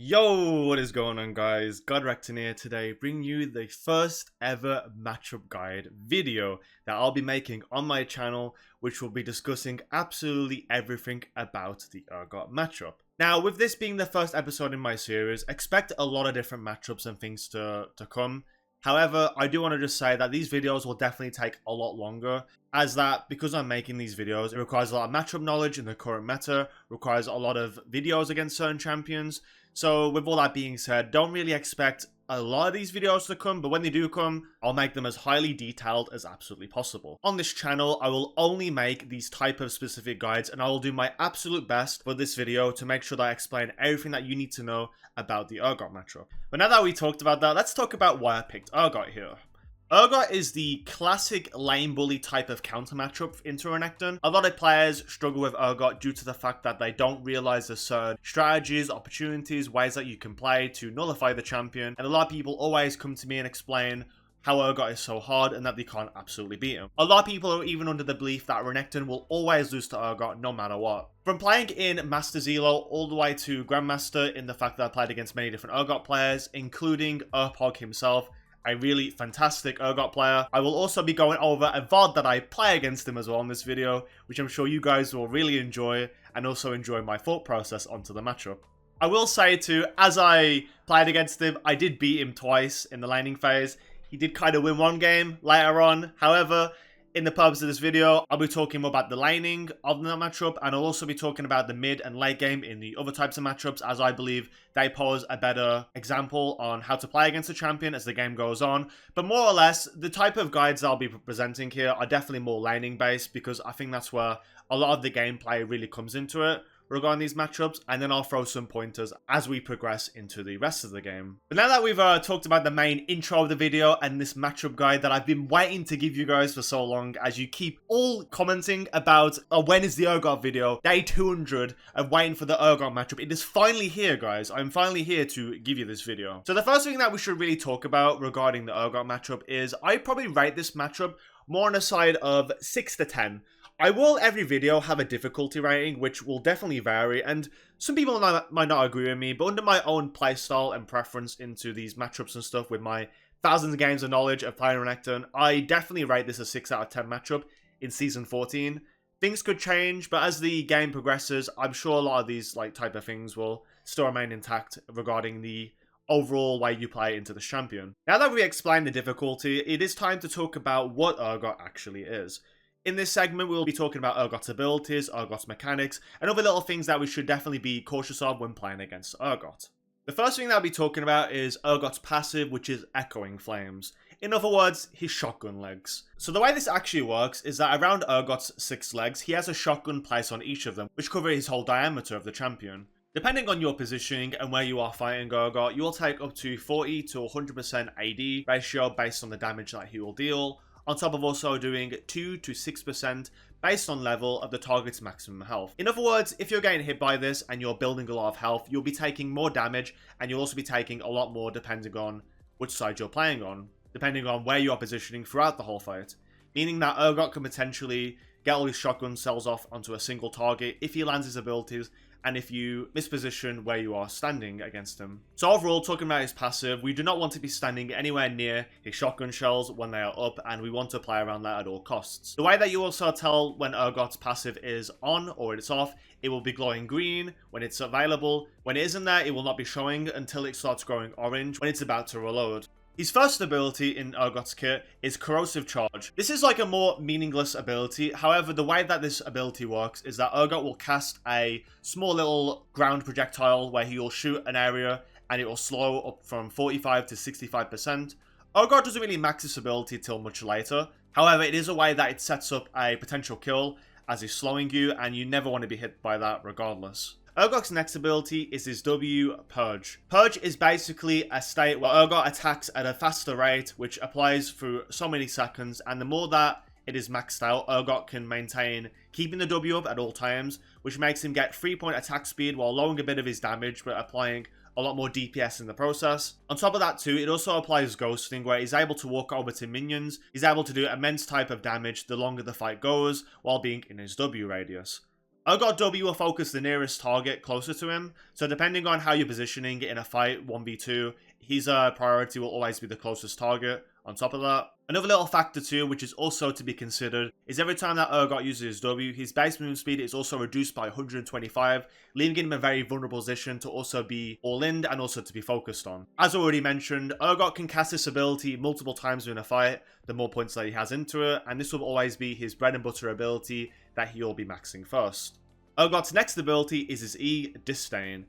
Yo, what is going on, guys? Godrekton here today, bringing you the first ever matchup guide video that I'll be making on my channel, which will be discussing absolutely everything about the Urgot matchup. Now, with this being the first episode in my series, expect a lot of different matchups and things to come. However, I do want to just say that these videos will definitely take a lot longer, as that because I'm making these videos, it requires a lot of matchup knowledge in the current meta, requires a lot of videos against certain champions. So with all that being said, don't really expect a lot of these videos to come, but when they do come, I'll make them as highly detailed as absolutely possible. On this channel, I will only make these type of specific guides, and I will do my absolute best for this video to make sure that I explain everything that you need to know about the Urgot matchup. But now that we talked about that, let's talk about why I picked Urgot here. Urgot is the classic lane bully type of counter matchup into Renekton. A lot of players struggle with Urgot due to the fact that they don't realize the certain strategies, opportunities, ways that you can play to nullify the champion. And a lot of people always come to me and explain how Urgot is so hard and that they can't absolutely beat him. A lot of people are even under the belief that Renekton will always lose to Urgot no matter what. From playing in Master Zelo all the way to Grandmaster, in the fact that I played against many different Urgot players, including URPOG himself, a really fantastic Urgot player. I will also be going over a VOD that I play against him as well in this video, which I'm sure you guys will really enjoy, and also enjoy my thought process onto the matchup. I will say too, as I played against him, I did beat him twice in the laning phase. He did kind of win one game later on. However, in the purpose of this video, I'll be talking more about the laning of the matchup, and I'll also be talking about the mid and late game in the other types of matchups, as I believe they pose a better example on how to play against a champion as the game goes on. But more or less, the type of guides I'll be presenting here are definitely more laning based, because I think that's where a lot of the gameplay really comes into it regarding these matchups, and then I'll throw some pointers as we progress into the rest of the game. But now that we've talked about the main intro of the video and this matchup guide that I've been waiting to give you guys for so long, as you keep all commenting about when is the Urgot video, day 200 of waiting for the Urgot matchup, it is finally here, guys. I'm finally here to give you this video. So the first thing that we should really talk about regarding the Urgot matchup is I'd probably rate this matchup more on the side of 6 to 10. I will every video have a difficulty rating, which will definitely vary, and some people might not agree with me, but under my own playstyle and preference into these matchups and stuff, with my thousands of games of knowledge of playing Renekton, I definitely rate this a 6 out of 10 matchup in Season 14. Things could change, but as the game progresses, I'm sure a lot of these type of things will still remain intact regarding the overall way you play into the champion. Now that we've explained the difficulty, it is time to talk about what Urgot actually is. In this segment, we'll be talking about Urgot's abilities, Urgot's mechanics, and other little things that we should definitely be cautious of when playing against Urgot. The first thing that I'll be talking about is Urgot's passive, which is Echoing Flames. In other words, his shotgun legs. So the way this actually works is that around Urgot's 6 legs, he has a shotgun placed on each of them, which cover his whole diameter of the champion. Depending on your positioning and where you are fighting Urgot, you will take up to 40 to 100% AD ratio based on the damage that he will deal, on top of also doing 2 to 6% based on level of the target's maximum health. In other words, if you're getting hit by this and you're building a lot of health, you'll be taking more damage, and you'll also be taking a lot more depending on which side you're playing on, depending on where you are positioning throughout the whole fight. Meaning that Urgot can potentially get all his shotgun cells off onto a single target if he lands his abilities, and if you misposition where you are standing against him. So overall, talking about his passive, we do not want to be standing anywhere near his shotgun shells when they are up, and we want to play around that at all costs. The way that you also tell when Urgot's passive is on or it's off, it will be glowing green when it's available. When it isn't there, it will not be showing until it starts growing orange when it's about to reload. His first ability in Urgot's kit is Corrosive Charge. This is like a more meaningless ability. However, the way that this ability works is that Urgot will cast a small little ground projectile where he will shoot an area and it will slow up from 45 to 65%. Urgot doesn't really max this ability till much later. However, it is a way that it sets up a potential kill as he's slowing you, and you never want to be hit by that regardless. Urgot's next ability is his W, Purge. Purge is basically a state where Urgot attacks at a faster rate, which applies through so many seconds, and the more that it is maxed out, Urgot can maintain keeping the W up at all times, which makes him get 3-point attack speed while lowering a bit of his damage, but applying a lot more DPS in the process. On top of that too, it also applies ghosting, where he's able to walk over to minions. He's able to do immense type of damage the longer the fight goes, while being in his W radius. Urgot W will focus the nearest target closer to him, so depending on how you're positioning in a fight 1v2, his priority will always be the closest target. On top of that, another little factor too, which is also to be considered, is every time that Urgot uses his W, his base movement speed is also reduced by 125, leaving him in a very vulnerable position to also be all-in and also to be focused on. As already mentioned, Urgot can cast this ability multiple times in a fight, the more points that he has into it, and this will always be his bread and butter ability that he'll be maxing first. Urgot's next ability is his E, Disdain.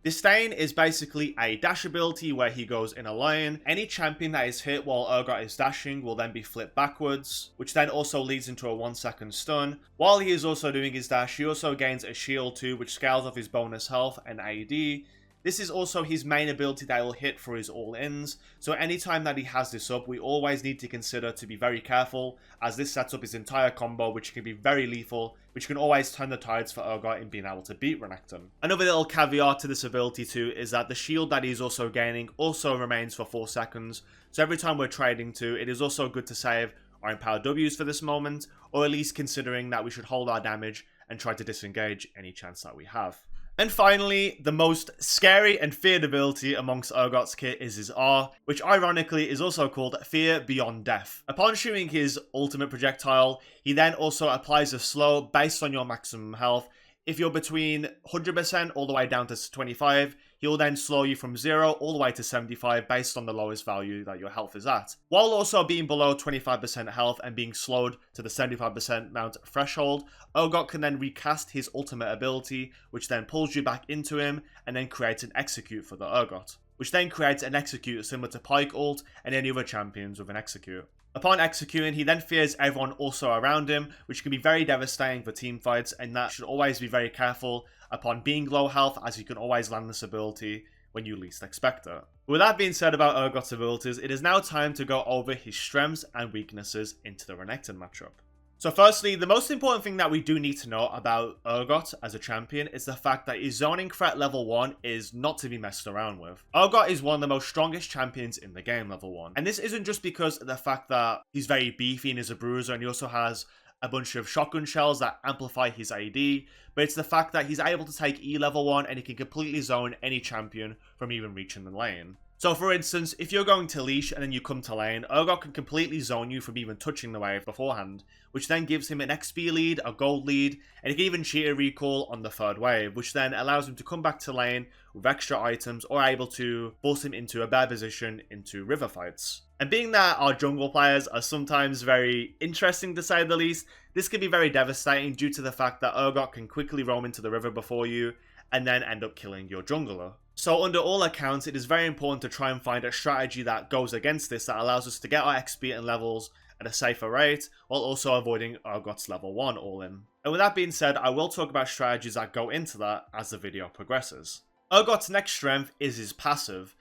Disdain is basically a dash ability where he goes in a line. Any champion that is hit while Urgot is dashing will then be flipped backwards, which then also leads into a 1-second stun. While he is also doing his dash, he also gains a shield too, which scales off his bonus health and AD. This is also his main ability that will hit for his all-ins, so anytime that he has this up, we always need to consider to be very careful, as this sets up his entire combo, which can be very lethal, which can always turn the tides for Urgot in being able to beat Renekton. Another little caveat to this ability too is that the shield that he's also gaining also remains for 4 seconds, so every time we're trading too, it is also good to save our empowered Ws for this moment, or at least considering that we should hold our damage and try to disengage any chance that we have. And finally, the most scary and feared ability amongst Urgot's kit is his R, which ironically is also called Fear Beyond Death. Upon shooting his ultimate projectile, he then also applies a slow based on your maximum health. If you're between 100% all the way down to 25, he'll then slow you from 0 all the way to 75 based on the lowest value that your health is at. While also being below 25% health and being slowed to the 75% mount threshold, Urgot can then recast his ultimate ability, which then pulls you back into him and then creates an execute for the Urgot, which then creates an execute similar to Pike ult and any other champions with an execute. Upon executing, he then fears everyone also around him, which can be very devastating for teamfights, and that should always be very careful upon being low health, as you can always land this ability when you least expect it. With that being said about Urgot's abilities, it is now time to go over his strengths and weaknesses into the Renekton matchup. So firstly, the most important thing that we do need to know about Urgot as a champion is the fact that his zoning threat level 1 is not to be messed around with. Urgot is one of the most strongest champions in the game level 1. And this isn't just because of the fact that he's very beefy and is a bruiser, and he also has a bunch of shotgun shells that amplify his AD, but it's the fact that he's able to take E level 1 and he can completely zone any champion from even reaching the lane. So for instance, if you're going to leash and then you come to lane, Urgot can completely zone you from even touching the wave beforehand, which then gives him an XP lead, a gold lead, and he can even cheat a recall on the 3rd wave, which then allows him to come back to lane with extra items or able to force him into a bad position into river fights. And being that our jungle players are sometimes very interesting to say the least, this can be very devastating due to the fact that Urgot can quickly roam into the river before you and then end up killing your jungler. So under all accounts, it is very important to try and find a strategy that goes against this, that allows us to get our XP and levels at a safer rate, while also avoiding Urgot's level 1 all-in. And with that being said, I will talk about strategies that go into that as the video progresses. Urgot's next strength is his passive.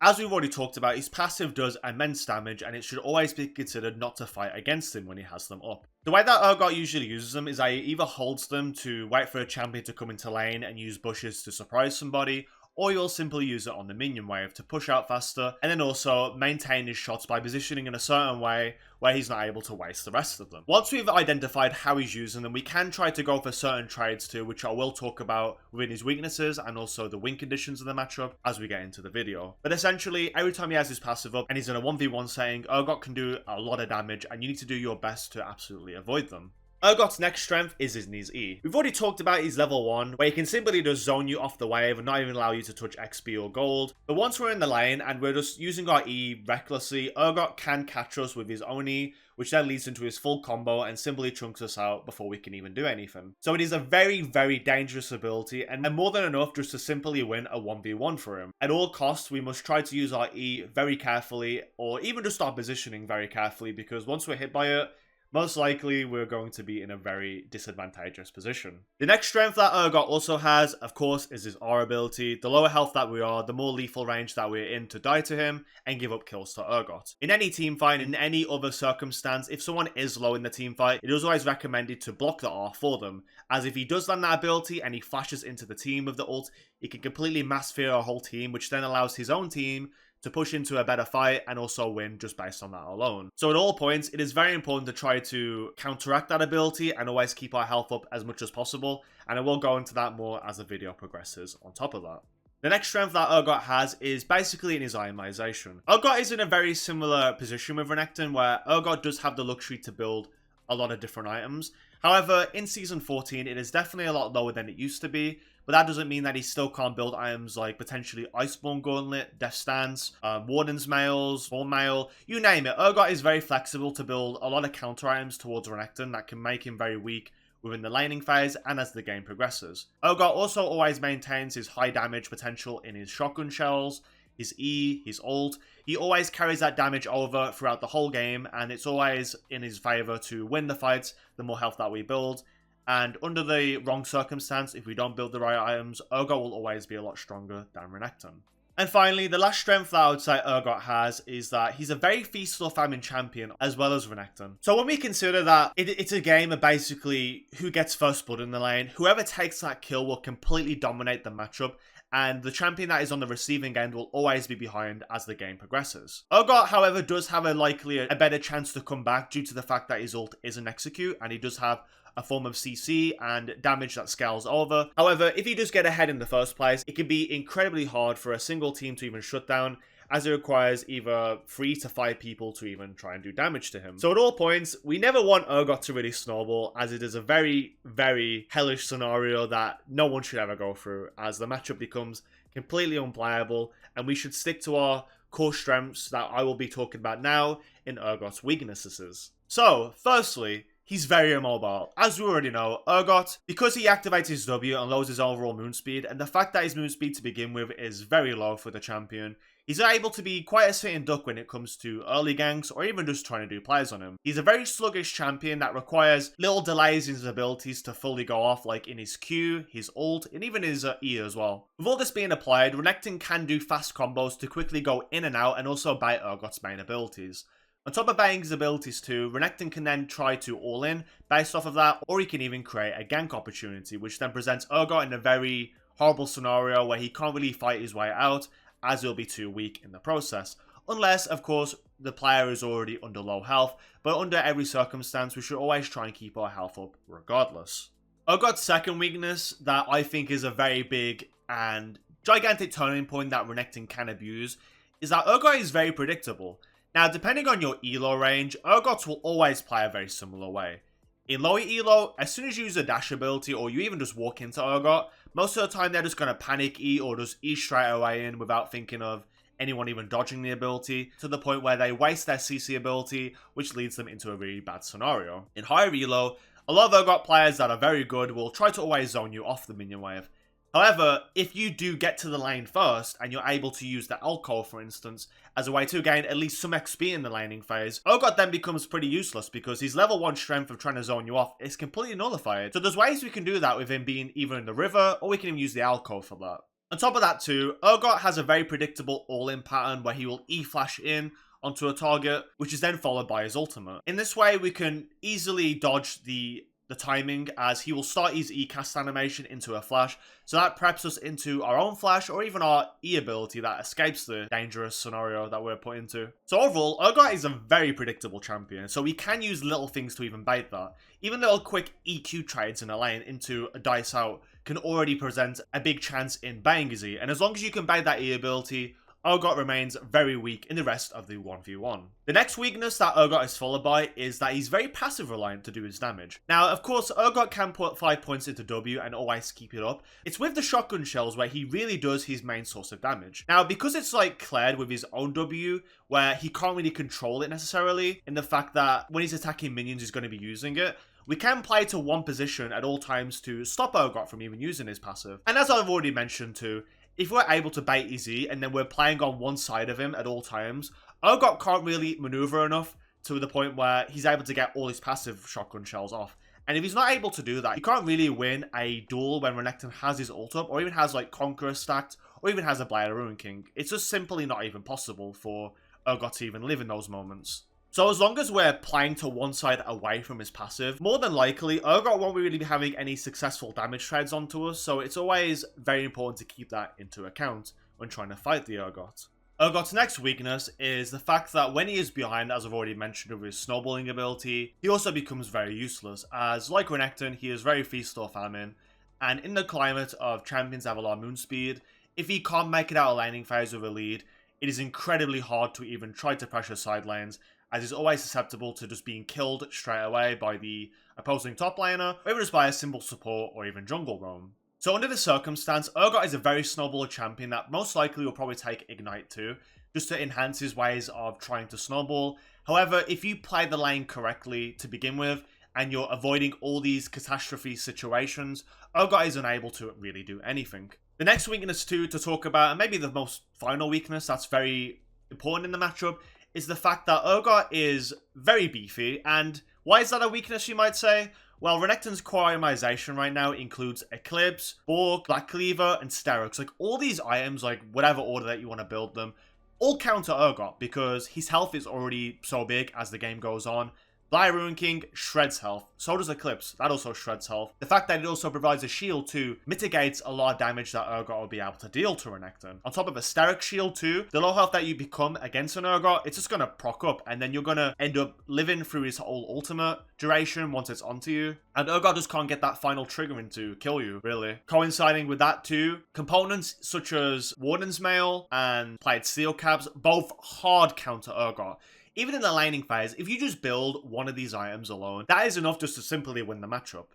As we've already talked about, his passive does immense damage, and it should always be considered not to fight against him when he has them up. The way that Urgot usually uses them is that he either holds them to wait for a champion to come into lane and use bushes to surprise somebody, or you'll simply use it on the minion wave to push out faster, and then also maintain his shots by positioning in a certain way where he's not able to waste the rest of them. Once we've identified how he's using them, we can try to go for certain trades too, which I will talk about within his weaknesses and also the win conditions of the matchup as we get into the video. But essentially, every time he has his passive up and he's in a 1v1 setting, Urgot can do a lot of damage, and you need to do your best to absolutely avoid them. Urgot's next strength is his E. We've already talked about his level 1, where he can simply just zone you off the wave and not even allow you to touch XP or gold. But once we're in the lane and we're just using our E recklessly, Urgot can catch us with his own E, which then leads into his full combo and simply chunks us out before we can even do anything. So it is a very, very dangerous ability, and more than enough just to simply win a 1v1 for him. At all costs, we must try to use our E very carefully, or even just our positioning very carefully, because once we're hit by it, most likely we're going to be in a very disadvantageous position. The next strength that Urgot also has, of course, is his R ability. The lower health that we are, the more lethal range that we're in to die to him and give up kills to Urgot. In any team fight, in any other circumstance, if someone is low in the team fight, it is always recommended to block the R for them, as if he does land that ability and he flashes into the team with the ult, he can completely mass fear our whole team, which then allows his own team to push into a better fight and also win just based on that alone. So at all points, it is very important to try to counteract that ability and always keep our health up as much as possible, and I will go into that more as the video progresses on top of that. The next strength that Urgot has is basically in his itemization. Urgot is in a very similar position with Renekton, where Urgot does have the luxury to build a lot of different items. However, in Season 14, it is definitely a lot lower than it used to be, but that doesn't mean that he still can't build items like potentially Iceborne Gauntlet, Death Stance, Warden's Mails, Thorn Mail, you name it. Urgot is very flexible to build a lot of counter items towards Renekton that can make him very weak within the laning phase and as the game progresses. Urgot also always maintains his high damage potential in his shotgun shells, his E, his ult. He always carries that damage over throughout the whole game, and it's always in his favour to win the fights the more health that we build. And under the wrong circumstance, if we don't build the right items, Urgot will always be a lot stronger than Renekton. And finally, the last strength that I would say Urgot has is that he's a very feast or famine champion as well as Renekton. So when we consider that it's a game of basically who gets first blood in the lane, whoever takes that kill will completely dominate the matchup, and the champion that is on the receiving end will always be behind as the game progresses. Urgot, however, does have a better chance to come back due to the fact that his ult is an execute, and he does have a form of CC and damage that scales over. However, if he does get ahead in the first place, it can be incredibly hard for a single team to even shut down, as it requires either 3 to 5 people to even try and do damage to him. So at all points, we never want Urgot to really snowball, as it is a very, very hellish scenario that no one should ever go through, as the matchup becomes completely unplayable, and we should stick to our core strengths that I will be talking about now in Urgot's weaknesses. So, firstly, he's very immobile. As we already know, Urgot, because he activates his W and lowers his overall move speed, and the fact that his move speed to begin with is very low for the champion, he's able to be quite a sitting duck when it comes to early ganks or even just trying to do plays on him. He's a very sluggish champion that requires little delays in his abilities to fully go off, like in his Q, his ult, and even his E as well. With all this being applied, Renekton can do fast combos to quickly go in and out and also bait Urgot's main abilities. On top of baiting his abilities too, Renekton can then try to all-in based off of that, or he can even create a gank opportunity, which then presents Urgot in a very horrible scenario where he can't really fight his way out, as he'll be too weak in the process. Unless, of course, the player is already under low health, but under every circumstance, we should always try and keep our health up regardless. Urgot's second weakness that I think is a very big and gigantic turning point that Renekton can abuse is that Urgot is very predictable. Now, depending on your elo range, Urgots will always play a very similar way. In lower elo, as soon as you use a dash ability or you even just walk into Urgot, most of the time they're just going to panic E or just E straight away in without thinking of anyone even dodging the ability, to the point where they waste their CC ability, which leads them into a really bad scenario. In higher elo, a lot of Urgot players that are very good will try to always zone you off the minion wave. However, if you do get to the lane first, and you're able to use the Alcove, for instance, as a way to gain at least some XP in the laning phase, Urgot then becomes pretty useless because his level 1 strength of trying to zone you off is completely nullified. So there's ways we can do that with him being either in the river, or we can even use the Alcove for that. On top of that too, Urgot has a very predictable all-in pattern where he will E-flash in onto a target, which is then followed by his ultimate. In this way, we can easily dodge the timing, as he will start his E-cast animation into a flash, so that preps us into our own flash or even our E ability that escapes the dangerous scenario that we're put into. So overall, Urgot is a very predictable champion, so we can use little things to even bait that. Even little quick EQ trades in a lane into a dice out can already present a big chance in baiting his E, and as long as you can bait that E ability, Urgot remains very weak in the rest of the 1v1. The next weakness that Urgot is followed by is that he's very passive reliant to do his damage. Now, of course, Urgot can put 5 points into W and always keep it up. It's with the shotgun shells where he really does his main source of damage. Now, because it's like cleared with his own W, where he can't really control it necessarily, in the fact that when he's attacking minions, he's going to be using it, we can play to one position at all times to stop Urgot from even using his passive. And as I've already mentioned too, if we're able to bait his E and then we're playing on one side of him at all times, Urgot can't really maneuver enough to the point where he's able to get all his passive shotgun shells off. And if he's not able to do that, he can't really win a duel when Renekton has his ult up, or even has like Conqueror stacked, or even has a Blade of Ruin King. It's just simply not even possible for Urgot to even live in those moments. So as long as we're playing to one side away from his passive, more than likely, Urgot won't really be having any successful damage trades onto us, so it's always very important to keep that into account when trying to fight the Urgot. Urgot's next weakness is the fact that when he is behind, as I've already mentioned with his snowballing ability, he also becomes very useless, as like Renekton, he is very feast or famine, and in the climate of champions have a lot of moon speed, if he can't make it out of laning phase with a lead, it is incredibly hard to even try to pressure side lanes, as he's always susceptible to just being killed straight away by the opposing top laner, or even just by a simple support or even jungle roam. So under this circumstance, Urgot is a very snowballer champion that most likely will probably take Ignite too, just to enhance his ways of trying to snowball. However, if you play the lane correctly to begin with, and you're avoiding all these catastrophe situations, Urgot is unable to really do anything. The next weakness too to talk about, and maybe the most final weakness that's very important in the matchup, is the fact that Urgot is very beefy. And why is that a weakness, you might say? Well, Renekton's core itemization right now includes Eclipse, Borg, Black Cleaver, and Sterix. Like, all these items, like, whatever order that you want to build them, all counter Urgot because his health is already so big as the game goes on. Fly Ruin King shreds health, so does Eclipse, that also shreds health. The fact that it also provides a shield too mitigates a lot of damage that Urgot will be able to deal to Renekton. On top of a Sterix shield too, the low health that you become against an Urgot, it's just gonna proc up, and then you're gonna end up living through his whole ultimate duration once it's onto you. And Urgot just can't get that final trigger in to kill you, really. Coinciding with that too, components such as Warden's Mail and Plated Steel Caps both hard counter Urgot. Even in the laning phase, if you just build one of these items alone, that is enough just to simply win the matchup.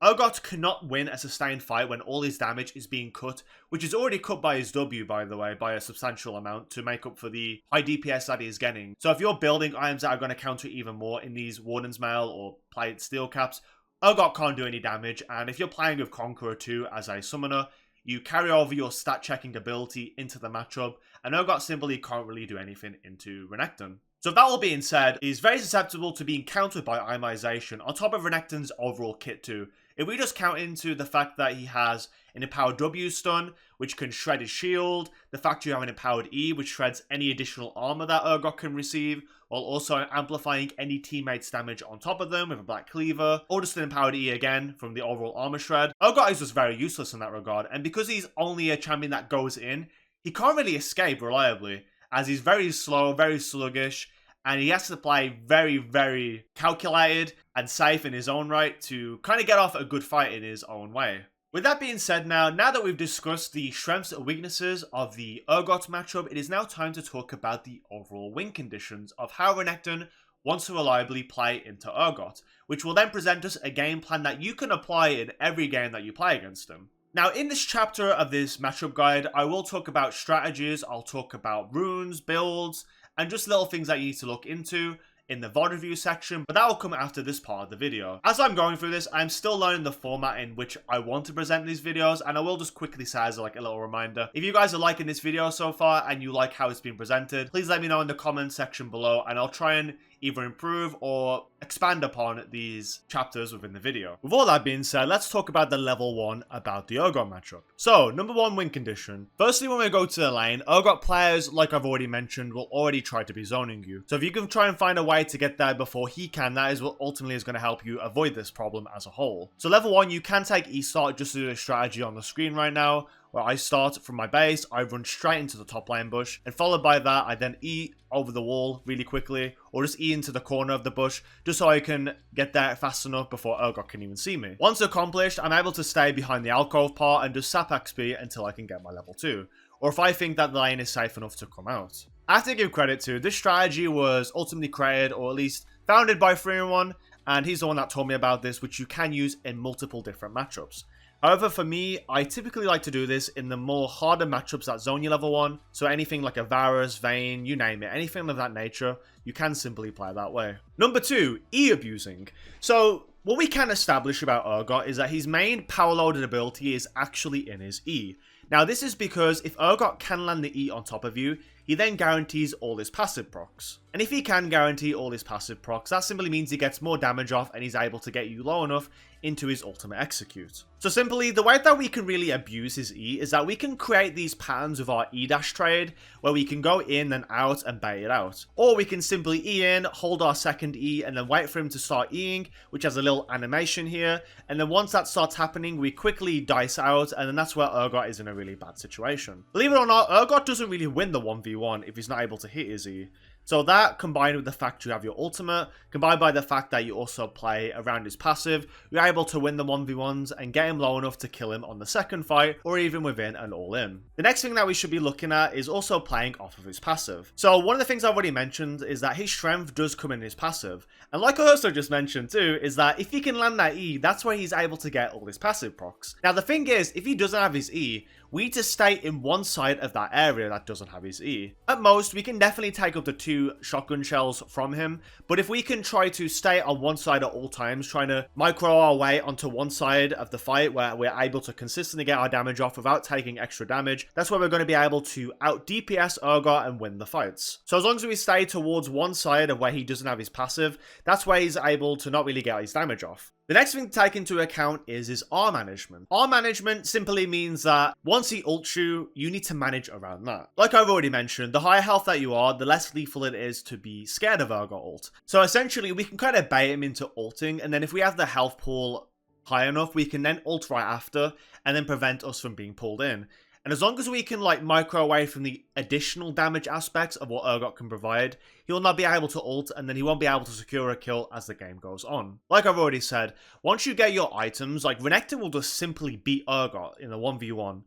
Urgot cannot win a sustained fight when all his damage is being cut, which is already cut by his W, by the way, by a substantial amount to make up for the high DPS that he is getting. So if you're building items that are going to counter even more in these Warden's Mail or Plated Steel Caps, Urgot can't do any damage, and if you're playing with Conqueror 2 as a summoner, you carry over your stat checking ability into the matchup, and Urgot simply can't really do anything into Renekton. So that all being said, he's very susceptible to being countered by itemization on top of Renekton's overall kit too. If we just count into the fact that he has an empowered W stun, which can shred his shield, the fact you have an empowered E, which shreds any additional armor that Urgot can receive, while also amplifying any teammates' damage on top of them with a Black Cleaver, or just an empowered E again from the overall armor shred, Urgot is just very useless in that regard, and because he's only a champion that goes in, he can't really escape reliably, as he's very slow, very sluggish, and he has to play very, very calculated and safe in his own right to kind of get off a good fight in his own way. With that being said now that we've discussed the strengths and weaknesses of the Urgot matchup, it is now time to talk about the overall win conditions of how Renekton wants to reliably play into Urgot, which will then present us a game plan that you can apply in every game that you play against him. Now, in this chapter of this matchup guide, I will talk about strategies, I'll talk about runes, builds, and just little things that you need to look into in the VOD review section, but that will come after this part of the video. As I'm going through this, I'm still learning the format in which I want to present these videos, and I will just quickly say as like a little reminder, if you guys are liking this video so far and you like how it's been presented, please let me know in the comment section below, and I'll try and either improve or expand upon these chapters within the video. With all that being said, let's talk about the level 1 about the Urgot matchup. So, number 1 win condition. Firstly, when we go to the lane, Urgot players, like I've already mentioned, will already try to be zoning you. So if you can try and find a way to get there before he can, that is what ultimately is going to help you avoid this problem as a whole. So level 1, you can take E-Start just to do a strategy on the screen right now, where I start from my base, I run straight into the top lane bush, and followed by that, I then E over the wall really quickly, or just E into the corner of the bush, just so I can get there fast enough before Urgot can even see me. Once accomplished, I'm able to stay behind the Alcove part and just sap XP until I can get my level 2, or if I think that the lane is safe enough to come out. I have to give credit to, this strategy was ultimately created, or at least founded by 3-in-1, and he's the one that told me about this, which you can use in multiple different matchups. However, for me, I typically like to do this in the more harder matchups that zone you level 1. So anything like a Varus, Vayne, you name it, anything of that nature, you can simply play that way. Number 2, E abusing. So what we can establish about Urgot is that his main power loaded ability is actually in his E. Now this is because if Urgot can land the E on top of you, he then guarantees all his passive procs. And if he can guarantee all his passive procs, that simply means he gets more damage off and he's able to get you low enough into his ultimate execute. So simply, the way that we can really abuse his E is that we can create these patterns with our E-dash trade, where we can go in and out and bait it out. Or we can simply E in, hold our second E, and then wait for him to start Eing, which has a little animation here, and then once that starts happening, we quickly dice out, and then that's where Urgot is in a really bad situation. Believe it or not, Urgot doesn't really win the 1v1 if he's not able to hit his E. So that, combined with the fact you have your ultimate, combined by the fact that you also play around his passive, you're able to win the 1v1s and get him low enough to kill him on the second fight, or even within an all-in. The next thing that we should be looking at is also playing off of his passive. So one of the things I've already mentioned is that his strength does come in his passive. And like I also just mentioned too, is that if he can land that E, that's where he's able to get all his passive procs. Now the thing is, if he doesn't have his E, we need to stay in one side of that area that doesn't have his E. At most, we can definitely take up to 2 shotgun shells from him, but if we can try to stay on one side at all times, trying to micro our way onto one side of the fight where we're able to consistently get our damage off without taking extra damage, that's where we're going to be able to out DPS Urgot and win the fights. So as long as we stay towards one side of where he doesn't have his passive, that's where he's able to not really get his damage off. The next thing to take into account is his R management. R management simply means that once he ults you, you need to manage around that. Like I've already mentioned, the higher health that you are, the less lethal it is to be scared of Urgot ult. So essentially, we can kind of bait him into ulting, and then if we have the health pool high enough, we can then ult right after, and then prevent us from being pulled in. And as long as we can like micro away from the additional damage aspects of what Urgot can provide, he'll not be able to ult, and then he won't be able to secure a kill as the game goes on. Like I've already said, once you get your items, like Renekton will just simply beat Urgot in a 1v1.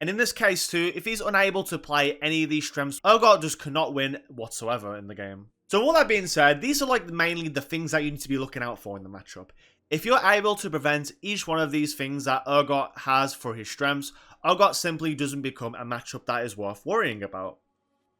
And in this case too, if he's unable to play any of these strengths, Urgot just cannot win whatsoever in the game. So all that being said, these are like mainly the things that you need to be looking out for in the matchup. If you're able to prevent each one of these things that Urgot has for his strengths, Urgot simply doesn't become a matchup that is worth worrying about.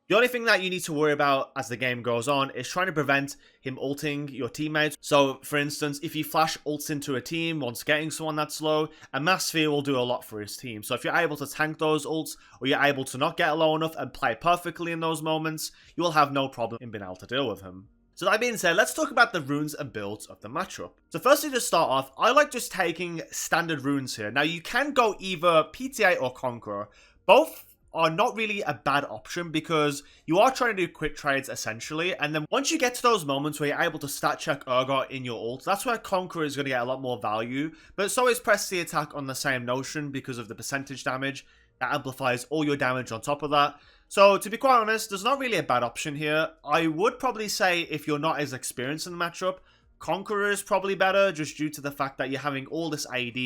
The only thing that you need to worry about as the game goes on is trying to prevent him ulting your teammates. So, for instance, if you flash ults into a team once getting someone that's low, a mass sphere will do a lot for his team. So if you're able to tank those ults, or you're able to not get low enough and play perfectly in those moments, you will have no problem in being able to deal with him. So that being said, let's talk about the runes and builds of the matchup. So firstly, to start off, I like just taking standard runes here. Now you can go either PTA or Conqueror. Both are not really a bad option because you are trying to do quick trades essentially, and then once you get to those moments where you're able to stat check Urgot in your ult, that's where Conqueror is going to get a lot more value, but so is Press the Attack on the same notion because of the percentage damage that amplifies all your damage on top of that. So to be quite honest, there's not really a bad option here. I would probably say if you're not as experienced in the matchup, Conqueror is probably better just due to the fact that you're having all this AD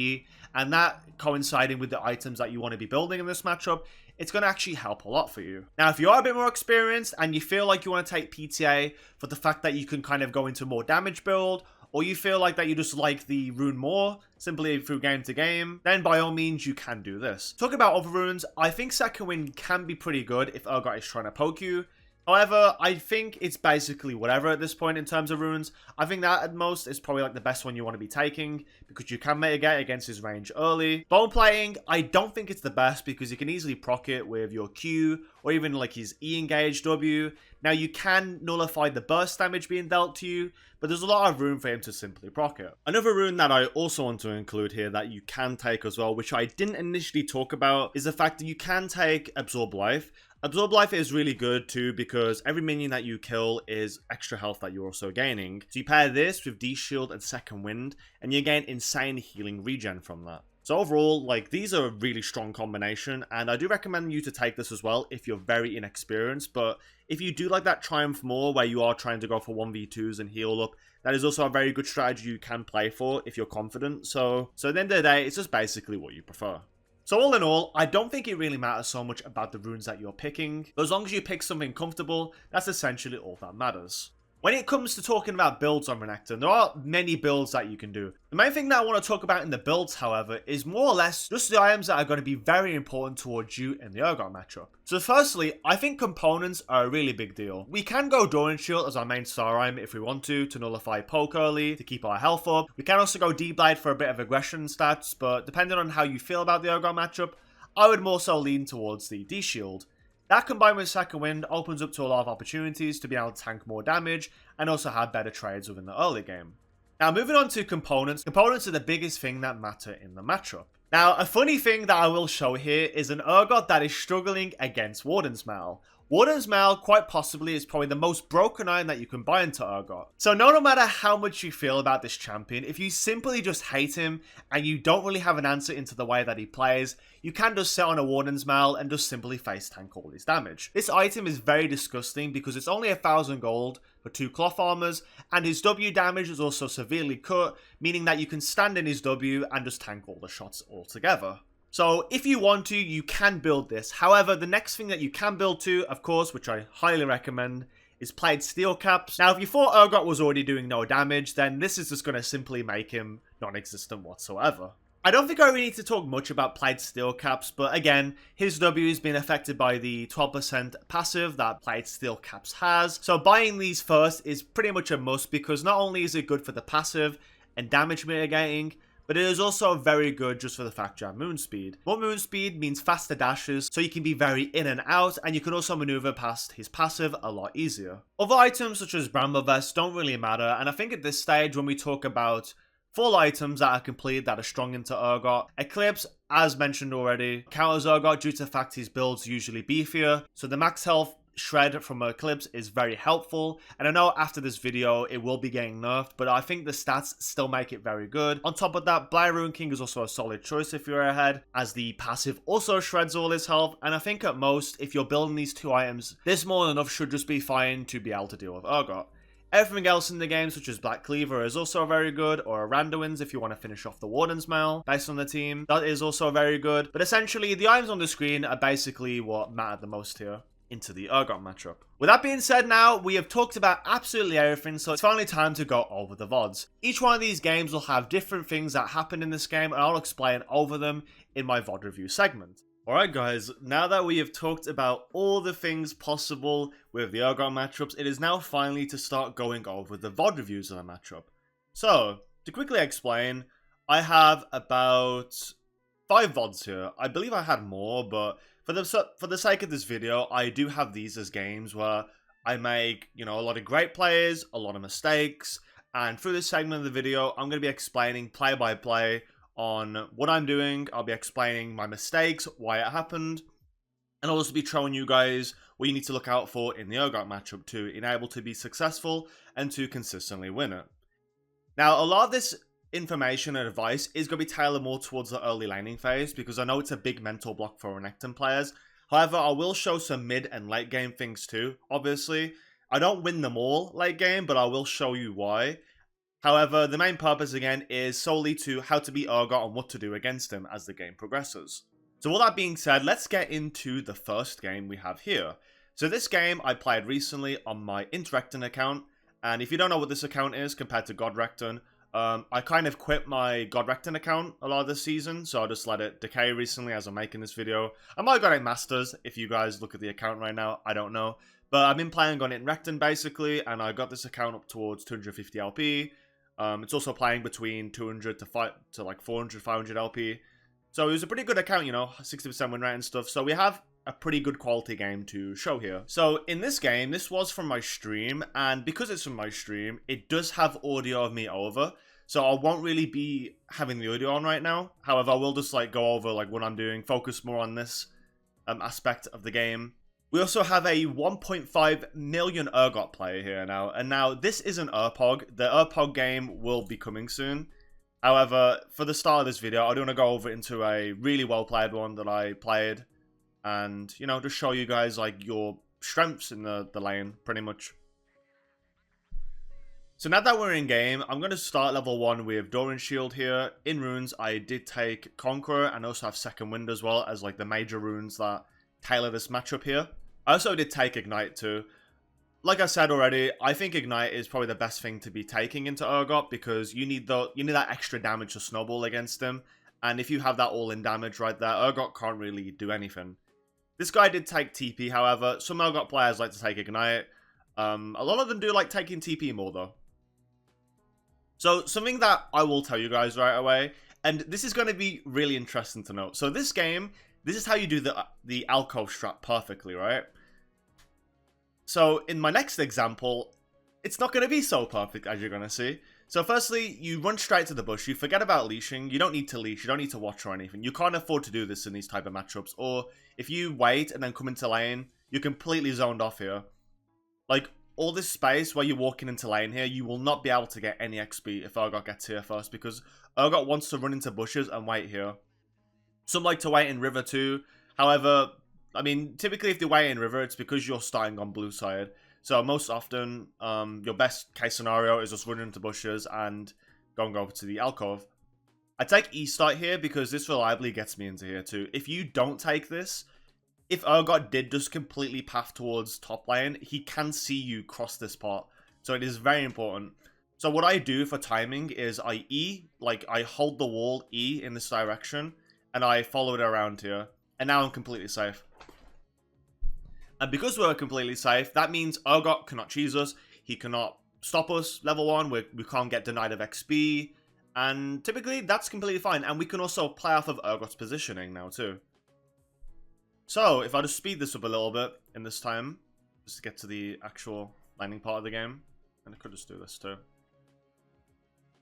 and that coinciding with the items that you want to be building in this matchup, it's going to actually help a lot for you. Now, if you are a bit more experienced and you feel like you want to take PTA for the fact that you can kind of go into more damage build, or you feel like that you just like the rune more, simply through game to game, then by all means you can do this. Talking about other runes, I think Second Wind can be pretty good if Urgot is trying to poke you. However, I think it's basically whatever at this point in terms of runes. I think that at most is probably like the best one you want to be taking because you can mitigate against his range early. Bone plating, I don't think it's the best because you can easily proc it with your Q or even like his E engage W. Now you can nullify the burst damage being dealt to you, but there's a lot of room for him to simply proc it. Another rune that I also want to include here that you can take as well, which I didn't initially talk about, is the fact that you can take Absorb Life. Absorb Life is really good too because every minion that you kill is extra health that you're also gaining. So you pair this with D-Shield and Second Wind and you gain insane healing regen from that. So overall, like, these are a really strong combination, and I do recommend you to take this as well if you're very inexperienced, but if you do like that Triumph more, where you are trying to go for 1v2s and heal up, that is also a very good strategy you can play for if you're confident. So at the end of the day, it's just basically what you prefer. So all in all, I don't think it really matters so much about the runes that you're picking, but as long as you pick something comfortable, that's essentially all that matters. When it comes to talking about builds on Renekton, there are many builds that you can do. The main thing that I want to talk about in the builds, however, is more or less just the items that are going to be very important towards you in the Urgot matchup. So firstly, I think components are a really big deal. We can go Doran Shield as our main star item if we want to nullify poke early, to keep our health up. We can also go D-Blade for a bit of aggression stats, but depending on how you feel about the Urgot matchup, I would more so lean towards the D-Shield. That combined with Second Wind opens up to a lot of opportunities to be able to tank more damage and also have better trades within the early game. Now moving on to components. Components are the biggest thing that matter in the matchup. Now a funny thing that I will show here is an Urgot that is struggling against Warden's Mail. Warden's Mail quite possibly is probably the most broken item that you can buy into Urgot. So no matter how much you feel about this champion, if you simply just hate him and you don't really have an answer into the way that he plays, you can just sit on a Warden's Mail and just simply face tank all his damage. This item is very disgusting because it's only 1000 gold for 2 cloth armors, and his W damage is also severely cut, meaning that you can stand in his W and just tank all the shots altogether. So if you want to, you can build this. However, the next thing that you can build to, of course, which I highly recommend, is plated steel caps. Now, if you thought Urgot was already doing no damage, then this is just going to simply make him non-existent whatsoever. I don't think I really need to talk much about plated steel caps, but again, his W has been affected by the 12% passive that plated steel caps has. So buying these first is pretty much a must because not only is it good for the passive and damage mitigating, but it is also very good just for the fact you have moon speed. More moon speed means faster dashes, so you can be very in and out, and you can also maneuver past his passive a lot easier. Other items such as Bramble Vest don't really matter, and I think at this stage when we talk about full items that are complete that are strong into Urgot, Eclipse, as mentioned already, counters Urgot due to the fact his build's usually beefier, so the max health shred from Eclipse is very helpful, and I know after this video it will be getting nerfed, but I think the stats still make it very good. On top of that, Blair Rune King is also a solid choice if you're ahead, as the passive also shreds all his health, and I think at most, if you're building these 2 items, this more than enough should just be fine to be able to deal with Urgot. Everything else in the game, such as Black Cleaver, is also very good, or Randuin's if you want to finish off the Warden's Mail, based on the team. That is also very good, but essentially, the items on the screen are basically what matter the most here into the Urgot matchup. With that being said now, we have talked about absolutely everything, so it's finally time to go over the VODs. Each one of these games will have different things that happen in this game, and I'll explain over them in my VOD review segment. Alright guys, now that we have talked about all the things possible with the Urgot matchups, it is now finally to start going over the VOD reviews of the matchup. So, to quickly explain, I have about 5 VODs here. I believe I had more, but for the sake of this video, I do have these as games where I make, a lot of great plays, a lot of mistakes, and through this segment of the video, I'm going to be explaining play by play on what I'm doing. I'll be explaining my mistakes, why it happened, and I'll also be showing you guys what you need to look out for in the Urgot matchup to enable to be successful and to consistently win it. Now, a lot of this information and advice is going to be tailored more towards the early laning phase because I know it's a big mental block for Renekton players. However, I will show some mid and late game things too, obviously. I don't win them all late game, but I will show you why. However, the main purpose again is solely to how to beat Urgot and what to do against him as the game progresses. So all that being said, let's get into the first game we have here. So this game I played recently on my Godrekton account, and if you don't know what this account is compared to Godrekton, I kind of quit my Godrekton account a lot of this season, so I just let it decay recently as I'm making this video. I might have got it Masters, if you guys look at the account right now, I don't know. But I've been playing on Renekton basically, and I got this account up towards 250 LP. It's also playing between 200 to like 400, 500 LP. So it was a pretty good account, 60% win rate and stuff. So we have a pretty good quality game to show here. So in this game, this was from my stream, and because it's from my stream, it does have audio of me over. So I won't really be having the audio on right now. However, I will just go over what I'm doing, focus more on this aspect of the game. We also have a 1.5 million Urgot player here now, and now this is an URPOG. The URPOG game will be coming soon. However, for the start of this video, I do want to go over into a really well played one that I played, and just show you guys your strengths in the lane, pretty much. So now that we're in game, I'm going to start level 1 with Doran Shield here. In runes, I did take Conqueror and also have Second Wind as well as the major runes that tailor this matchup here. I also did take Ignite too. Like I said already, I think Ignite is probably the best thing to be taking into Urgot because you need that extra damage to snowball against him. And if you have that all-in damage right there, Urgot can't really do anything. This guy did take TP, however. Some Urgot players like to take Ignite. A lot of them do like taking TP more though. So, something that I will tell you guys right away, and this is going to be really interesting to note. So, this game, this is how you do the Alcove strat perfectly, right? So, in my next example, it's not going to be so perfect, as you're going to see. So, firstly, you run straight to the bush, you forget about leashing, you don't need to leash, you don't need to watch or anything. You can't afford to do this in these type of matchups, or if you wait and then come into lane, you're completely zoned off here. Like, all this space where you're walking into lane here, you will not be able to get any XP if Urgot gets here first, because Urgot wants to run into bushes and wait here. Some like to wait in river too. However, I mean, typically if they wait in river, it's because you're starting on blue side. So most often, your best case scenario is just running into bushes and going over to the Alcove. I take E-start here because this reliably gets me into here too. If you don't take this, if Urgot did just completely path towards top lane, he can see you cross this part. So it is very important. So what I do for timing is I E, like I hold the wall E in this direction, and I follow it around here. And now I'm completely safe. And because we're completely safe, that means Urgot cannot cheese us. He cannot stop us, level 1. We can't get denied of XP. And typically, that's completely fine. And we can also play off of Urgot's positioning now, too. So, if I just speed this up a little bit in this time, just to get to the actual landing part of the game. And I could just do this, too.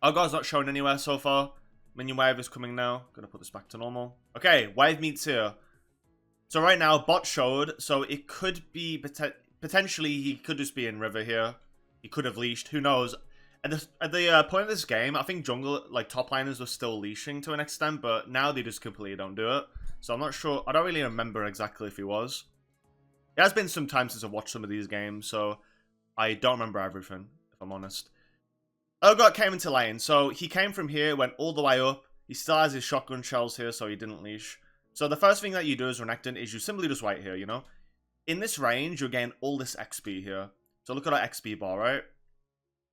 Urgot's not shown anywhere so far. Minion wave is coming now. Gonna put this back to normal. Okay, wave meets here. So right now, bot showed, so it could be, potentially, he could just be in river here. He could have leashed, who knows. At the point of this game, I think jungle, like, top laners were still leashing to an extent, but now they just completely don't do it. So I'm not sure, I don't really remember exactly if he was. It has been some time since I've watched some of these games, so I don't remember everything, if I'm honest. Urgot came into lane, so he came from here, went all the way up. He still has his shotgun shells here, so he didn't leash. So the first thing that you do as Renekton is you simply just wait here, you know? In this range, you'll gain all this XP here. So look at our XP bar, right?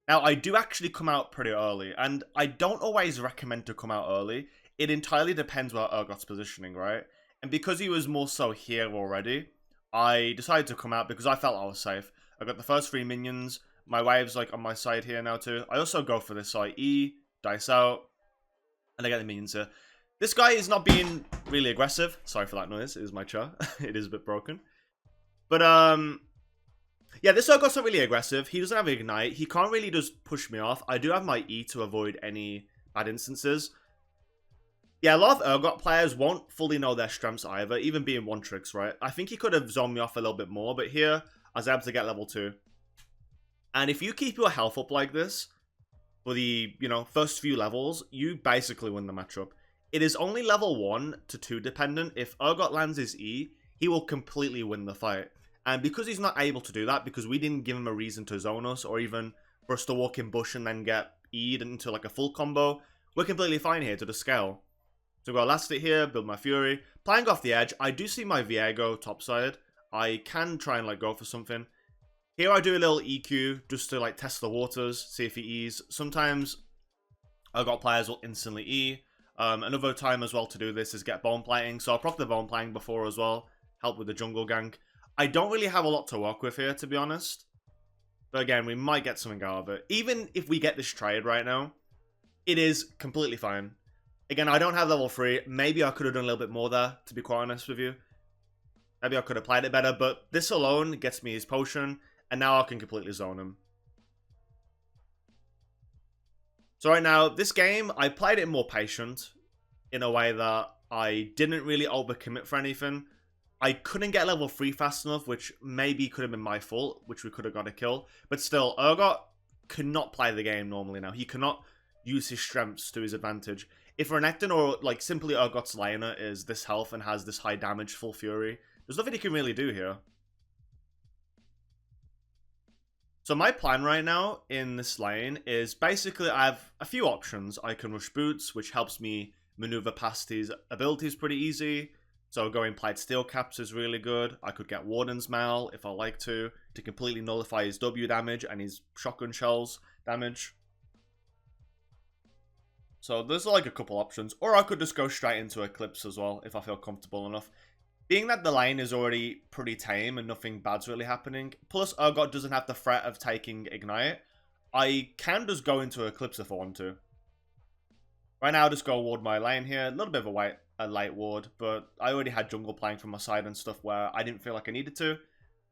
Now, I do actually come out pretty early, and I don't always recommend to come out early. It entirely depends where Urgot's positioning, right? And because he was more so here already, I decided to come out because I felt I was safe. I got the first 3 minions. My wave's like on my side here now too. I also go for this side E, dice out, and I get the minions here. This guy is not being really aggressive. Sorry for that noise. It is my chair. It is a bit broken. But, yeah, this Urgot's not really aggressive. He doesn't have Ignite. He can't really just push me off. I do have my E to avoid any bad instances. Yeah, a lot of Urgot players won't fully know their strengths either, even being one tricks, right? I think he could have zoned me off a little bit more, but here, I was able to get level 2. And if you keep your health up like this, for the, you know, first few levels, you basically win the matchup. It is only level 1 to 2 dependent. If Urgot lands his E, he will completely win the fight. And because he's not able to do that, because we didn't give him a reason to zone us, or even for us to walk in bush and then get E'd into like a full combo, we're completely fine here to the scale. So I've got Elastic here, build my Fury. Playing off the edge, I do see my Viego topside. I can try and like go for something. Here I do a little EQ just to like test the waters, see if he E's. Sometimes Urgot players will instantly E. Another time as well to do this is get bone plating. So I'll proc the bone plating before as well. Help with the jungle gank. I don't really have a lot to work with here, to be honest. But again, we might get something out of it. Even if we get this trade right now, it is completely fine. Again, I don't have level 3. Maybe I could have done a little bit more there, to be quite honest with you. Maybe I could have played it better, but this alone gets me his potion, and now I can completely zone him. So right now, this game, I played it more patient, in a way that I didn't really overcommit for anything. I couldn't get level 3 fast enough, which maybe could have been my fault, which we could have got a kill. But still, Urgot cannot play the game normally now. He cannot use his strengths to his advantage. If Renekton or like simply Urgot's laner is this health and has this high damage, full fury, there's nothing he can really do here. So my plan right now in this lane is basically I have a few options. I can rush boots, which helps me maneuver past his abilities pretty easy. So going Plight Steel Caps is really good. I could get Warden's Mail if I like to completely nullify his W damage and his shotgun shells damage. So there's like a couple options. Or I could just go straight into Eclipse as well if I feel comfortable enough. Being that the lane is already pretty tame and nothing bad's really happening, plus Urgot doesn't have the threat of taking Ignite, I can just go into Eclipse if I want to. Right now I'll just go ward my lane here. A little bit of a light ward, but I already had jungle playing from my side and stuff where I didn't feel like I needed to.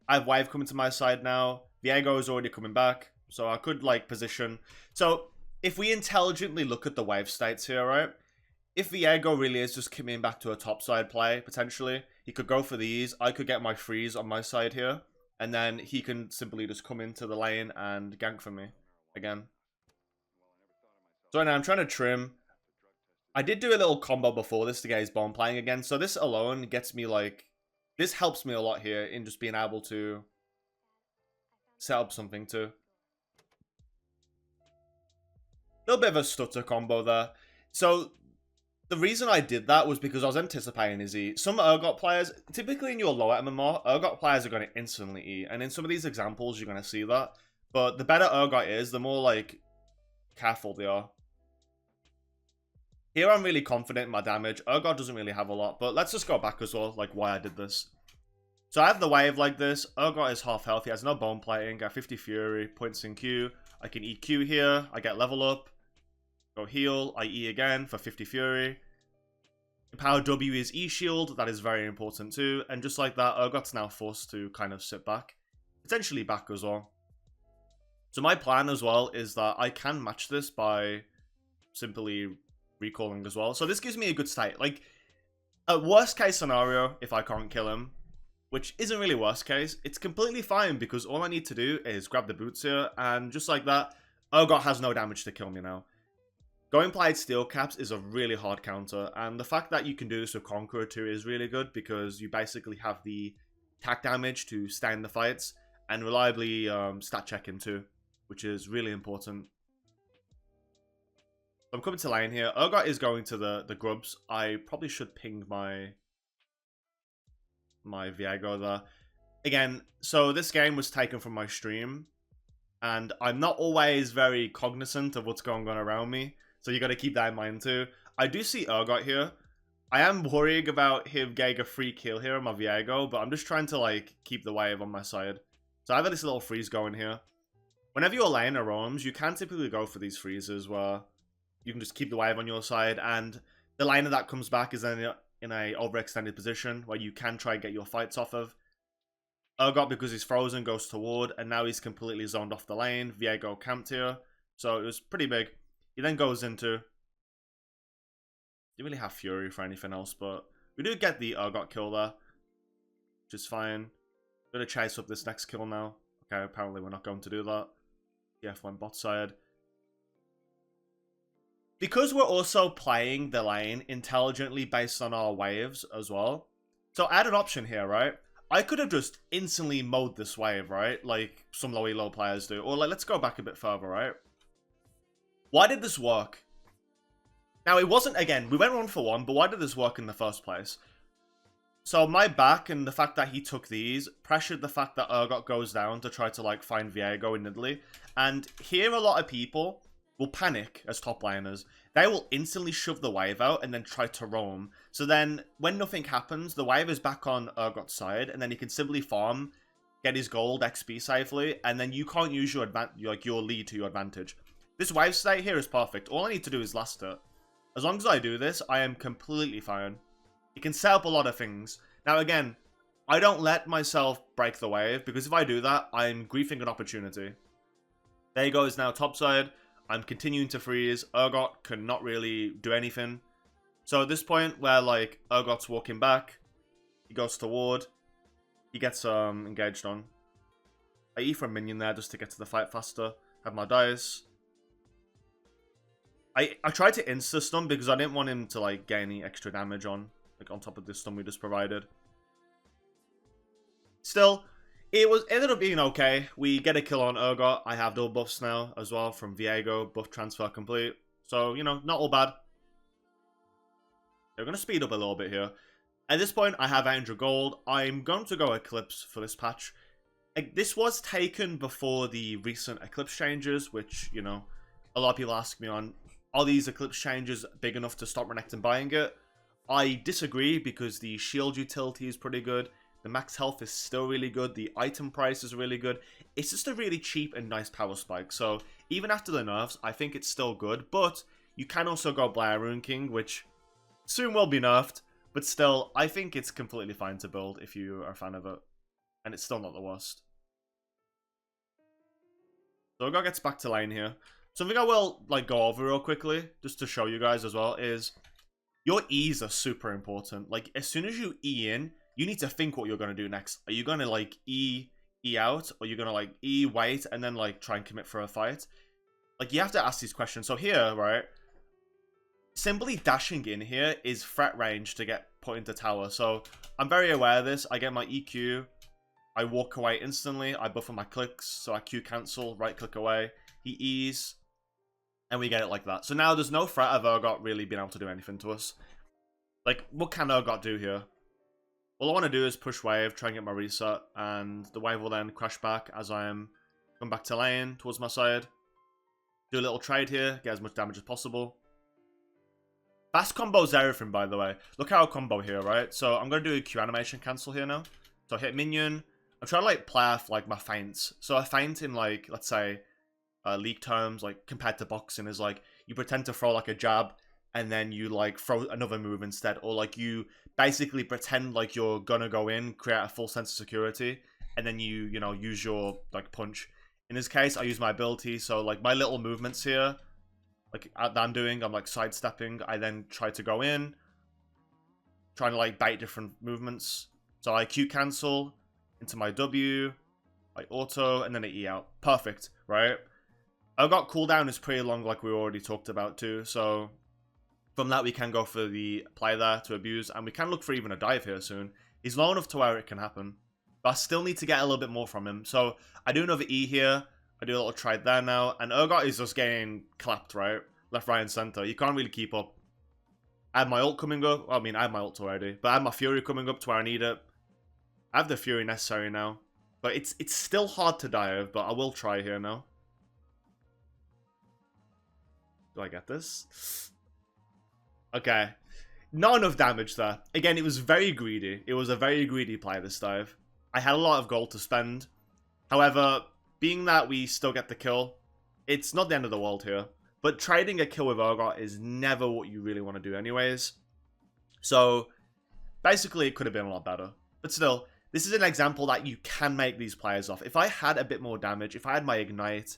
I have wave coming to my side now. Viego is already coming back, so I could like position. So if we intelligently look at the wave states here, right? if Viego really is just coming back to a topside play, potentially, he could go for these. I could get my freeze on my side here. And then he can simply just come into the lane and gank for me again. So right now I'm trying to trim. I did do a little combo before this to get his bomb playing again. So this alone gets me like... This helps me a lot here in just being able to set up something too. A little bit of a stutter combo there. So the reason I did that was because I was anticipating his E. Some Urgot players, typically in your lower MMR, Urgot players are going to instantly E. And in some of these examples, you're going to see that. But the better Urgot is, the more, like, careful they are. Here I'm really confident in my damage. Urgot doesn't really have a lot. But let's just go back as well, like, why I did this. So I have the wave like this. Urgot is half health. He has no bone plating. Got 50 Fury, points in Q. I can EQ here. I get level up. Go heal, I E again for 50 Fury. Power W is E shield, that is very important too. And just like that, Urgot's now forced to kind of sit back. Potentially back as well. So my plan as well is that I can match this by simply recalling as well. So this gives me a good state. Like, a worst case scenario, if I can't kill him, which isn't really worst case, it's completely fine because all I need to do is grab the boots here. And just like that, Urgot has no damage to kill me now. Going Plied Steel Caps is a really hard counter, and the fact that you can do this with Conqueror too is really good because you basically have the attack damage to stay in the fights and reliably stat check him too, which is really important. So I'm coming to lane here. Urgot is going to the grubs. I probably should ping my Viego there. Again, so this game was taken from my stream, and I'm not always very cognizant of what's going on around me. So you got to keep that in mind too. I do see Urgot here. I am worrying about him getting a free kill here on my Viego, but I'm just trying to like keep the wave on my side. So I have this little freeze going here. Whenever your laner roams, you can typically go for these freezes where you can just keep the wave on your side, and the laner that comes back is then in a overextended position where you can try and get your fights off of. Urgot, because he's frozen, goes to ward, and now he's completely zoned off the lane. Viego camped here, so it was pretty big. He then goes into... Didn't really have Fury for anything else, but we do get the Urgot kill there, which is fine. Gonna chase up this next kill now. Okay, apparently we're not going to do that. TF1 bot side. Because we're also playing the lane intelligently based on our waves as well. So I had an option here, right? I could have just instantly mowed this wave, right? Like some low elo players do. Or like, let's go back a bit further, right? Why did this work? Now, it wasn't, again, we went 1-for-1, but why did this work in the first place? So my back and the fact that he took these pressured the fact that Urgot goes down to try to, like, find Viego in Nidalee. And here a lot of people will panic as top laners. They will instantly shove the wave out and then try to roam. So then, when nothing happens, the wave is back on Urgot's side, and then he can simply farm, get his gold XP safely, and then you can't use your lead to your advantage. This wave state here is perfect. All I need to do is last it. As long as I do this, I am completely fine. You can set up a lot of things. Now again, I don't let myself break the wave, because if I do that, I'm griefing an opportunity. There he goes now topside. I'm continuing to freeze. Urgot cannot really do anything. So at this point, where like Urgot's walking back, he goes to ward. He gets engaged on. I E for a minion there just to get to the fight faster. Have my dice. I tried to insta-stun because I didn't want him to like get any extra damage on top of this stun we just provided. Still, it ended up being okay. We get a kill on Urgot. I have double buffs now as well from Viego. Buff transfer complete. So, you know, not all bad. They're going to speed up a little bit here. At this point, I have 800 gold. I'm going to go Eclipse for this patch. This was taken before the recent Eclipse changes, which, you know, a lot of people ask me on, are these Eclipse changes big enough to stop Renekton buying it? I disagree because the shield utility is pretty good. The max health is still really good. The item price is really good. It's just a really cheap and nice power spike. So even after the nerfs, I think it's still good. But you can also go Blair Rune King, which soon will be nerfed. But still, I think it's completely fine to build if you are a fan of it. And it's still not the worst. So Urgot gets back to lane here. Something I will like go over real quickly, just to show you guys as well, is your E's are super important. Like, as soon as you E in, you need to think what you're going to do next. Are you going to, like, E out? Or are you going to, like, E, wait, and then, like, try and commit for a fight? Like, you have to ask these questions. So here, right, simply dashing in here is threat range to get put into tower. So I'm very aware of this. I get my EQ. I walk away instantly. I buffer my clicks. So I Q cancel, right click away. He E's. And we get it like that. So now there's no threat of Urgot really being able to do anything to us. Like, what can Urgot do here? All I want to do is push wave, try and get my reset. And the wave will then crash back as I am come back to lane towards my side. Do a little trade here. Get as much damage as possible. Fast combo's everything, by the way. Look how I combo here, right? So I'm going to do a Q animation cancel here now. So I hit minion. I'm trying to, like, play off, like, my feints. So a feint in, like, let's say, league terms, like, compared to boxing, is, like, you pretend to throw, like, a jab, and then you, like, throw another move instead. Or, like, you basically pretend like you're gonna go in, create a full sense of security, and then you know, use your, like, punch. In this case, I use my ability, so, like, my little movements here, like, that I'm doing, I'm, like, sidestepping. I then try to go in, trying to, like, bait different movements. So I Q cancel into my W, I auto, and then I E out. Perfect, right? Urgot cooldown is pretty long, like we already talked about too, so from that we can go for the play there to abuse, and we can look for even a dive here soon. He's low enough to where it can happen, but I still need to get a little bit more from him. So I do another E here, I do a little trade there now, and Urgot is just getting clapped, right? Left, right, and center. You can't really keep up. I have my ult coming up. Well, I mean, I have my ult already, but I have my Fury coming up to where I need it. I have the Fury necessary now, but it's still hard to dive, but I will try here now. Do I get this? Okay. Not enough damage there. Again, it was very greedy. It was a very greedy play, this dive. I had a lot of gold to spend. However, being that we still get the kill, it's not the end of the world here. But trading a kill with Urgot is never what you really want to do anyways. So, basically, it could have been a lot better. But still, this is an example that you can make these players off. If I had a bit more damage, if I had my Ignite,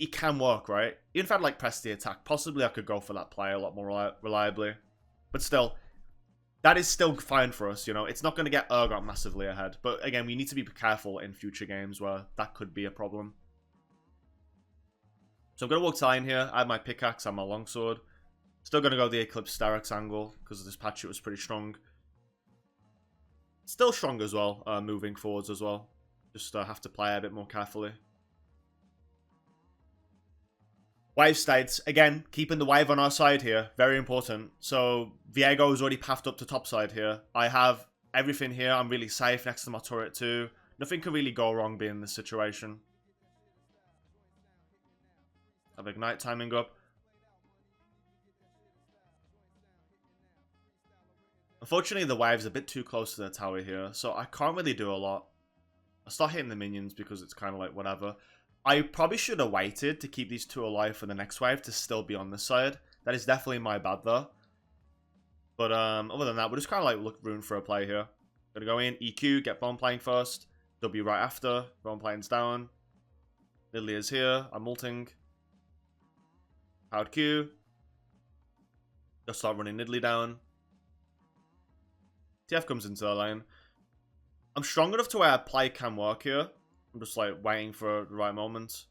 it can work, right? Even if I'd, like, press the attack, possibly I could go for that play a lot more reliably. But still, that is still fine for us, you know? It's not going to get Urgot massively ahead. But again, we need to be careful in future games where that could be a problem. So I'm going to walk Lion here. I have my pickaxe and my longsword. Still going to go the Eclipse Starex angle, because this patch it was pretty strong. Still strong as well, moving forwards as well. Just have to play a bit more carefully. Wave states, again, keeping the wave on our side here, very important. So, Viego is already pathed up to top side here. I have everything here, I'm really safe next to my turret too. Nothing can really go wrong being in this situation. I have Ignite timing up. Unfortunately, the wave's a bit too close to the tower here, so I can't really do a lot. I start hitting the minions because it's kind of like whatever. I probably should have waited to keep these two alive for the next wave to still be on this side. That is definitely my bad though. But other than that, we're just kind of like room for a play here. Gonna go in, EQ, get bomb playing first. W right after, bomb playing's down. Lily is here, I'm ulting. Powered Q. Just start running Nidalee down. TF comes into the lane. I'm strong enough to where a play can work here. I'm just like waiting for the right moment.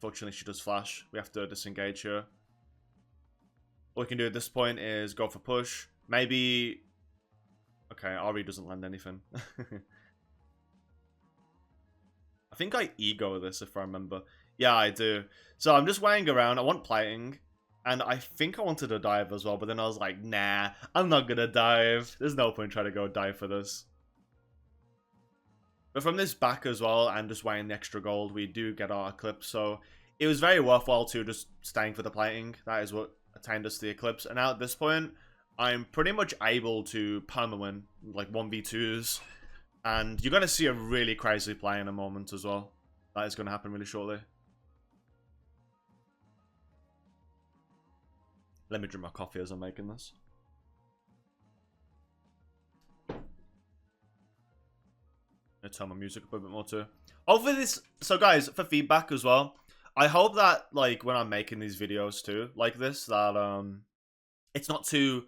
Fortunately, she does flash. We have to disengage here. What we can do at this point is go for push. Maybe... Okay, Ari doesn't land anything. I think I ego this if I remember. Yeah, I do. So I'm just weighing around. I want plating. And I think I wanted to dive as well, but then I was like, nah, I'm not gonna dive. There's no point trying to go dive for this. But from this back as well, and just weighing the extra gold, we do get our Eclipse. So it was very worthwhile to just staying for the plating. That is what attained us to the Eclipse. And now at this point, I'm pretty much able to perma-win, like 1v2s. And you're going to see a really crazy play in a moment as well. That is going to happen really shortly. Let me drink my coffee as I'm making this. I'm gonna turn my music up a bit more too. Over this, so guys, for feedback as well, I hope that like when I'm making these videos too, like this, that it's not too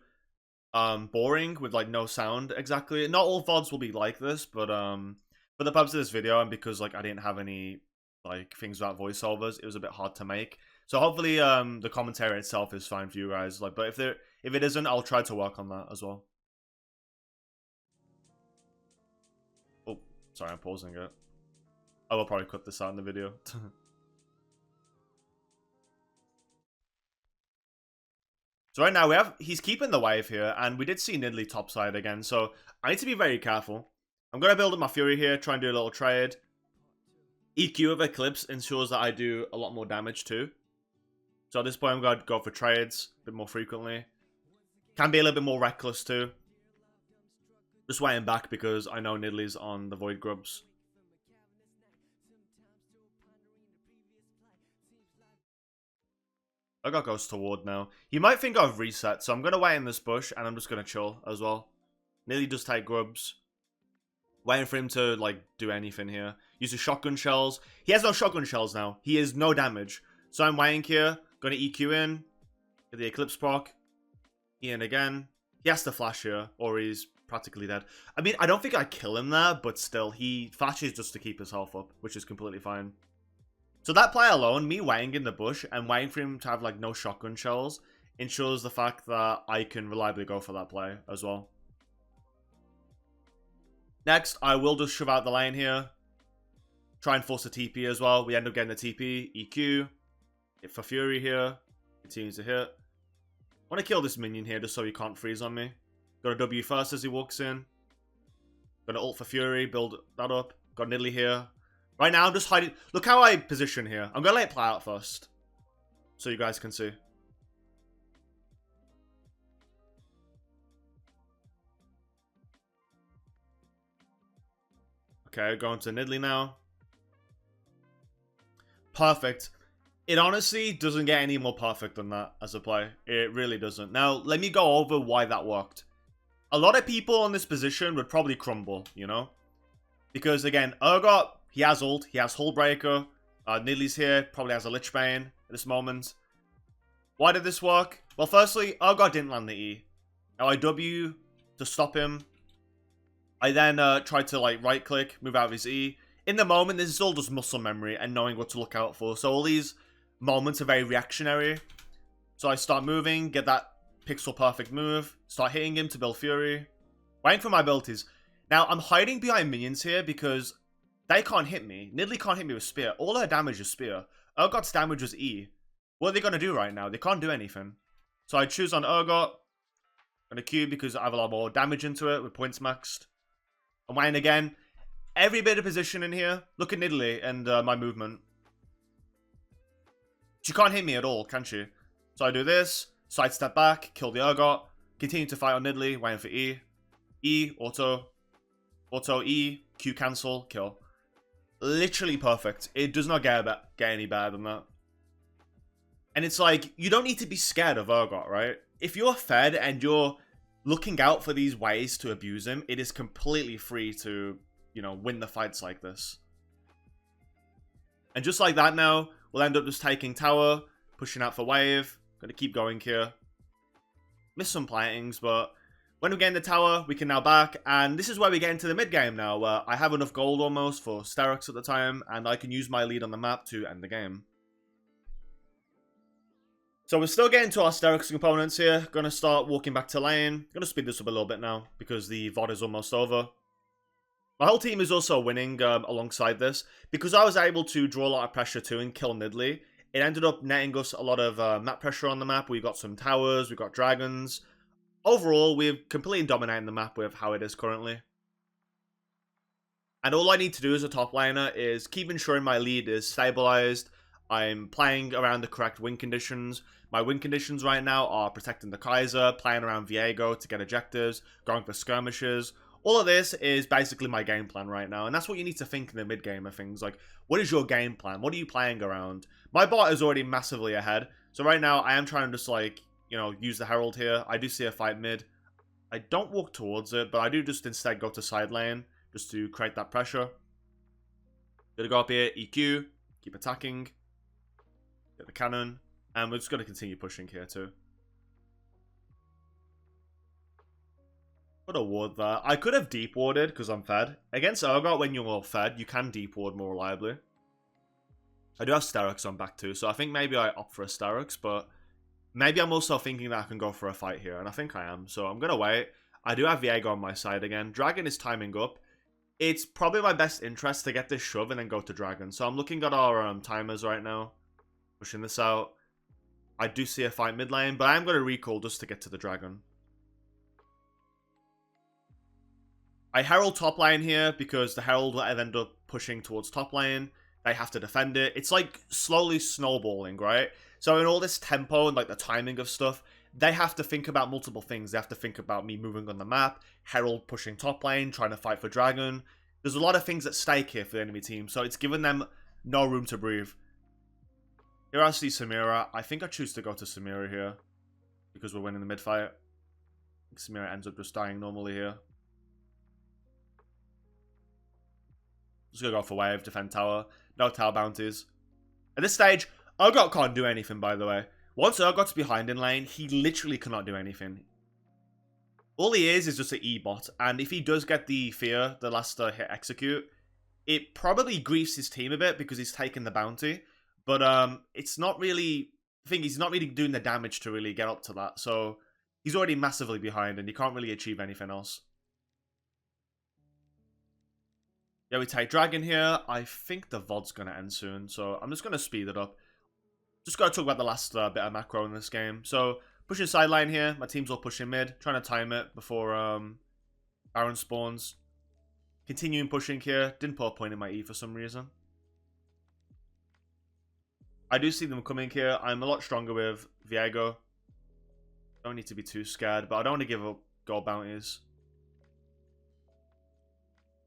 boring with like no sound exactly. Not all VODs will be like this, but for the purpose of this video and because like I didn't have any like things about voiceovers, it was a bit hard to make. So hopefully the commentary itself is fine for you guys. Like, but if it isn't, I'll try to work on that as well. Oh, sorry, I'm pausing it. I will probably cut this out in the video. So right now he's keeping the wave here, and we did see Nidalee topside again, so I need to be very careful. I'm going to build up my Fury here, try and do a little trade. EQ of Eclipse ensures that I do a lot more damage too. So at this point I'm going to go for trades a bit more frequently. Can be a little bit more reckless too. Just waiting back because I know Nidalee's on the Void Grubs. Urgot goes toward now. He might think I've reset, so I'm going to wait in this bush, and I'm just going to chill as well. Nidalee does take grubs. Waiting for him to, like, do anything here. Uses shotgun shells. He has no shotgun shells now. He is no damage. So I'm waiting here. Going to EQ in. Get the Eclipse proc. Ian again. He has to flash here, or he's practically dead. I mean, I don't think I kill him there, but still, he flashes just to keep his health up, which is completely fine. So that play alone, me waiting in the bush and waiting for him to have like no shotgun shells, ensures the fact that I can reliably go for that play as well. Next, I will just shove out the lane here. Try and force a TP as well. We end up getting the TP, EQ. Hit for Fury here. Continues to hit. I want to kill this minion here just so he can't freeze on me. Got a W first as he walks in. Got an ult for Fury, build that up. Got Nidalee here. Right now, I'm just hiding. Look how I position here. I'm going to let it play out first, so you guys can see. Okay, going to Nidalee now. Perfect. It honestly doesn't get any more perfect than that as a play. It really doesn't. Now, let me go over why that worked. A lot of people on this position would probably crumble, you know? Because, again, Urgot, he has ult, he has Hull Breaker. Nidalee's here, probably has a Lich Bane at this moment. Why did this work? Well, firstly, Urgot didn't land the E. Now I W to stop him. I then tried to, like, right-click, move out of his E. In the moment, this is all just muscle memory and knowing what to look out for. So all these moments are very reactionary. So I start moving, get that pixel-perfect move, start hitting him to build Fury. Waiting for my abilities. Now, I'm hiding behind minions here because they can't hit me. Nidalee can't hit me with Spear. All her damage is Spear. Urgot's damage was E. What are they going to do right now? They can't do anything. So I choose on Urgot. I'm going to Q because I have a lot more damage into it with points maxed. I'm waiting again. Every bit of position in here. Look at Nidalee and my movement. She can't hit me at all, can she? So I do this. Sidestep back. Kill the Urgot. Continue to fight on Nidalee. Waiting for E. E. Auto. Auto E, Q cancel, kill. Literally perfect. It does not get any better than that. And it's like, you don't need to be scared of Urgot, right? If you're fed and you're looking out for these ways to abuse him, it is completely free to, you know, win the fights like this. And just like that now, we'll end up just taking tower, pushing out for wave. Gonna keep going here. Miss some plantings, but when we get in the tower, we can now back, and this is where we get into the mid-game now, where I have enough gold almost for Sterox at the time, and I can use my lead on the map to end the game. So we're still getting to our Sterox components here. Gonna start walking back to lane. Gonna speed this up a little bit now, because the VOD is almost over. My whole team is also winning alongside this, because I was able to draw a lot of pressure too and kill Nidalee. It ended up netting us a lot of map pressure on the map. We got some towers, we got dragons. Overall, we're completely dominating the map with how it is currently. And all I need to do as a top laner is keep ensuring my lead is stabilized. I'm playing around the correct win conditions. My win conditions right now are protecting the Kaiser, playing around Viego to get objectives, going for skirmishes. All of this is basically my game plan right now. And that's what you need to think in the mid-game of things. Like, what is your game plan? What are you playing around? My bot is already massively ahead. So right now, I am trying to just, like, you know, use the Herald here. I do see a fight mid. I don't walk towards it, but I do just instead go to side lane just to create that pressure. Gonna go up here, EQ, keep attacking, get the cannon, and we're just gonna continue pushing here too. Put a ward there. I could have deep warded because I'm fed. Against Urgot, when you're fed, you can deep ward more reliably. I do have Sterix on back too, so I think maybe I opt for a Sterix, but maybe I'm also thinking that I can go for a fight here, and I think I am, so I'm going to wait. I do have Viego on my side again. Dragon is timing up. It's probably my best interest to get this shove and then go to Dragon. So I'm looking at our timers right now, pushing this out. I do see a fight mid lane, but I am going to recall just to get to the Dragon. I Herald top lane here because the Herald will end up pushing towards top lane. They have to defend it. It's like slowly snowballing, right? So in all this tempo and like the timing of stuff, they have to think about multiple things. They have to think about me moving on the map, Herald pushing top lane, trying to fight for Dragon. There's a lot of things at stake here for the enemy team, so it's given them no room to breathe. Here I see Samira. I think I choose to go to Samira here because we're winning the mid fight. Samira ends up just dying normally here. Just gonna go for wave, defend tower. No tower bounties. At this stage, Urgot can't do anything, by the way. Once Urgot's behind in lane, he literally cannot do anything. All he is just an E-bot, and if he does get the fear, the last hit execute, it probably griefs his team a bit because he's taken the bounty. But it's not really... I think he's not really doing the damage to really get up to that, so he's already massively behind, and he can't really achieve anything else. Yeah, we take Dragon here. I think the VOD's going to end soon, so I'm just going to speed it up. Just got to talk about the last bit of macro in this game. So, pushing sideline here. My team's all pushing mid. Trying to time it before Baron spawns. Continuing pushing here. Didn't put a point in my E for some reason. I do see them coming here. I'm a lot stronger with Viego. Don't need to be too scared, but I don't want to give up gold bounties.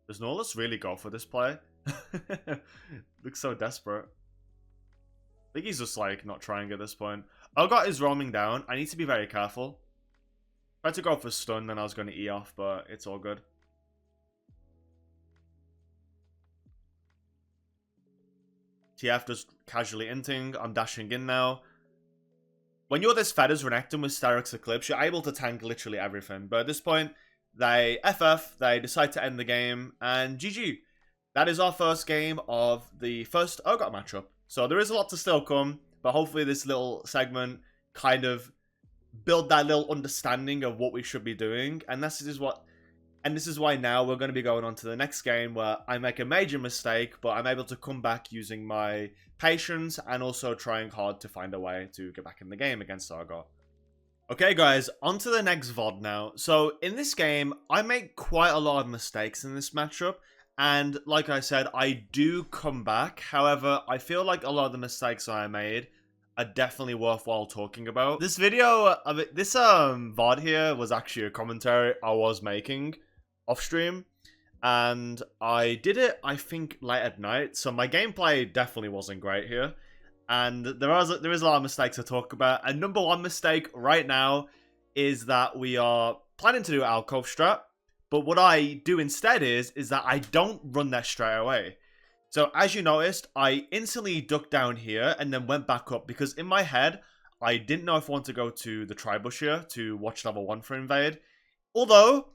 Does Norlis really go for this play? Looks so desperate. I think he's just like not trying at this point. Urgot is roaming down. I need to be very careful. Tried to go for stun, then I was going to E off, but it's all good. TF just casually inting. I'm dashing in now. When you're this fed as Renekton with Sterix Eclipse, you're able to tank literally everything. But at this point, they FF, they decide to end the game, and GG. That is our first game of the first Urgot matchup. So there is a lot to still come, but hopefully this little segment kind of build that little understanding of what we should be doing. And this is why now we're going to be going on to the next game where I make a major mistake, but I'm able to come back using my patience and also trying hard to find a way to get back in the game against Urgot. Okay guys, on to the next VOD now. So in this game, I make quite a lot of mistakes in this matchup. And like I said, I do come back. However, I feel like a lot of the mistakes I made are definitely worthwhile talking about. This video, this VOD here was actually a commentary I was making off stream. And I did it, I think, late at night. So my gameplay definitely wasn't great here. And there is a lot of mistakes to talk about. And number one mistake right now is that we are planning to do Alcove strat. But what I do instead is that I don't run that straight away. So as you noticed, I instantly ducked down here and then went back up. Because in my head, I didn't know if I want to go to the Tribush here to watch level 1 for invade. Although,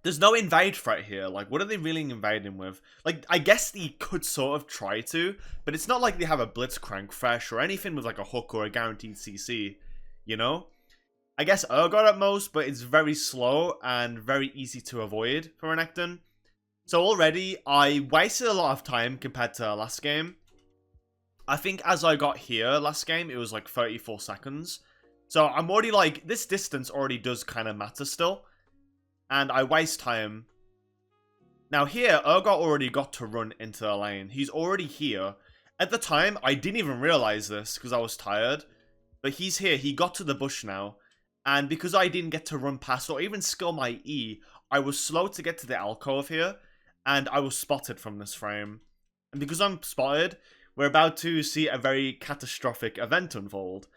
there's no invade threat here. Like, what are they really invading with? Like, I guess they could sort of try to. But it's not like they have a Blitzcrank fresh or anything with like a hook or a guaranteed CC. You know? I guess Urgot at most, but it's very slow and very easy to avoid for Renekton. So already, I wasted a lot of time compared to last game. I think as I got here last game, it was like 34 seconds. So I'm already like, this distance already does kind of matter still. And I waste time. Now here, Urgot already got to run into the lane. He's already here. At the time, I didn't even realize this because I was tired. But he's here. He got to the bush now. And because I didn't get to run past or even skill my E, I was slow to get to the alcove here. And I was spotted from this frame. And because I'm spotted, we're about to see a very catastrophic event unfold.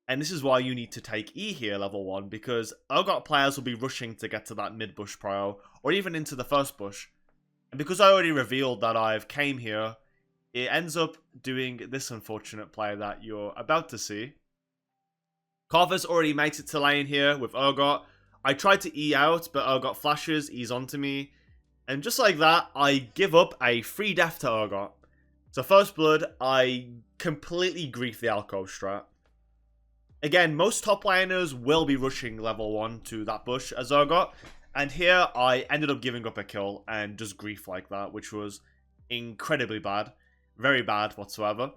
And this is why you need to take E here, level 1, because Urgot players will be rushing to get to that mid-bush prio, or even into the first bush. And because I already revealed that I've came here, it ends up doing this unfortunate play that you're about to see. Carver's already makes it to lane here with Urgot. I tried to E out, but Urgot flashes, E's onto me. And just like that, I give up a free death to Urgot. So first blood, I completely grief the Alcove strat. Again, most top laners will be rushing level 1 to that bush as Urgot. And here, I ended up giving up a kill and just grief like that, which was incredibly bad. Very bad whatsoever.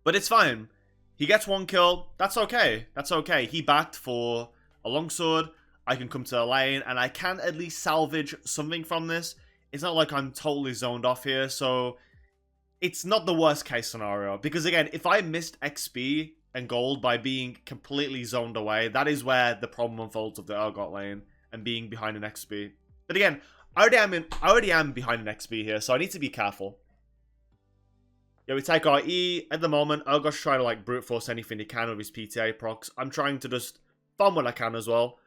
But it's fine. He gets 1 kill. That's okay. That's okay. He backed for a longsword. I can come to the lane, and I can at least salvage something from this. It's not like I'm totally zoned off here, so it's not the worst case scenario. Because again, if I missed XP and gold by being completely zoned away, that is where the problem unfolds of the Urgot lane and being behind an XP. But again, I already am behind an XP here, so I need to be careful. Yeah, we take our E. At the moment, Urgot's trying to like brute force anything he can with his PTA procs. I'm trying to just farm what I can as well.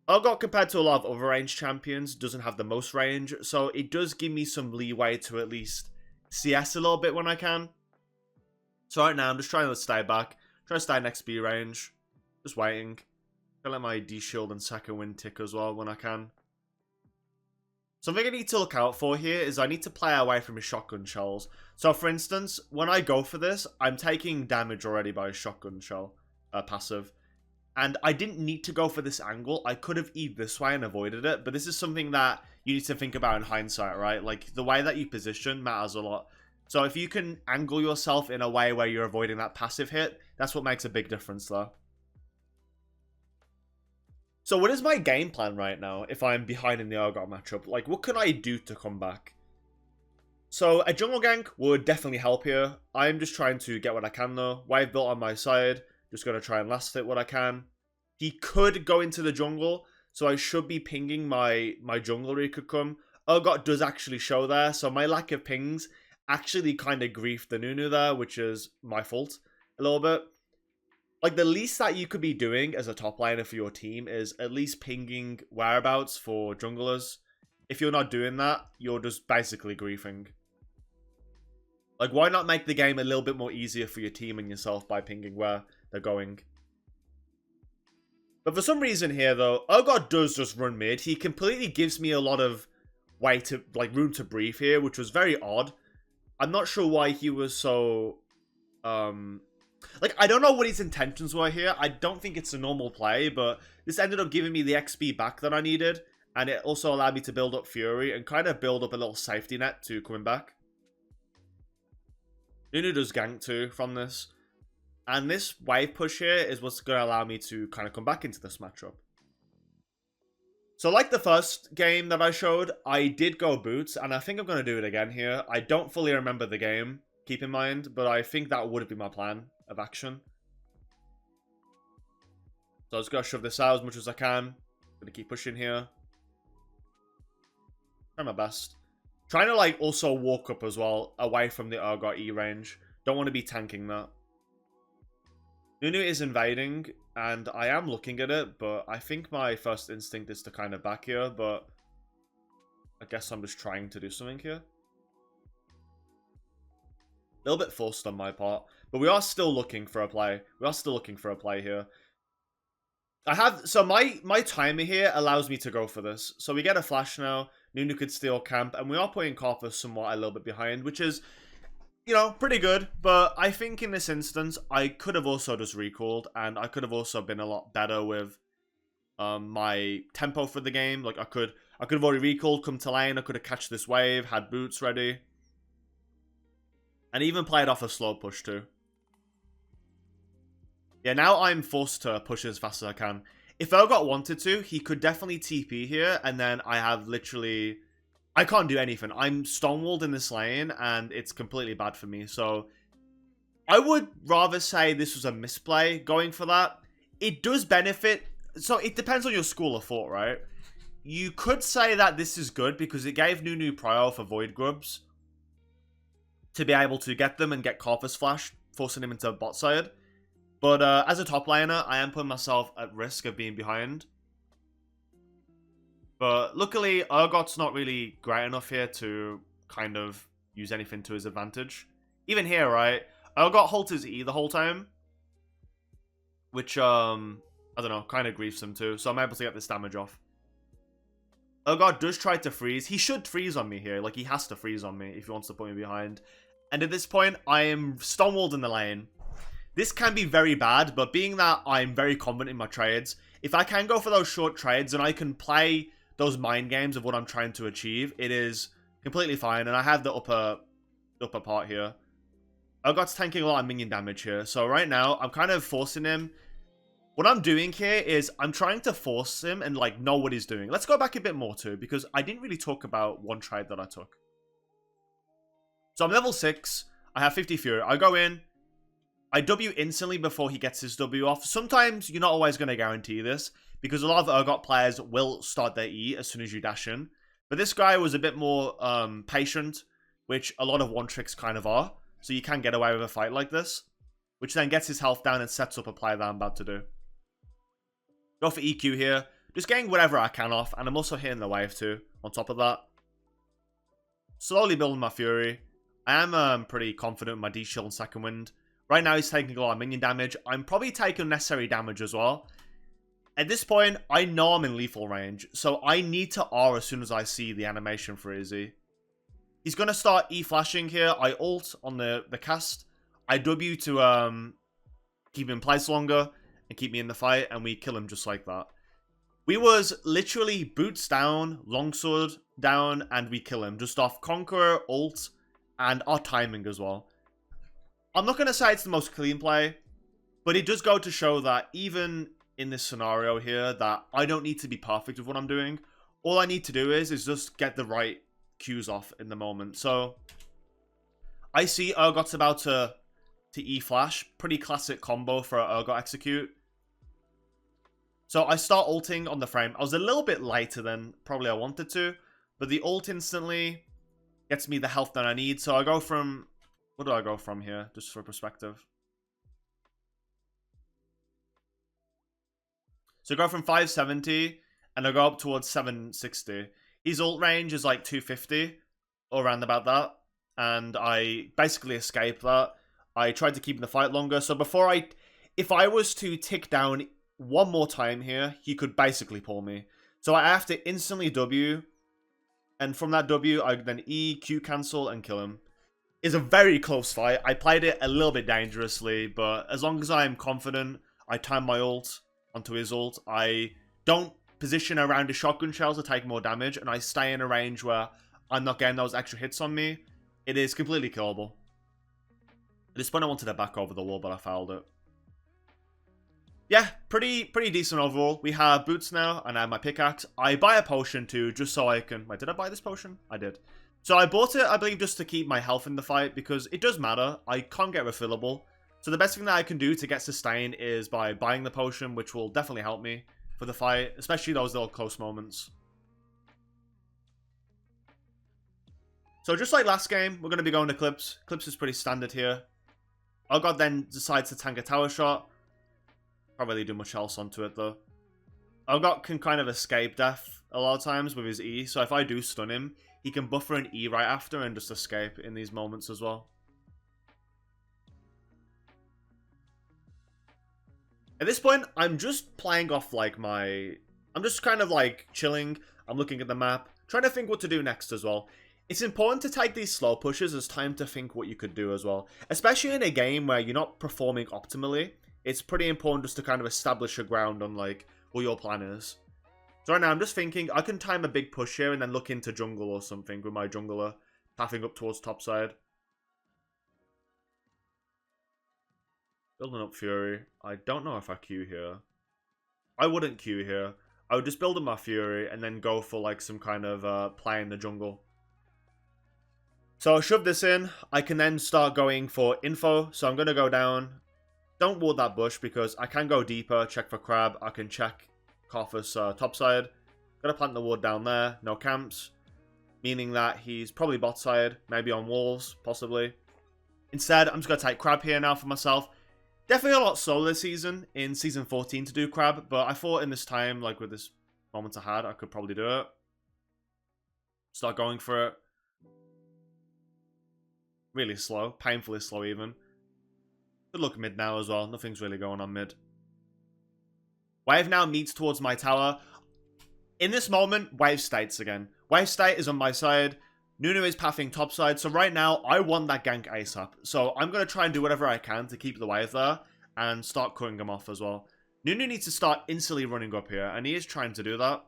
Urgot, compared to a lot of other range champions, doesn't have the most range, so it does give me some leeway to at least CS a little bit when I can. So right now, I'm just trying to stay back, trying to stay in XP range, just waiting. Gonna let my D shield and second wind tick as well when I can. Something I need to look out for here is I need to play away from his shotgun shells. So for instance, when I go for this, I'm taking damage already by his shotgun shell passive. And I didn't need to go for this angle. I could have E'd this way and avoided it. But this is something that you need to think about in hindsight, right? Like, the way that you position matters a lot. So if you can angle yourself in a way where you're avoiding that passive hit, that's what makes a big difference there. So what is my game plan right now if I'm behind in the Urgot matchup? Like, what can I do to come back? So a jungle gank would definitely help here. I'm just trying to get what I can though. Wave built on my side. Just going to try and last it what I can. He could go into the jungle, so I should be pinging my jungler he could come. Urgot does actually show there, so my lack of pings actually kind of griefed the Nunu there, which is my fault a little bit. Like, the least that you could be doing as a top laner for your team is at least pinging whereabouts for junglers. If you're not doing that, you're just basically griefing. Like, why not make the game a little bit more easier for your team and yourself by pinging where they're going? But for some reason here, though, Urgot does just run mid. He completely gives me a lot of room to breathe here, which was very odd. I'm not sure why he was so... Like, I don't know what his intentions were here. I don't think it's a normal play, but this ended up giving me the XP back that I needed. And it also allowed me to build up Fury and kind of build up a little safety net to coming back. Nunu does gank too from this. And this wave push here is what's going to allow me to kind of come back into this matchup. So like the first game that I showed, I did go boots, and I think I'm going to do it again here. I don't fully remember the game, keep in mind, but I think that would be my plan of action. So I'm just going to shove this out as much as I can. Going to keep pushing here. Try my best. Trying to like also walk up as well, away from the Urgot E range. Don't want to be tanking that. Nunu is invading, and I am looking at it, but I think my first instinct is to kind of back here, but I guess I'm just trying to do something here. A little bit forced on my part, but we are still looking for a play. We are still looking for a play here. So my timer here allows me to go for this. So we get a flash now. Nunu could steal camp, and we are putting Conq somewhat a little bit behind, which is, you know, pretty good. But I think in this instance, I could have also just recalled, and I could have also been a lot better with my tempo for the game. Like, I could have already recalled, come to lane, I could have catched this wave, had boots ready. And even played off a slow push too. Yeah, now I'm forced to push as fast as I can. If Urgot wanted to, he could definitely TP here, and then I have literally... I can't do anything. I'm stonewalled in this lane, and it's completely bad for me. So, I would rather say this was a misplay going for that. It does benefit... So, it depends on your school of thought, right? You could say that this is good, because it gave Nunu prior for Void Grubs to be able to get them and get Conq's flash, forcing him into bot side. But as a top laner, I am putting myself at risk of being behind. But luckily, Urgot's not really great enough here to kind of use anything to his advantage. Even here, right? Urgot holds his E the whole time. Which, I don't know, kind of griefs him too. So I'm able to get this damage off. Urgot does try to freeze. He should freeze on me here. Like, he has to freeze on me if he wants to put me behind. And at this point, I am stonewalled in the lane. This can be very bad, but being that I'm very confident in my trades, if I can go for those short trades and I can play those mind games of what I'm trying to achieve, it is completely fine. And I have the upper part here. Urgot's tanking a lot of minion damage here. So right now, I'm kind of forcing him. What I'm doing here is I'm trying to force him and, like, know what he's doing. Let's go back a bit more too, because I didn't really talk about one trade that I took. So I'm level 6. I have 50 Fury. I go in. I W instantly before he gets his W off. Sometimes you're not always going to guarantee this, because a lot of Urgot players will start their E as soon as you dash in. But this guy was a bit more patient, which a lot of one-tricks kind of are. So you can get away with a fight like this, which then gets his health down and sets up a play that I'm about to do. Go for EQ here. Just getting whatever I can off, and I'm also hitting the wave too, on top of that. Slowly building my Fury. I am pretty confident with my D-Shield and Second Wind. Right now he's taking a lot of minion damage. I'm probably taking unnecessary damage as well. At this point, I know I'm in lethal range, so I need to R as soon as I see the animation for Izzy. He's going to start E-flashing here. I ult on the cast. I W to keep him in place longer and keep me in the fight, and we kill him just like that. We was literally boots down, longsword down, and we kill him just off Conqueror, ult, and our timing as well. I'm not going to say it's the most clean play, but it does go to show that even in this scenario here, that I don't need to be perfect with what I'm doing. All I need to do is just get the right cues off in the moment. So I see Urgot's about to E-flash. Pretty classic combo for Urgot execute. So I start ulting on the frame. I was a little bit lighter than probably I wanted to, but the ult instantly gets me the health that I need. So I go from... What do I go from here, just for perspective? So I go from 570, and I go up towards 760. His ult range is like 250, or around about that. And I basically escaped that. I tried to keep the fight longer. So before if I was to tick down one more time here, he could basically pull me. So I have to instantly W. And from that W, I then E, Q cancel, and kill him. It's a very close fight. I played it a little bit dangerously, but as long as I'm confident, I time my ult onto his ult. I don't position around his shotgun shells to take more damage, and I stay in a range where I'm not getting those extra hits on me. It is completely killable. At this point, I wanted to back over the wall, but I fouled it. Yeah, pretty decent overall. We have boots now, and I have my pickaxe. I buy a potion too, just so I can... Wait, did I buy this potion? I did. So I bought it, I believe, just to keep my health in the fight, because it does matter. I can't get refillable. So the best thing that I can do to get sustain is by buying the potion, which will definitely help me for the fight, especially those little close moments. So just like last game, we're going to be going to Clips. Clips is pretty standard here. Urgot then decides to tank a tower shot. Can't really do much else onto it, though. Urgot can kind of escape death a lot of times with his E, so if I do stun him, he can buffer an E right after and just escape in these moments as well. At this point, I'm just playing off like I'm just kind of like chilling. I'm looking at the map, trying to think what to do next as well. It's important to take these slow pushes as time to think what you could do as well. Especially in a game where you're not performing optimally. It's pretty important just to kind of establish a ground on like what your plan is. So right now I'm just thinking I can time a big push here and then look into jungle or something with my jungler pathing up towards top side. Building up Fury. I don't know if I Q here. I wouldn't Q here. I would just build up my Fury and then go for like some kind of play in the jungle. So I'll shove this in. I can then start going for info. So I'm going to go down. Don't ward that bush because I can go deeper, check for crab. I can check Karthus top side. Gonna plant the ward down there. No camps. Meaning that he's probably bot side. Maybe on walls, possibly. Instead, I'm just going to take crab here now for myself. Definitely a lot slower this season in season 14 to do crab. But I thought in this time, like with this moment I had, I could probably do it. Start going for it. Really slow. Painfully slow even. Good luck mid now as well. Nothing's really going on mid. Wave now meets towards my tower. In this moment, Wave states again. Wave state is on my side. Nunu is pathing top side. So right now, I want that gank ASAP. So I'm going to try and do whatever I can to keep the wave there and start cutting him off as well. Nunu needs to start instantly running up here, and he is trying to do that.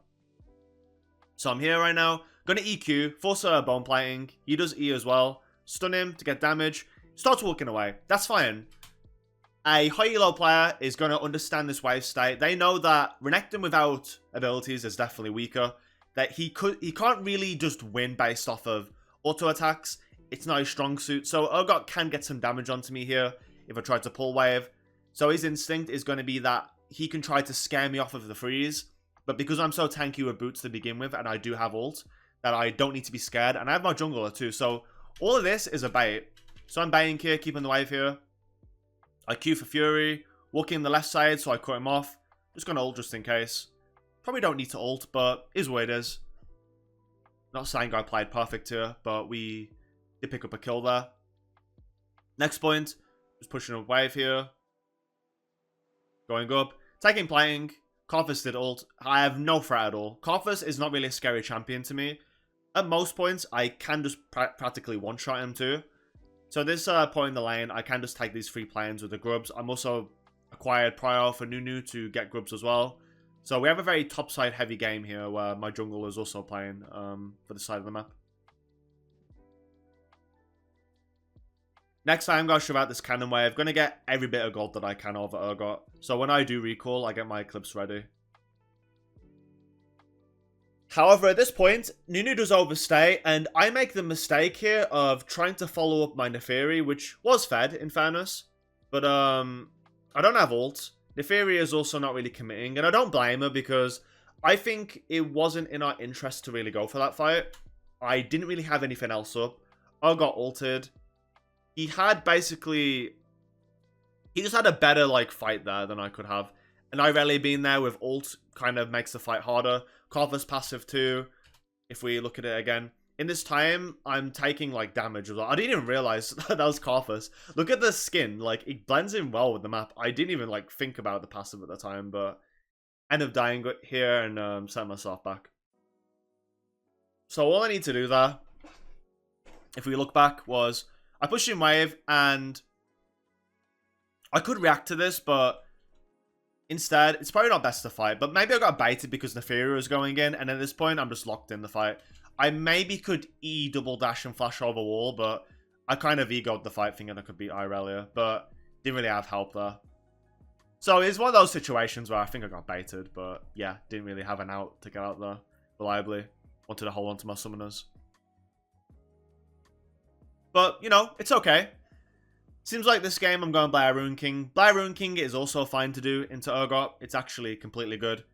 So I'm here right now. Going to EQ, force a bone plating. He does E as well. Stun him to get damage. Starts walking away. That's fine. A high elo player is going to understand this wave state. They know that Renekton without abilities is definitely weaker. That he can't really just win based off of auto attacks. It's not his strong suit. So Urgot can get some damage onto me here if I try to pull wave. So his instinct is going to be that he can try to scare me off of the freeze. But because I'm so tanky with boots to begin with, and I do have ult, that I don't need to be scared. And I have my jungler too. So all of this is a bait. So I'm baiting here, keeping the wave here. I Q for Fury, walking the left side, so I cut him off. Just gonna ult just in case. Probably don't need to ult, but is what it is. Not saying I played perfect here, but we did pick up a kill there. Next point, just pushing a wave here. Going up, taking playing. Conq did ult. I have no threat at all. Conq is not really a scary champion to me. At most points, I can just practically one-shot him too. So this point in the lane, I can just take these 3 planes with the grubs. I'm also acquired prior for Nunu to get grubs as well. So we have a very topside heavy game here where my jungle is also playing for the side of the map. Next I'm going to shove out this cannon wave. Going to get every bit of gold that I can over Urgot. So when I do recall, I get my eclipse ready. However, at this point, Nunu does overstay, and I make the mistake here of trying to follow up my Neferi, which was fed, in fairness. But, I don't have ult. Neferi is also not really committing, and I don't blame her because I think it wasn't in our interest to really go for that fight. I didn't really have anything else up. I got ulted. He had basically... He just had a better, like, fight there than I could have. And I rarely being there with ult kind of makes the fight harder. Conq's passive too, if we look at it again. In this time, I'm taking, like, damage as well. I didn't even realize that was Conq. Look at the skin. Like, it blends in well with the map. I didn't even, like, think about the passive at the time, but... End up dying here and set myself back. So all I need to do there, if we look back, was... I pushed in wave, and... I could react to this, but... Instead, it's probably not best to fight, but maybe I got baited because Neferi was going in, and at this point, I'm just locked in the fight. I maybe could E double dash and flash over wall, but I kind of egoed the fight thinking I could beat Irelia, but didn't really have help there. So it's one of those situations where I think I got baited, but yeah, didn't really have an out to get out there reliably. Wanted to hold on to my summoners. But, you know, it's okay. Seems like this game I'm going Blair Rune King. Blair Rune King is also fine to do into Urgot. It's actually completely good.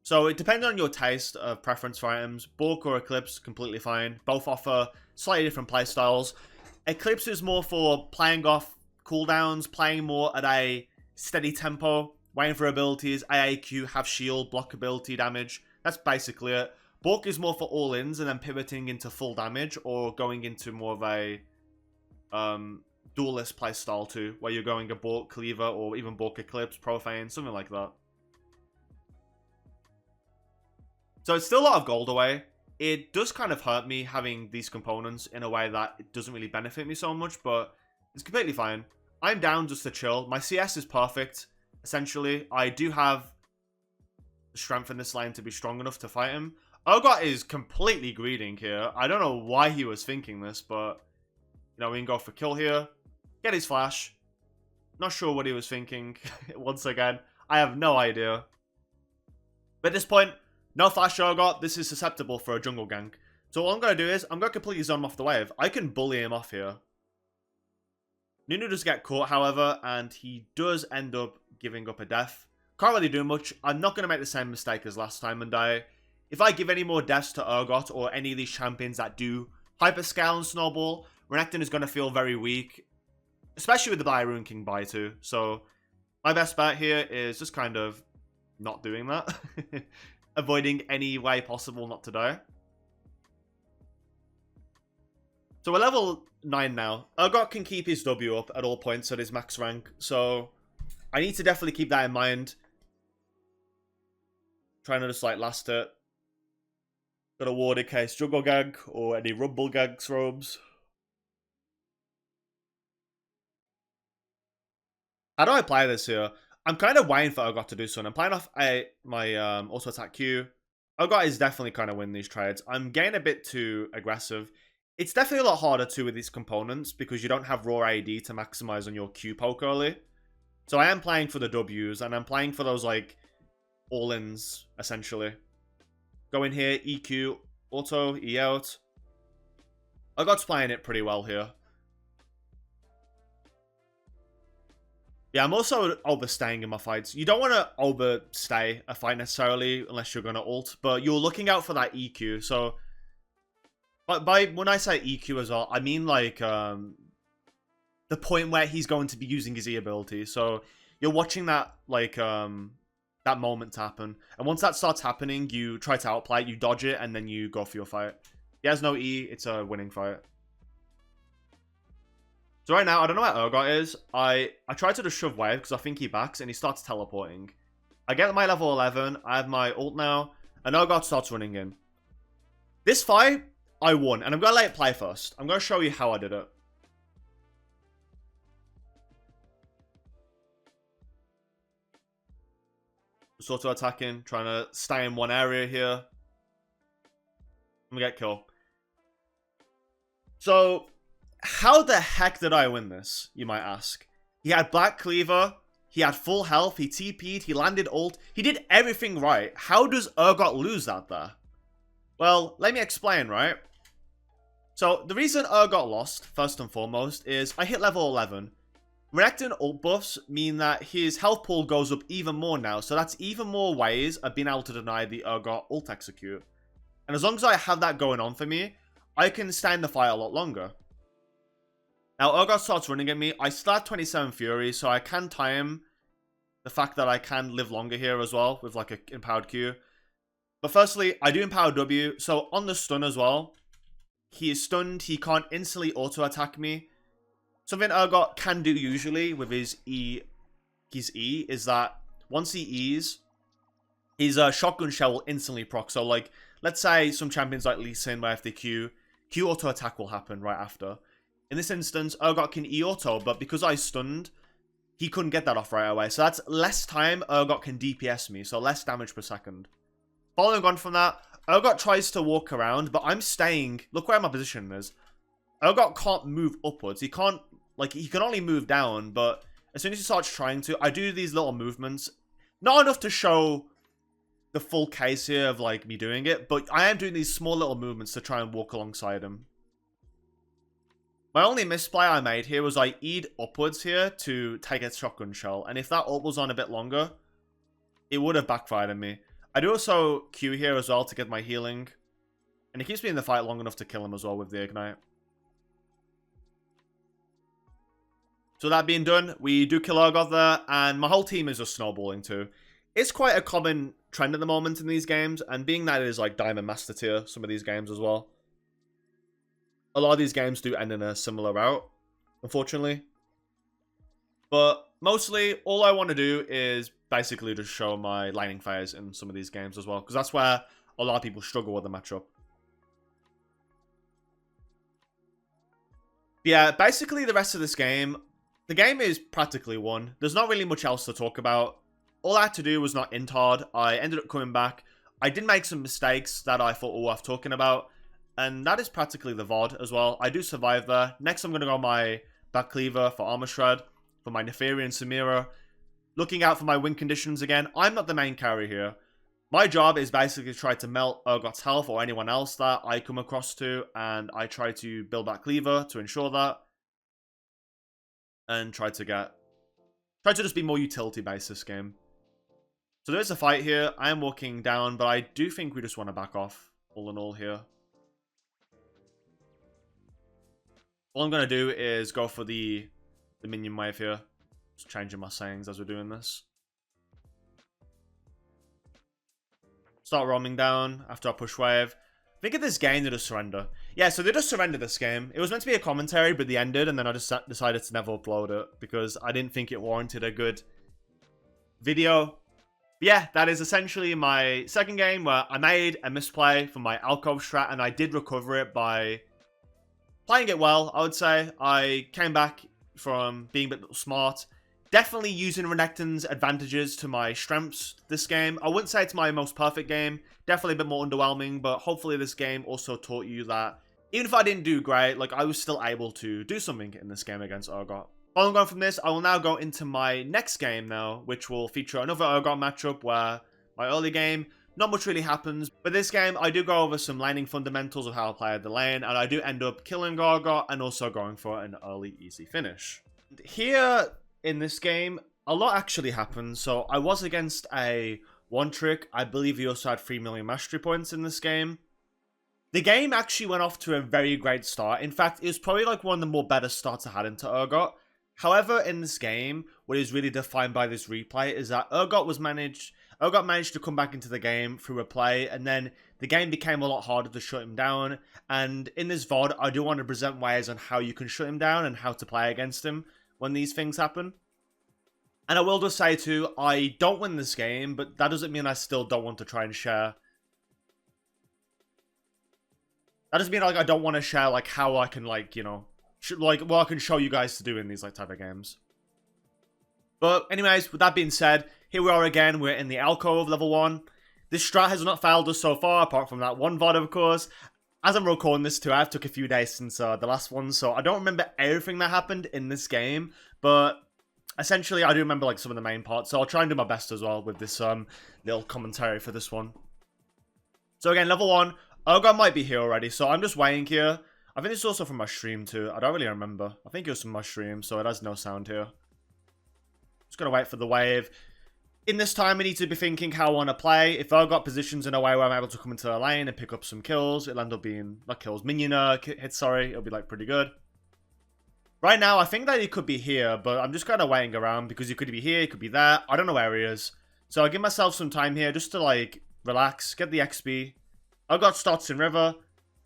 So it depends on your taste of preference for items. Bork or Eclipse, completely fine. Both offer slightly different playstyles. Eclipse is more for playing off cooldowns, playing more at a steady tempo, waiting for abilities, AAQ, have shield, block ability damage. That's basically it. Bork is more for all-ins and then pivoting into full damage or going into more of a... duelist playstyle too, where you're going a Bork Cleaver or even Bork Eclipse, Profane, something like that. So it's still a lot of gold away. It does kind of hurt me having these components in a way that it doesn't really benefit me so much, but it's completely fine. I'm down just to chill. My CS is perfect, essentially. I do have the strength in this lane to be strong enough to fight him. Urgot is completely greeding here. I don't know why he was thinking this, but... You know, we can go for kill here. Get his flash. Not sure what he was thinking. Once again, I have no idea. But at this point, no flash Urgot. This is susceptible for a jungle gank. So what I'm going to do is, I'm going to completely zone him off the wave. I can bully him off here. Nunu does get caught, however, and he does end up giving up a death. Can't really do much. I'm not going to make the same mistake as last time and die. If I give any more deaths to Urgot or any of these champions that do hyperscale and snowball, Renekton is going to feel very weak. Especially with the Blair Rune King buy too. So my best bet here is just kind of not doing that. Avoiding any way possible not to die. So we're level 9 now. Urgot can keep his W up at all points at his max rank. So I need to definitely keep that in mind. Trying to just like last it. Got a ward in case Juggle Gag or any Rumble Gag robes. How do I play this here? I'm kind of waiting for Urgot to do something. I'm playing off my auto attack Q. Urgot is definitely kind of winning these trades. I'm getting a bit too aggressive. It's definitely a lot harder too with these components because you don't have raw AD to maximize on your Q poke early. So I am playing for the Ws and I'm playing for those like all-ins essentially. Go in here, EQ, auto, E out. Urgot's playing it pretty well here. Yeah, I'm also overstaying in my fights. You don't want to overstay a fight necessarily unless you're going to ult, but you're looking out for that EQ. So, but when I say EQ as well, I mean like the point where he's going to be using his E ability. So you're watching that like that moment to happen, and once that starts happening, you try to outplay it, you dodge it, and then you go for your fight. He has no E; it's a winning fight. So right now, I don't know where Urgot is. I try to just shove wave because I think he backs and he starts teleporting. I get my level 11. I have my ult now. And Urgot starts running in. This fight, I won. And I'm going to let it play first. I'm going to show you how I did it. Just auto attacking. Trying to stay in one area here. I'm going to get killed. So how the heck did I win this, you might ask? He had Black Cleaver, he had full health, he TP'd, he landed ult, he did everything right. How does Urgot lose that there? Well, let me explain, right? So, the reason Urgot lost, first and foremost, is I hit level 11. Renekton ult buffs mean that his health pool goes up even more now, so that's even more ways of being able to deny the Urgot ult execute. And as long as I have that going on for me, I can stay in the fight a lot longer. Now, Urgot starts running at me. I still have 27 Fury, so I can time the fact that I can live longer here as well with like an empowered Q. But firstly, I do empower W, so on the stun as well, he is stunned. He can't instantly auto-attack me. Something Urgot can do usually with his E is that once he E's, his shotgun shell will instantly proc. So like, let's say some champions like Lee Sin where if they Q auto-attack will happen right after. In this instance, Urgot can E-auto, but because I stunned, he couldn't get that off right away. So that's less time Urgot can DPS me, so less damage per second. Following on from that, Urgot tries to walk around, but I'm staying. Look where my position is. Urgot can't move upwards. He can't, like, he can only move down, but as soon as he starts trying to, I do these little movements. Not enough to show the full case here of, like, me doing it, but I am doing these small little movements to try and walk alongside him. My only misplay I made here was I E'd upwards here to take a shotgun shell. And if that ult was on a bit longer, it would have backfired on me. I do also Q here as well to get my healing. And it keeps me in the fight long enough to kill him as well with the ignite. So that being done, we do kill Urgot there. And my whole team is just snowballing too. It's quite a common trend at the moment in these games. And being that it is like Diamond Master tier, some of these games as well. A lot of these games do end in a similar route, unfortunately. But mostly, all I want to do is basically just show my lightning fires in some of these games as well. Because that's where a lot of people struggle with the matchup. But yeah, basically the rest of this game, the game is practically won. There's not really much else to talk about. All I had to do was not int hard. I ended up coming back. I did make some mistakes that I thought were worth talking about. And that is practically the VOD as well. I do survive there. Next, I'm going to go my Black Cleaver for Armor Shred, for my Neferi and Samira. Looking out for my win conditions again. I'm not the main carry here. My job is basically to try to melt Urgot's health or anyone else that I come across to. And I try to build that Cleaver to ensure that. And try to just be more utility-based this game. So there is a fight here. I am walking down, but I do think we just want to back off all in all here. All I'm going to do is go for the minion wave here. Just changing my sayings as we're doing this. Start roaming down after I push wave. I think of this game, they just surrender. Yeah, so they just surrendered this game. It was meant to be a commentary, but they ended, and then I just decided to never upload it because I didn't think it warranted a good video. Yeah, that is essentially my second game where I made a misplay for my Alcove strat, and I did recover it by playing it well, I would say. I came back from being a bit smart. Definitely using Renekton's advantages to my strengths this game. I wouldn't say it's my most perfect game. Definitely a bit more underwhelming, but hopefully this game also taught you that even if I didn't do great, like, I was still able to do something in this game against Urgot. Following on from this, I will now go into my next game now, which will feature another Urgot matchup where my early game, not much really happens. But this game, I do go over some laning fundamentals of how I play the lane, and I do end up killing Urgot and also going for an early easy finish. Here in this game, a lot actually happens. So I was against a one trick. I believe he also had 3 million mastery points in this game. The game actually went off to a very great start. In fact, it was probably like one of the more better starts I had into Urgot. However, in this game, what is really defined by this replay is that Urgot managed to come back into the game through a play, and then the game became a lot harder to shut him down. And in this VOD, I do want to present ways on how you can shut him down and how to play against him when these things happen. And I will just say too, I don't win this game, but that doesn't mean I still don't want to try and share. That doesn't mean like I don't want to share like how I can like, you know, what I can show you guys to do in these like type of games. But anyways, with that being said, here we are again. We're in the Alcove level 1. This strat has not failed us so far, apart from that one VOD, of course. As I'm recording this too, I've took a few days since the last one, so I don't remember everything that happened in this game, but essentially I do remember like some of the main parts, so I'll try and do my best as well with this little commentary for this one. So again, level 1, Urgot might be here already, so I'm just waiting here. I think this is also from my stream too. I don't really remember. I think it was from my stream, so it has no sound here. Just gonna wait for the wave. In this time, I need to be thinking how I want to play. If Urgot positions in a way where I'm able to come into the lane and pick up some kills, it'll end up being, not kills, minion hits, sorry. It'll be like pretty good. Right now, I think that he could be here, but I'm just kind of waiting around because he could be here, he could be there. I don't know where he is. So I'll give myself some time here just to like relax, get the XP. Urgot starts in river.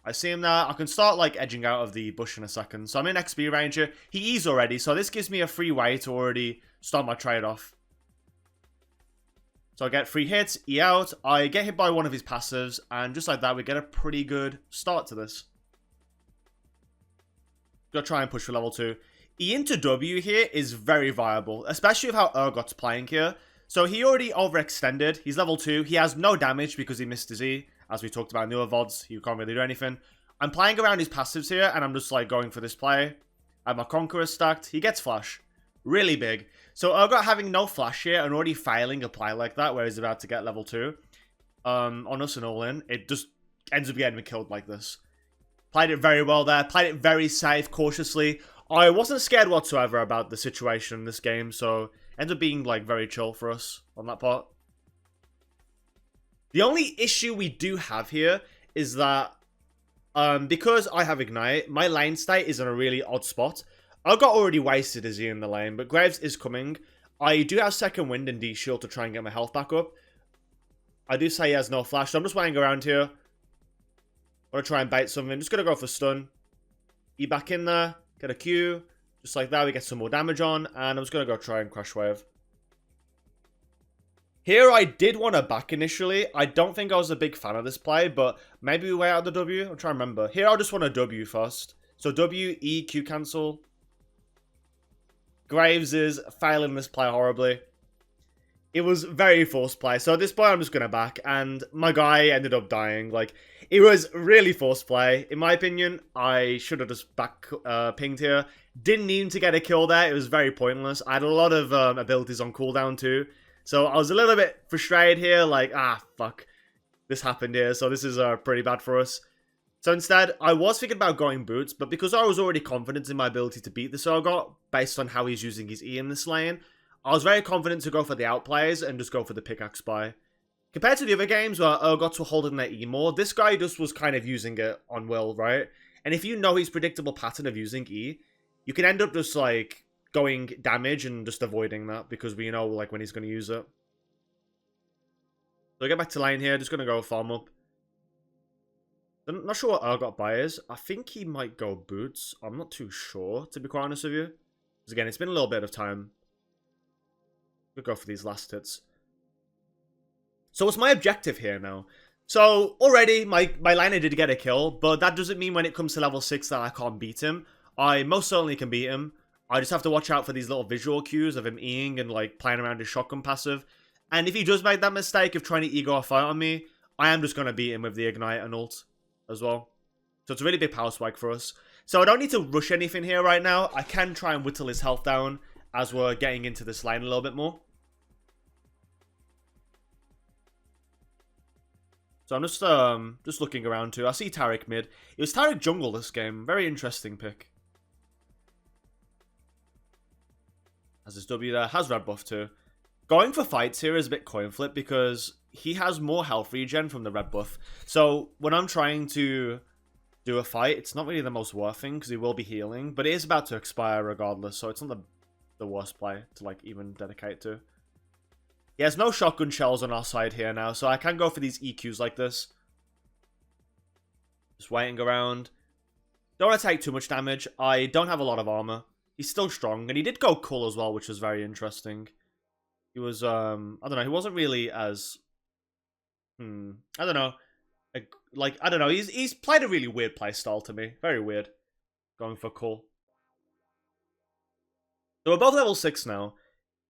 I see him there. I can start like edging out of the bush in a second. So I'm in XP range here. He is already, so this gives me a free way to already start my trade off. So I get 3 hits, E out. I get hit by one of his passives, and just like that, we get a pretty good start to this. Gotta try and push for level 2. E into W here is very viable, especially with how Urgot's playing here. So he already overextended. He's level 2. He has no damage because he missed his E. As we talked about in newer VODs, he can't really do anything. I'm playing around his passives here, and I'm just like going for this play. I have my Conqueror stacked. He gets flash. Really big. So Urgot having no flash here and already failing a play like that, where he's about to get level 2 on us and all in, it just ends up getting me killed like this. Played it very well there. Played it very safe, cautiously. I wasn't scared whatsoever about the situation in this game, so ends up being like very chill for us on that part. The only issue we do have here is that because I have Ignite, my lane state is in a really odd spot. Urgot already wasted his E in the lane, but Graves is coming. I do have Second Wind and D-Shield to try and get my health back up. I do say he has no flash, so I'm just waiting around here. I want to try and bait something. Just going to go for stun. E back in there. Get a Q. Just like that, we get some more damage on. And I'm just going to go try and Crash Wave. Here, I did want to back initially. I don't think I was a big fan of this play, but maybe we wait out the W. I'm trying to remember. Here, I'll just want a W first. So W, E, Q cancel. Graves is failing this play horribly. It was very forced play. So at this point, I'm just going to back. And my guy ended up dying. Like, it was really forced play. In my opinion, I should have just back pinged here. Didn't need him to get a kill there. It was very pointless. I had a lot of abilities on cooldown too. So I was a little bit frustrated here. Like, fuck. This happened here. So this is pretty bad for us. So instead, I was thinking about going boots, but because I was already confident in my ability to beat this Urgot, based on how he's using his E in this lane, I was very confident to go for the outplays and just go for the pickaxe buy. Compared to the other games where Urgots were holding their E more, this guy just was kind of using it on will, right? And if you know his predictable pattern of using E, you can end up just like going damage and just avoiding that because we know like when he's going to use it. So I get back to lane here, just going to go farm up. I'm not sure what Urgot buy is. I think he might go boots. I'm not too sure, to be quite honest with you. Because again, it's been a little bit of time. We'll go for these last hits. So what's my objective here now? So already my liner did get a kill, but that doesn't mean when it comes to level 6 that I can't beat him. I most certainly can beat him. I just have to watch out for these little visual cues of him Eing and like playing around his shotgun passive. And if he does make that mistake of trying to ego a fight on me, I am just going to beat him with the Ignite and ult as well. So it's a really big power spike for us. So I don't need to rush anything here right now. I can try and whittle his health down as we're getting into this lane a little bit more. So I'm just looking around too. I see Taric mid. It was Taric jungle this game. Very interesting pick. Has his W there. Has red buff too. Going for fights here is a bit coin flip because he has more health regen from the red buff. So when I'm trying to do a fight, it's not really the most worth thing because he will be healing. But it is about to expire regardless. So it's not the worst play to like even dedicate to. He has no shotgun shells on our side here now, so I can go for these EQs like this. Just waiting around. Don't want to take too much damage. I don't have a lot of armor. He's still strong, and he did go cool as well, which was very interesting. He was, I don't know, he wasn't really as... I don't know. Like, I don't know, he's played a really weird playstyle to me. Very weird. Going for cool. So we're both level 6 now.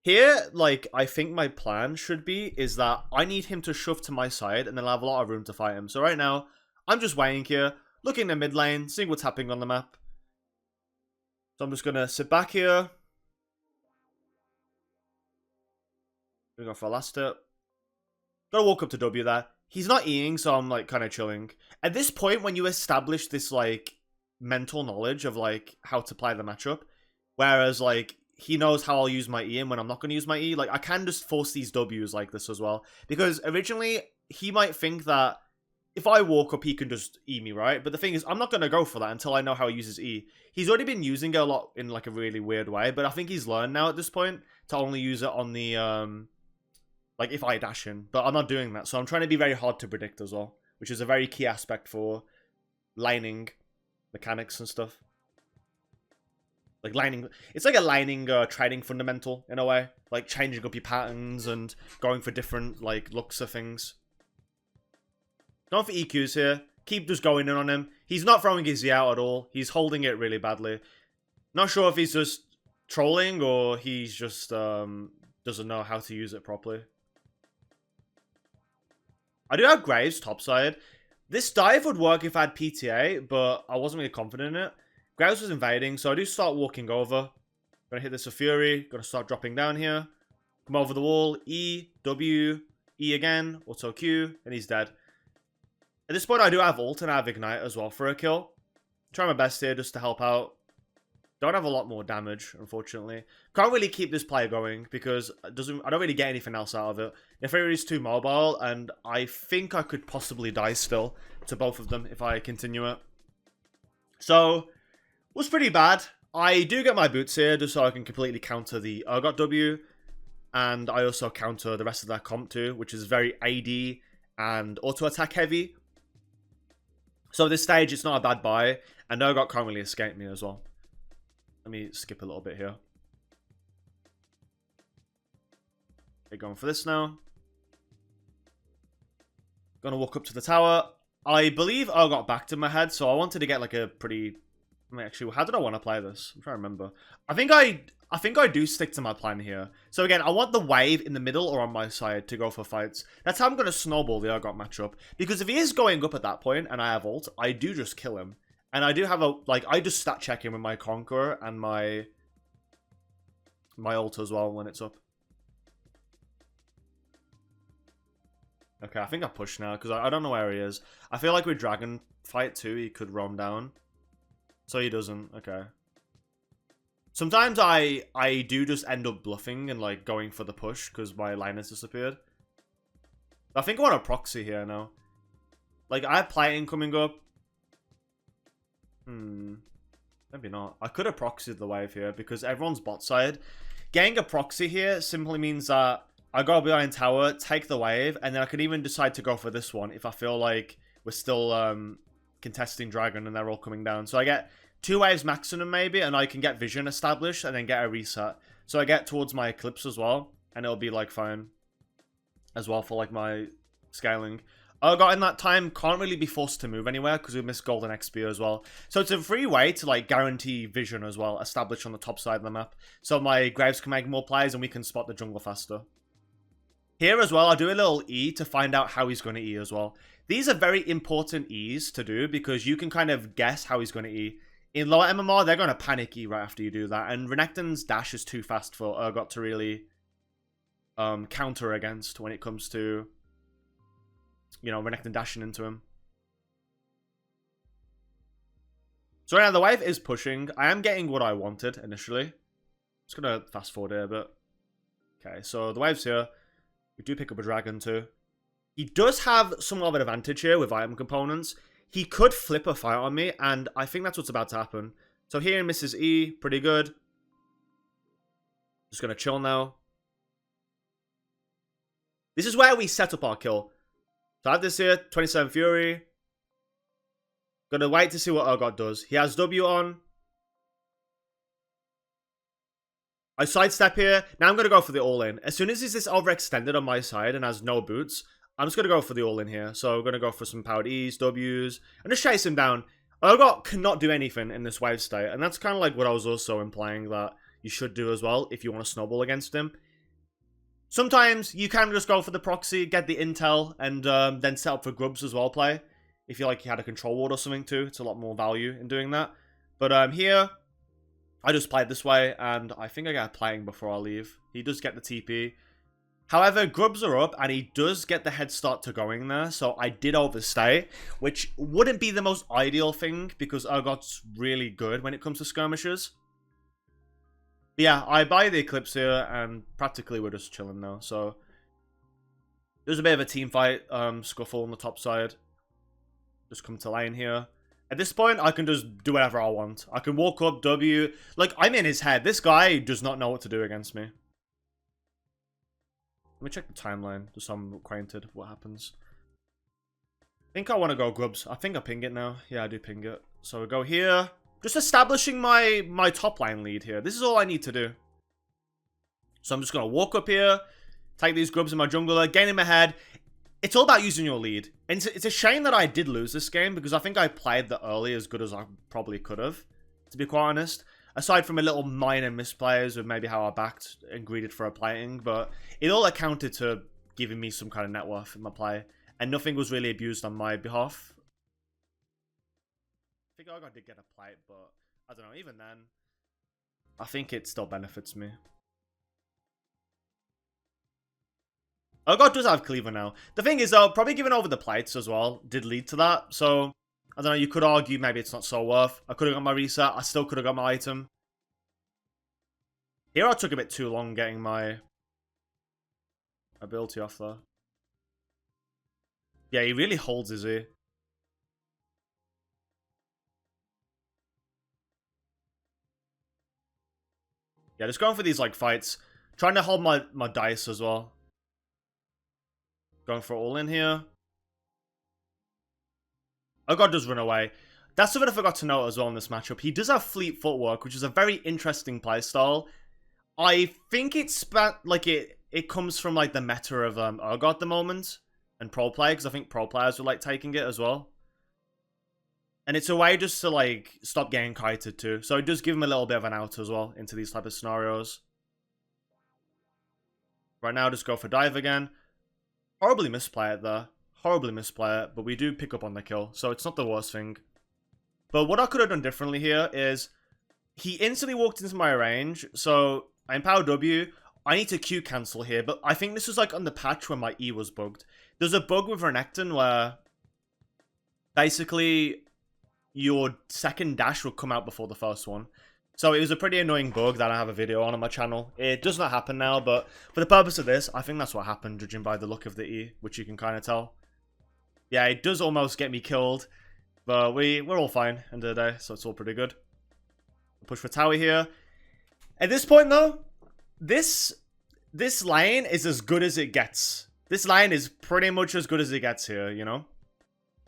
Here, like, I think my plan should be is that I need him to shove to my side and then I'll have a lot of room to fight him. So right now, I'm just waiting here, looking at mid lane, seeing what's happening on the map. So I'm just going to sit back here. Going to go for a last hit. Gotta walk up to W there. He's not Eing, so I'm, like, kind of chilling. At this point, when you establish this, like, mental knowledge of, like, how to play the matchup, whereas, like, he knows how I'll use my E and when I'm not going to use my E. Like, I can just force these Ws like this as well. Because originally, he might think that if I walk up, he can just E me, right? But the thing is, I'm not going to go for that until I know how he uses E. He's already been using it a lot in, like, a really weird way. But I think he's learned now at this point to only use it on the, like, if I dash in. But I'm not doing that. So I'm trying to be very hard to predict as well. Which is a very key aspect for lining mechanics and stuff. Like lining, it's like a lining trading fundamental in a way, like changing up your patterns and going for different like looks of things. Going for EQs here, keep just going in on him. He's not throwing his Z out at all. He's holding it really badly. Not sure if he's just trolling or he's just doesn't know how to use it properly. I do have Graves topside. This dive would work if I had PTA, but I wasn't really confident in it. Graves was invading, so I do start walking over. Gonna hit this with Fury. Gonna start dropping down here. Come over the wall. E, W, E again. Auto Q, and he's dead. At this point, I do have ult and I have Ignite as well for a kill. Try my best here just to help out. Don't have a lot more damage, unfortunately. Can't really keep this play going because I don't really get anything else out of it. Neferi is too mobile, and I think I could possibly die still to both of them if I continue it. So... was pretty bad. I do get my boots here just so I can completely counter the Urgot W. And I also counter the rest of that comp too, which is very AD and auto-attack heavy. So at this stage, it's not a bad buy. And Urgot can't really escape me as well. Let me skip a little bit here. Okay, going for this now. Gonna walk up to the tower. I believe Urgot backed in my head, so I wanted to get like a pretty... actually, how did I want to play this? I'm trying to remember. I think I do stick to my plan here. So again, I want the wave in the middle or on my side to go for fights. That's how I'm going to snowball the Urgot matchup. Because if he is going up at that point and I have ult, I do just kill him. And I do have a, like, I just stat check him with my Conqueror and my ult as well when it's up. Okay, I think I push now because I don't know where he is. I feel like with Dragon Fight too, he could roam down. So he doesn't. Okay. Sometimes I do just end up bluffing and like going for the push because my line has disappeared. I think I want a proxy here now. Like I have plating coming up. Maybe not. I could have proxied the wave here because everyone's bot side. Getting a proxy here simply means that I go behind tower, take the wave, and then I could even decide to go for this one if I feel like we're still contesting Dragon and they're all coming down. So I get 2 waves maximum maybe, and I can get vision established and then get a reset. So I get towards my Eclipse as well, and it'll be like fine. as well for like my scaling. Urgot in that time can't really be forced to move anywhere because we missed golden XP as well. So it's a free way to like guarantee vision as well, established on the top side of the map. So my Graves can make more plays and we can spot the jungle faster. Here as well, I'll do a little E to find out how he's going to E as well. These are very important E's to do because you can kind of guess how he's going to E. In lower MMR, they're going to panic E right after you do that. And Renekton's dash is too fast for Urgot to really counter against when it comes to, you know, Renekton dashing into him. So right now the wave is pushing. I am getting what I wanted initially. Just going to fast forward here a bit. Okay, so the wave's here. We do pick up a dragon too. He does have somewhat of an advantage here with item components. He could flip a fight on me, and I think that's what's about to happen. So here he misses E, pretty good. Just going to chill now. This is where we set up our kill. So I have this here, 27 Fury. Gonna wait to see what Urgot does. He has W on. I sidestep here. Now I'm going to go for the all-in. As soon as he's this overextended on my side and has no boots, I'm just going to go for the all-in here. So I'm going to go for some powered E's, W's, and just chase him down. Urgot cannot do anything in this wave state. And that's kind of like what I was also implying that you should do as well if you want to snowball against him. Sometimes you can just go for the proxy, get the intel, and then set up for grubs as well play. If you like you had a control ward or something too, it's a lot more value in doing that. But here, I just played this way, and I think I get playing before I leave. He does get the TP. However, grubs are up, and he does get the head start to going there, so I did overstay, which wouldn't be the most ideal thing, because Urgot's really good when it comes to skirmishes. But yeah, I buy the Eclipse here, and practically we're just chilling now, so there's a bit of a team fight, scuffle on the top side. Just come to lane here. At this point, I can just do whatever I want. I can walk up, W. Like, I'm in his head. This guy does not know what to do against me. Let me check the timeline, just so I'm acquainted with what happens. I think I want to go grubs. I think I ping it now. Yeah, I do ping it. So we go here. Just establishing my top line lead here. This is all I need to do. So I'm just going to walk up here, take these grubs in my jungler, gain him ahead. It's all about using your lead. And it's a shame that I did lose this game because I think I played the early as good as I probably could have, to be quite honest. Aside from a little minor misplays with maybe how I backed and greeted for a plating, but it all accounted to giving me some kind of net worth in my play. And nothing was really abused on my behalf. I think I did get a plate, but I don't know, even then, I think it still benefits me. Urgot does have Cleaver now. The thing is, though, probably giving over the plates as well did lead to that. So, I don't know, you could argue maybe it's not so worth. I could have got my reset. I still could have got my item. Here I took a bit too long getting my ability off there. Yeah, he really holds his E. Yeah, just going for these, like, fights. Trying to hold my dice as well. Going for all in here. Urgot does run away. That's something I forgot to note as well in this matchup. He does have fleet footwork, which is a very interesting playstyle. I think it's like it comes from like the meta of Urgot at the moment and pro play, because I think pro players are like taking it as well. And it's a way just to like stop getting kited too. So it does give him a little bit of an out as well into these type of scenarios. Right now, just go for dive again. Horribly misplay it there. Horribly misplay it, but we do pick up on the kill, so it's not the worst thing. But what I could have done differently here is he instantly walked into my range, so I empower W. I need to Q cancel here, but I think this was like on the patch when my E was bugged. There's a bug with Renekton where basically your second dash will come out before the first one. So it was a pretty annoying bug that I have a video on my channel. It does not happen now, but for the purpose of this, I think that's what happened, judging by the look of the E, which you can kind of tell. Yeah, it does almost get me killed, but we're all fine end of the day, so it's all pretty good. Push for tower here. At this point, though, this lane is as good as it gets. This lane is pretty much as good as it gets here, you know?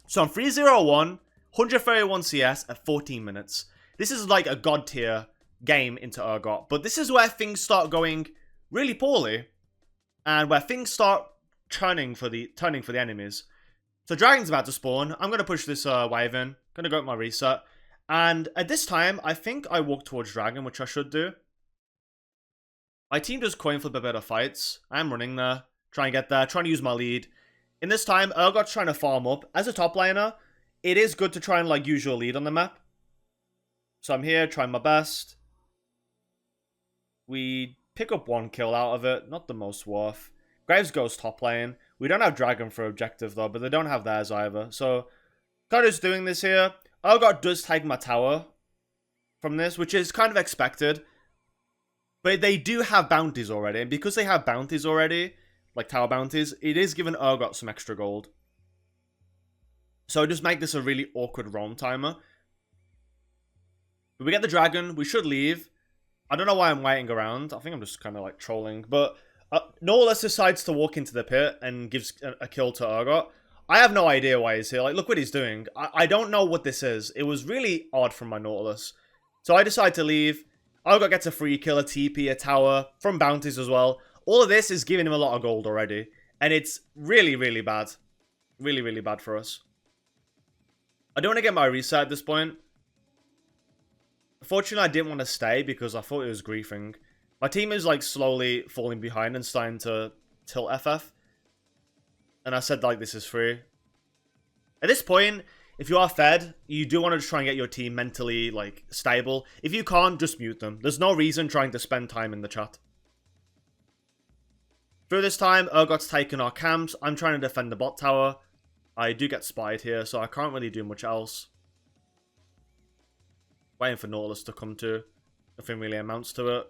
So I'm 3-0-1, 131 CS at 14 minutes. This is like a god tier game into Urgot, but this is where things start going really poorly, and where things start turning for the enemies. So dragon's about to spawn. I'm gonna push this wave in. Gonna go with my reset. And at this time, I think I walk towards dragon, which I should do. My team does coin flip a bit of fights. I'm running there, trying to get there, trying to use my lead. In this time, Urgot's trying to farm up. As a top laner, it is good to try and like use your lead on the map. So I'm here trying my best. We pick up 1 kill out of it, not the most worth. Graves goes top lane. We don't have dragon for objective though, but they don't have theirs either. So kind of just doing this here. Urgot does take my tower from this, which is kind of expected. But they do have bounties already. And because they have bounties already, like tower bounties, it is giving Urgot some extra gold. So just make this a really awkward roam timer. But we get the dragon. We should leave. I don't know why I'm waiting around. I think I'm just kind of like trolling. But Nautilus decides to walk into the pit and gives a kill to Urgot. I have no idea why he's here. Like, look what he's doing. I don't know what this is. It was really odd from my Nautilus. So I decide to leave. Urgot gets a free kill, a TP, a tower, from bounties as well. All of this is giving him a lot of gold already. And it's really, really bad. Really, really bad for us. I don't want to get my reset at this point. Fortunately, I didn't want to stay because I thought it was griefing. My team is like slowly falling behind and starting to tilt FF. And I said like this is free. At this point, if you are fed, you do want to try and get your team mentally like stable. If you can't, just mute them. There's no reason trying to spend time in the chat. Through this time, Urgot's taken our camps. I'm trying to defend the bot tower. I do get spied here, so I can't really do much else. Waiting for Nautilus to come to. Nothing really amounts to it.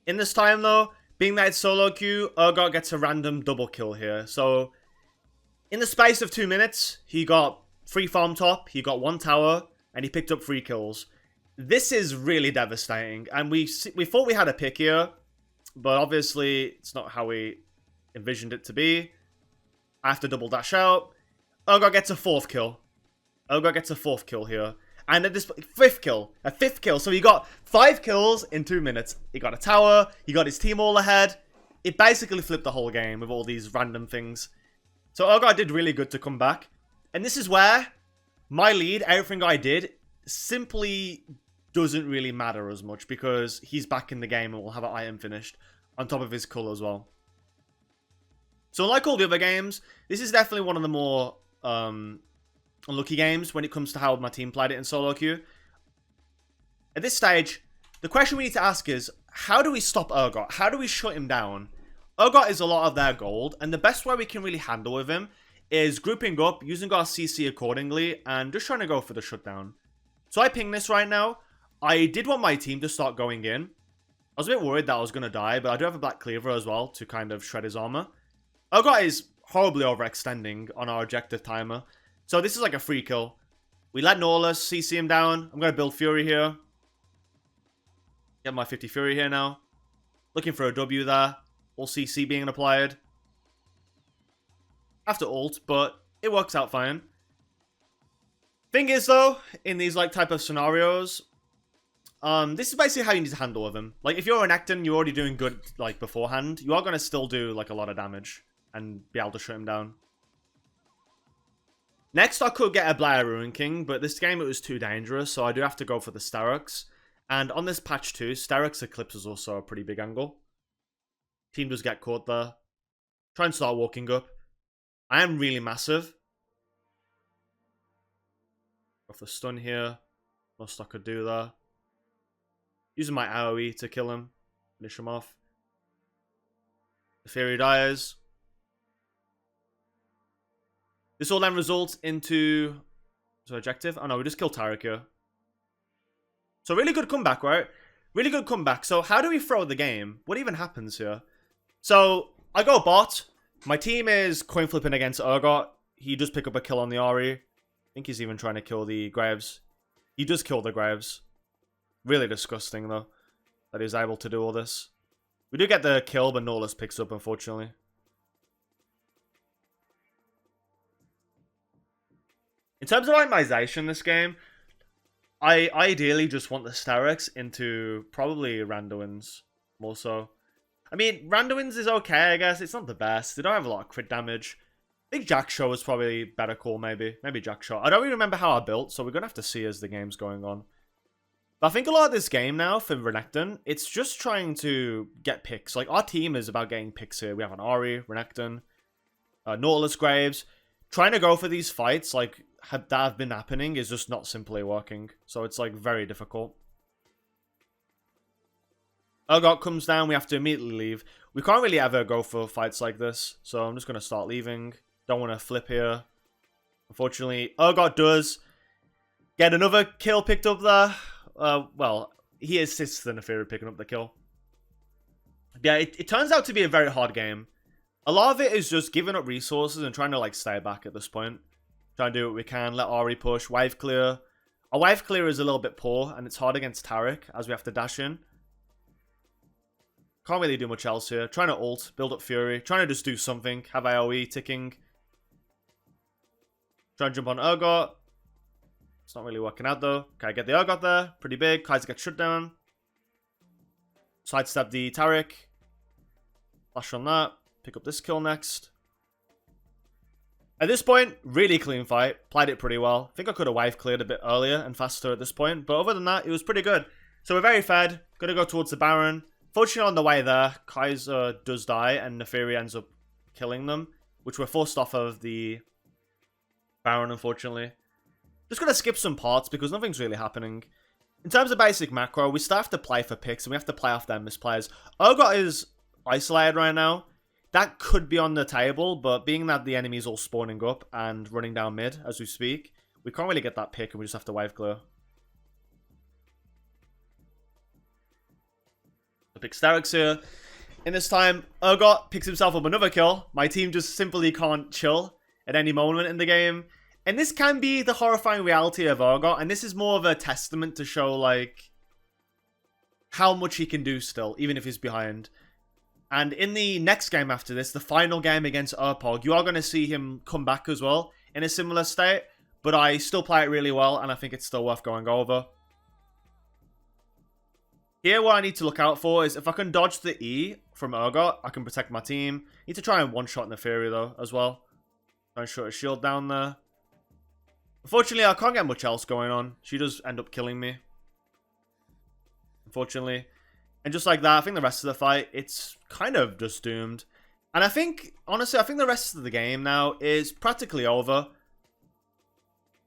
In this time though, being that it's solo queue, Urgot gets a random double kill here. So, in the space of 2 minutes, he got 3 farm top, he got 1 tower, and he picked up 3 kills. This is really devastating. And we thought we had a pick here, but obviously it's not how we envisioned it to be. I have to double dash out. Urgot gets a 4th kill. Urgot gets a 4th kill here. And at this 5th kill. A 5th kill. So he got 5 kills in 2 minutes. He got a tower. He got his team all ahead. It basically flipped the whole game with all these random things. So Urgot did really good to come back. And this is where my lead, everything I did, simply doesn't really matter as much. Because he's back in the game and will have an item finished. On top of his cull as well. So like all the other games, this is definitely one of the more unlucky games when it comes to how my team played it in solo queue. At this stage, the question we need to ask is, how do we stop Urgot? How do we shut him down? Urgot is a lot of their gold, and the best way we can really handle with him is grouping up, using our CC accordingly, and just trying to go for the shutdown. So I ping this right now. I did want my team to start going in. I was a bit worried that I was going to die, but I do have a Black Cleaver as well to kind of shred his armor. Urgot is horribly overextending on our objective timer. So this is like a free kill. We let Nautilus CC him down. I'm going to build Fury here. Get my 50 Fury here now. Looking for a W there. All CC being applied. Have to ult, but it works out fine. Thing is though, in these like type of scenarios, this is basically how you need to handle with him. Like if you're a Renekton, you're already doing good like beforehand. You are going to still do like a lot of damage and be able to shut him down. Next, I could get a Blair Ruin King, but this game it was too dangerous, so I do have to go for the Sterox. And on this patch too, Sterox Eclipse is also a pretty big angle. Team does get caught there. Try and start walking up. I am really massive. Off the stun here. Most I could do there. Using my AoE to kill him. Finish him off. The Fury dies. This all then results into... So objective? Oh no, we just killed Taric here. So really good comeback, right? Really good comeback. So how do we throw the game? What even happens here? So I go bot. My team is coin flipping against Urgot. He does pick up a kill on the Ahri. I think he's even trying to kill the Graves. He does kill the Graves. Really disgusting though, that he's able to do all this. We do get the kill, but Nautilus picks up unfortunately. In terms of itemization in this game, I ideally just want the Sterox into probably Randuin's more so. I mean, Randuin's is okay, I guess. It's not the best. They don't have a lot of crit damage. I think Jackshaw is probably better call, maybe. Maybe Jackshaw. I don't really remember how I built, so we're going to have to see as the game's going on. But I think a lot of this game now for Renekton, it's just trying to get picks. Like, our team is about getting picks here. We have an Ahri, Renekton, Nautilus Graves. Trying to go for these fights, like, that have been happening is just not simply working. So it's, like, very difficult. Urgot comes down, we have to immediately leave. We can't really ever go for fights like this, so I'm just going to start leaving. Don't want to flip here. Unfortunately, Urgot does get another kill picked up there. Well, he assists the Neferi picking up the kill. Yeah, it turns out to be a very hard game. A lot of it is just giving up resources and trying to, like, stay back at this point. Trying to do what we can, let Ahri push, wave clear. Our wave clear is a little bit poor, and it's hard against Taric, as we have to dash in. Can't really do much else here. Trying to ult, build up Fury. Trying to just do something. Have AoE ticking. Trying to jump on Urgot. It's not really working out though. Okay, get the Urgot there. Pretty big. Kaiser gets shut down. Sidestep the Taric. Flash on that. Pick up this kill next. At this point, really clean fight. Played it pretty well. I think I could have wave cleared a bit earlier and faster at this point. But other than that, it was pretty good. So we're very fed. Gonna go towards the Baron. Fortunately, on the way there, Kaiser does die, and Neferi ends up killing them, which we're forced off of the Baron, unfortunately. Just going to skip some parts, because nothing's really happening. In terms of basic macro, we still have to play for picks, and we have to play off their misplayers. Urgot is isolated right now. That could be on the table, but being that the enemy's all spawning up and running down mid as we speak, we can't really get that pick, and we just have to wave clear. Pick Starix here. In this time, Urgot picks himself up another kill. My team just simply can't chill at any moment in the game. And this can be the horrifying reality of Urgot. And this is more of a testament to show, like, how much he can do still, even if he's behind. And in the next game after this, the final game against URPOG, you are going to see him come back as well in a similar state. But I still play it really well, and I think it's still worth going over. Here, what I need to look out for is if I can dodge the E from Urgot, I can protect my team. Need to try and one-shot Neferi, though, as well. Try and shut a shield down there. Unfortunately, I can't get much else going on. She does end up killing me. Unfortunately. And just like that, I think the rest of the fight, it's kind of just doomed. And I think, honestly, I think the rest of the game now is practically over.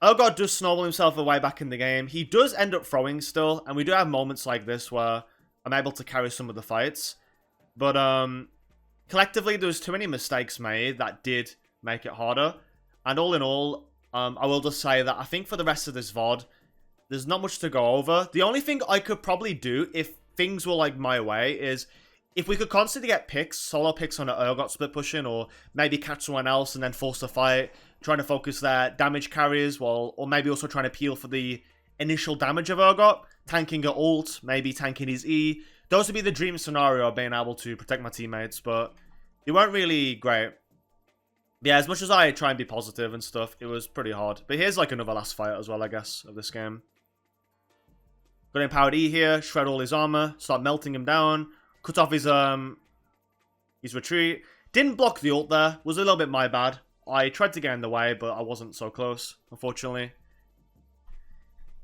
Urgot does snowball himself away back in the game. He does end up throwing still, and we do have moments like this where I'm able to carry some of the fights. But collectively, there was too many mistakes made that did make it harder. And all in all, I will just say that I think for the rest of this VOD, there's not much to go over. The only thing I could probably do if things were like my way is if we could constantly get picks, solo picks on an Urgot split pushing, or maybe catch someone else and then force the fight, trying to focus their damage carriers, or maybe also trying to peel for the initial damage of Urgot, tanking an ult, maybe tanking his E. Those would be the dream scenario of being able to protect my teammates, but they weren't really great. Yeah, as much as I try and be positive and stuff, it was pretty hard. But here's like another last fight as well, I guess, of this game. Got empowered E here, shred all his armor, start melting him down, cut off his retreat. Didn't block the ult there, was a little bit my bad. I tried to get in the way, but I wasn't so close, unfortunately.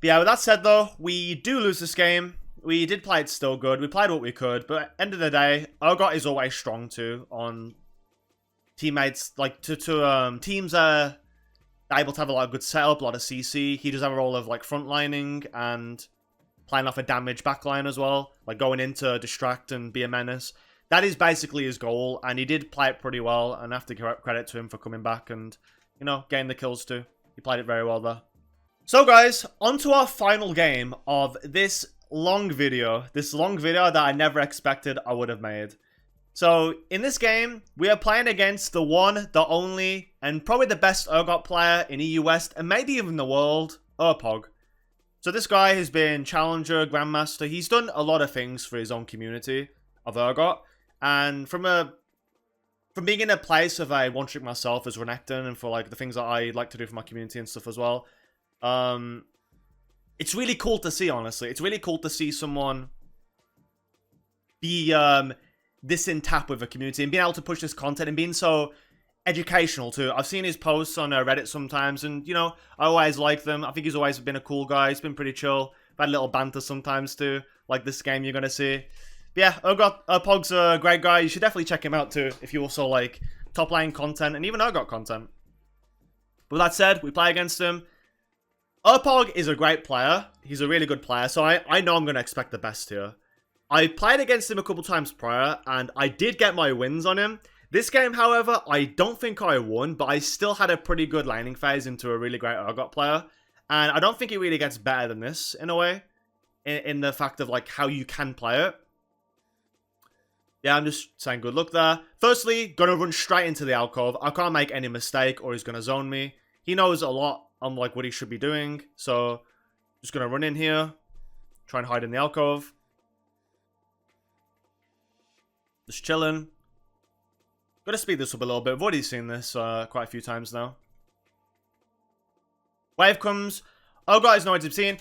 But yeah, with that said though, we do lose this game. We did play it still good, we played what we could, but at the end of the day, Urgot is always strong too on teammates, like teams are able to have a lot of good setup, a lot of CC. He does have a role of like frontlining and playing off a damage backline as well, like going in to distract and be a menace. That is basically his goal, and he did play it pretty well, and I have to give credit to him for coming back and, you know, getting the kills too. He played it very well there. So guys, on to our final game of this long video that I never expected I would have made. So, in this game, we are playing against the one, the only, and probably the best Urgot player in EU West, and maybe even the world, URPOG. So this guy has been Challenger, Grandmaster. He's done a lot of things for his own community of Urgot. And from being in a place of a one-trick myself as Renekton, and for like the things that I like to do for my community and stuff as well, it's really cool to see, honestly. It's really cool to see someone be this in tap with the community and being able to push this content and being so educational too. I've seen his posts on Reddit sometimes, and you know, I always like them. I think he's always been a cool guy. He's been pretty chill. I've had a little banter sometimes too, like this game you're gonna see. But yeah, URPOG's a great guy. You should definitely check him out too if you also like top lane content and even Urgot content. But with that said, we play against him. URPOG is a great player. He's a really good player, so I know I'm gonna expect the best here. I played against him a couple times prior, and I did get my wins on him. This game, however, I don't think I won, but I still had a pretty good laning phase into a really great Urgot player. And I don't think it really gets better than this, in a way. In the fact of, like, how you can play it. Yeah, I'm just saying good luck there. Firstly, gonna run straight into the Alcove. I can't make any mistake or he's gonna zone me. He knows a lot on, like, what he should be doing. So, just gonna run in here. Try and hide in the Alcove. Just chilling. Gotta speed this up a little bit. I've already seen this quite a few times now. Wave comes. Urgot is nowhere to be seen.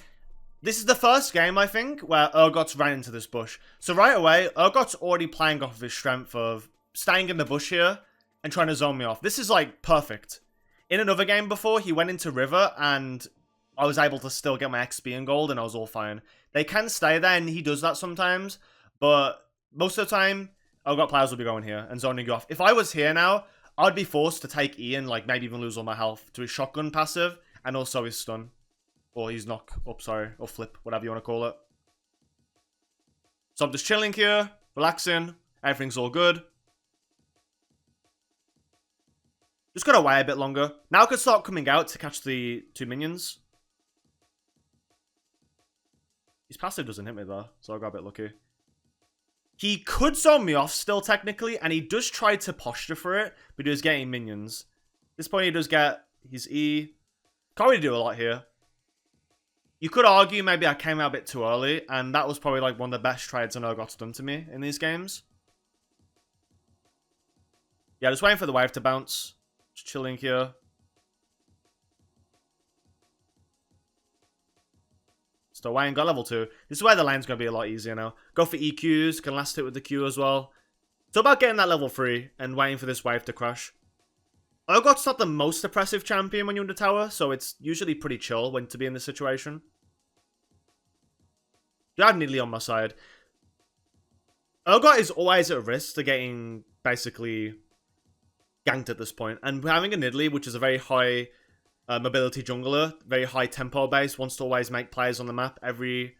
This is the first game, I think, where Urgot's ran into this bush. So right away, Urgot's already playing off of his strength of staying in the bush here and trying to zone me off. This is, like, perfect. In another game before, he went into river and I was able to still get my XP and gold and I was all fine. They can stay there and he does that sometimes, but most of the time, Urgot players will be going here and zoning you off. If I was here now, I'd be forced to take E and, like, maybe even lose all my health to his shotgun passive and also his stun. Or his knock up, sorry. Or flip, whatever you want to call it. So I'm just chilling here, relaxing. Everything's all good. Just gotta wait a bit longer. Now I can start coming out to catch the 2 minions. His passive doesn't hit me though, so I got a bit lucky. He could zone me off still, technically, and he does try to posture for it, but he does getting minions. At this point, he does get his E. Can't really do a lot here. You could argue maybe I came out a bit too early, and that was probably like one of the best trades I know Urgot's done to me in these games. Yeah, just waiting for the wave to bounce. Just chilling here. Still waiting, got level 2. This is where the lane's going to be a lot easier now. Go for EQs, can last hit with the Q as well. It's about getting that level 3 and waiting for this wave to crash. Urgot's not the most oppressive champion when you're under tower, so it's usually pretty chill when to be in this situation. You have Nidalee on my side. Urgot is always at risk to getting basically ganked at this point. And having a Nidalee, which is a very high mobility jungler, very high tempo base, wants to always make plays on the map every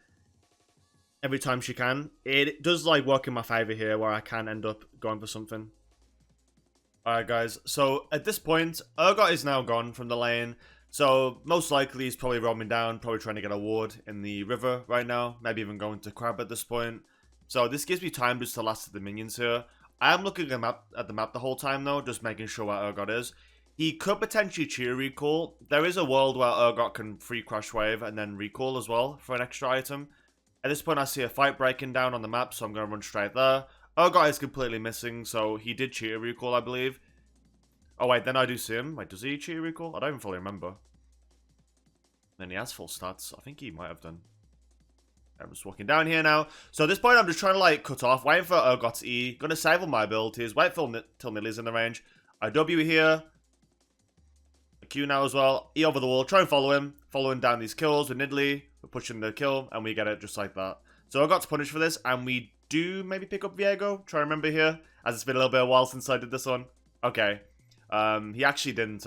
time she can. It does like work in my favor here where I can end up going for something. Alright guys, so at this point, Urgot is now gone from the lane. So most likely he's probably roaming down, probably trying to get a ward in the river right now. Maybe even going to crab at this point. So this gives me time just to last the minions here. I am looking at the map the whole time though, just making sure where Urgot is. He could potentially cheer recall. There is a world where Urgot can free crash wave and then recall as well for an extra item. At this point I see a fight breaking down on the map, so I'm going to run straight there. Urgot is completely missing, so he did cheer recall, I believe. Oh wait, then I do see him. Wait, does he cheer recall? I don't even fully remember. Then he has full stats. I think he might have done. I'm just walking down here now. So at this point, I'm just trying to like cut off, waiting for Urgot's E. Gonna save all my abilities. Wait till Nidalee's in the range. I W here. A Q now as well. E over the wall. Try and follow him. Following down these kills with Nidalee. We're pushing the kill, and we get it just like that. So Urgot's punished for this, and we do maybe pick up Viego. Try and remember here, as it's been a little bit of a while since I did this one. Okay. He actually didn't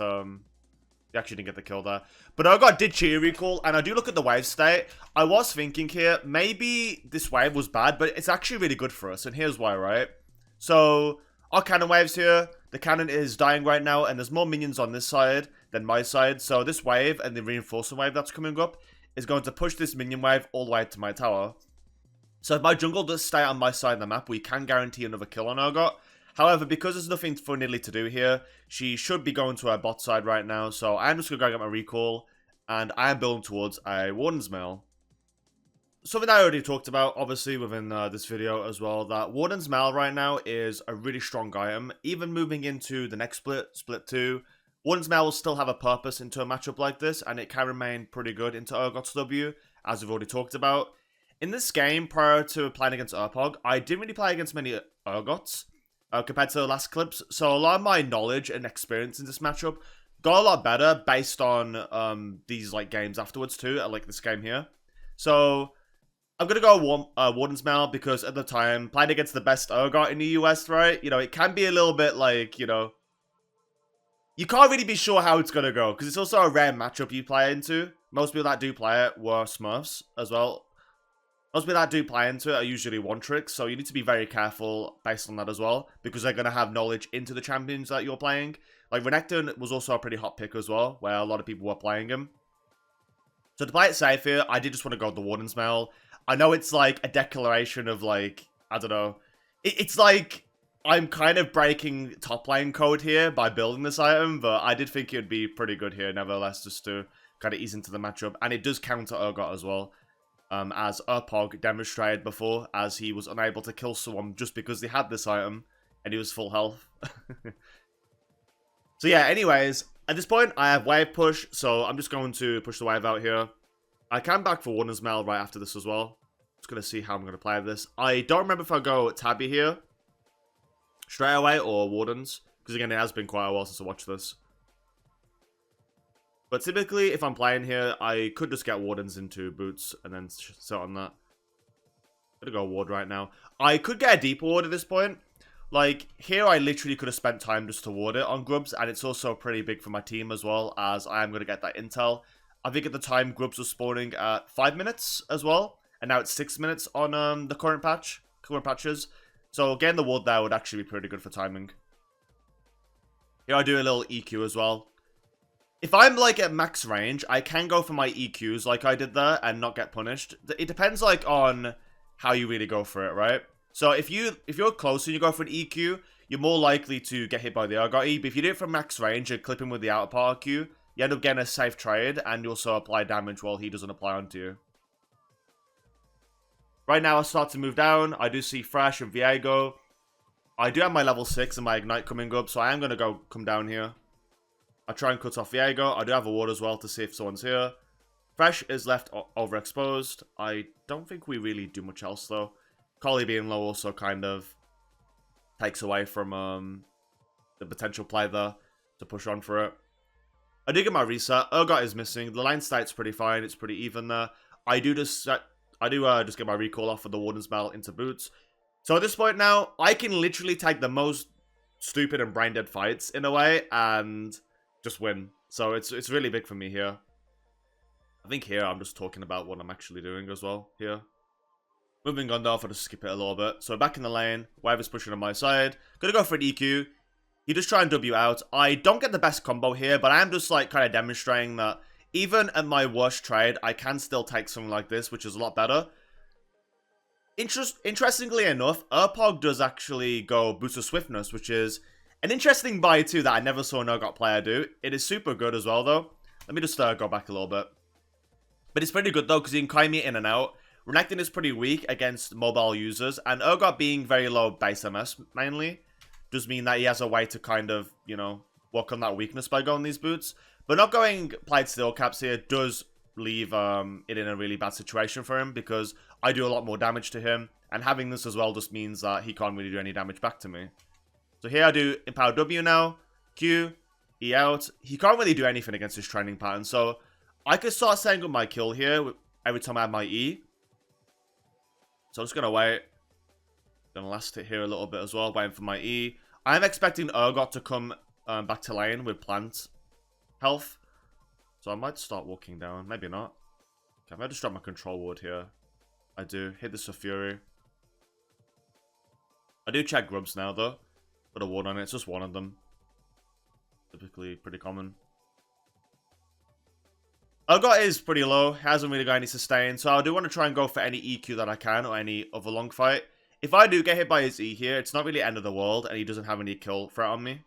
get the kill there. But Urgot did cheer recall, and I do look at the wave state. I was thinking here, maybe this wave was bad, but it's actually really good for us, and here's why, right? So, our cannon wave's here. The cannon is dying right now, and there's more minions on this side than my side. So this wave and the reinforcement wave that's coming up is going to push this minion wave all the way to my tower. So if my jungle does stay on my side of the map, we can guarantee another kill on Urgot. However, because there's nothing for Nidalee to do here, she should be going to her bot side right now. So I'm just going to go get my recall, and I am building towards a Warden's Mail. Something I already talked about, obviously, within this video as well, that Warden's Mail right now is a really strong item. Even moving into the next split 2, Warden's Mail will still have a purpose into a matchup like this, and it can remain pretty good into Urgot's W, as we've already talked about. In this game, prior to playing against URPOG, I didn't really play against many Urgots compared to the last clips. So a lot of my knowledge and experience in this matchup got a lot better based on these like games afterwards too, like this game here. So I'm gonna go Warden's Mail because at the time playing against the best Urgot in the US, right? You know, it can be a little bit like, you know, you can't really be sure how it's gonna go because it's also a rare matchup you play into. Most people that do play it were Smurfs as well. Most people that do play into it are usually one tricks, so you need to be very careful based on that as well, because they're going to have knowledge into the champions that you're playing. Like, Renekton was also a pretty hot pick as well, where a lot of people were playing him. So to play it safe here, I did just want to go with the Warden's Mail. I know it's like a declaration of like, I don't know. It's like, I'm kind of breaking top lane code here by building this item, but I did think it would be pretty good here, nevertheless, just to kind of ease into the matchup. And it does counter Urgot as well. As URPOG demonstrated before, as he was unable to kill someone just because they had this item, and he was full health. So yeah, anyways, at this point, I have wave push, so I'm just going to push the wave out here. I can back for Warden's Mail right after this as well. Just going to see how I'm going to play this. I don't remember if I go Tabby here, straight away, or Wardens, because again, it has been quite a while since I watched this. But typically, if I'm playing here, I could just get Wardens into boots and then sit on that. I'm gonna go Ward right now. I could get a deep ward at this point. Like, here I literally could have spent time just to ward it on Grubs, and it's also pretty big for my team as well, as I am going to get that intel. I think at the time, Grubs was spawning at 5 minutes as well, and now it's 6 minutes on the current patches. So getting the ward there would actually be pretty good for timing. Here I do a little EQ as well. If I'm, like, at max range, I can go for my EQs like I did there and not get punished. It depends, like, on how you really go for it, right? So if you're close and you go for an EQ, you're more likely to get hit by the Urgot E. But if you do it from max range and clip him with the outer part Q, you end up getting a safe trade and you also apply damage while he doesn't apply onto you. Right now, I start to move down. I do see Fresh and Viego. I do have my level 6 and my Ignite coming up, so I am going to come down here. I try and cut off Viego. I do have a ward as well to see if someone's here. Fresh is left overexposed. I don't think we really do much else, though. Collie being low also kind of takes away from the potential play there to push on for it. I do get my reset. Urgot is missing. The line state's pretty fine. It's pretty even there. I do just get my recall off of the Warden's Mail into boots. So at this point now, I can literally take the most stupid and brain dead fights in a way and just win. So it's really big for me here. I think here I'm just talking about what I'm actually doing as well here. Moving on though, I'll just skip it a little bit. So back in the lane, Wave is pushing on my side. Gonna go for an EQ. You just try and W out. I don't get the best combo here, but I am just like kind of demonstrating that even at my worst trade, I can still take something like this, which is a lot better. Interestingly enough, URPOG does actually go Boost of Swiftness, which is an interesting buy too that I never saw an Urgot player do. It is super good as well though. Let me just go back a little bit. But it's pretty good though, because you can kite me in and out. Renekton is pretty weak against mobile users, and Urgot being very low base MS mainly does mean that he has a way to kind of, you know, work on that weakness by going these boots. But not going Plied Steel Caps here does leave it in a really bad situation for him, because I do a lot more damage to him, and having this as well just means that he can't really do any damage back to me. So here I do Empower W now, Q, E out. He can't really do anything against his training pattern, so I could start setting up my kill here every time I have my E. So I'm just going to wait. Going to last hit here a little bit as well, waiting for my E. I'm expecting Urgot to come back to lane with plant health. So I might start walking down. Maybe not. Okay, I might just drop my control ward here. I do. Hit this for Fury. I do check Grubs now, though. Put a ward on it. It's just one of them. Typically pretty common. Urgot is pretty low. Hasn't really got any sustain. So I do want to try and go for any EQ that I can, or any other long fight. If I do get hit by his E here, it's not really end of the world, and he doesn't have any kill threat on me.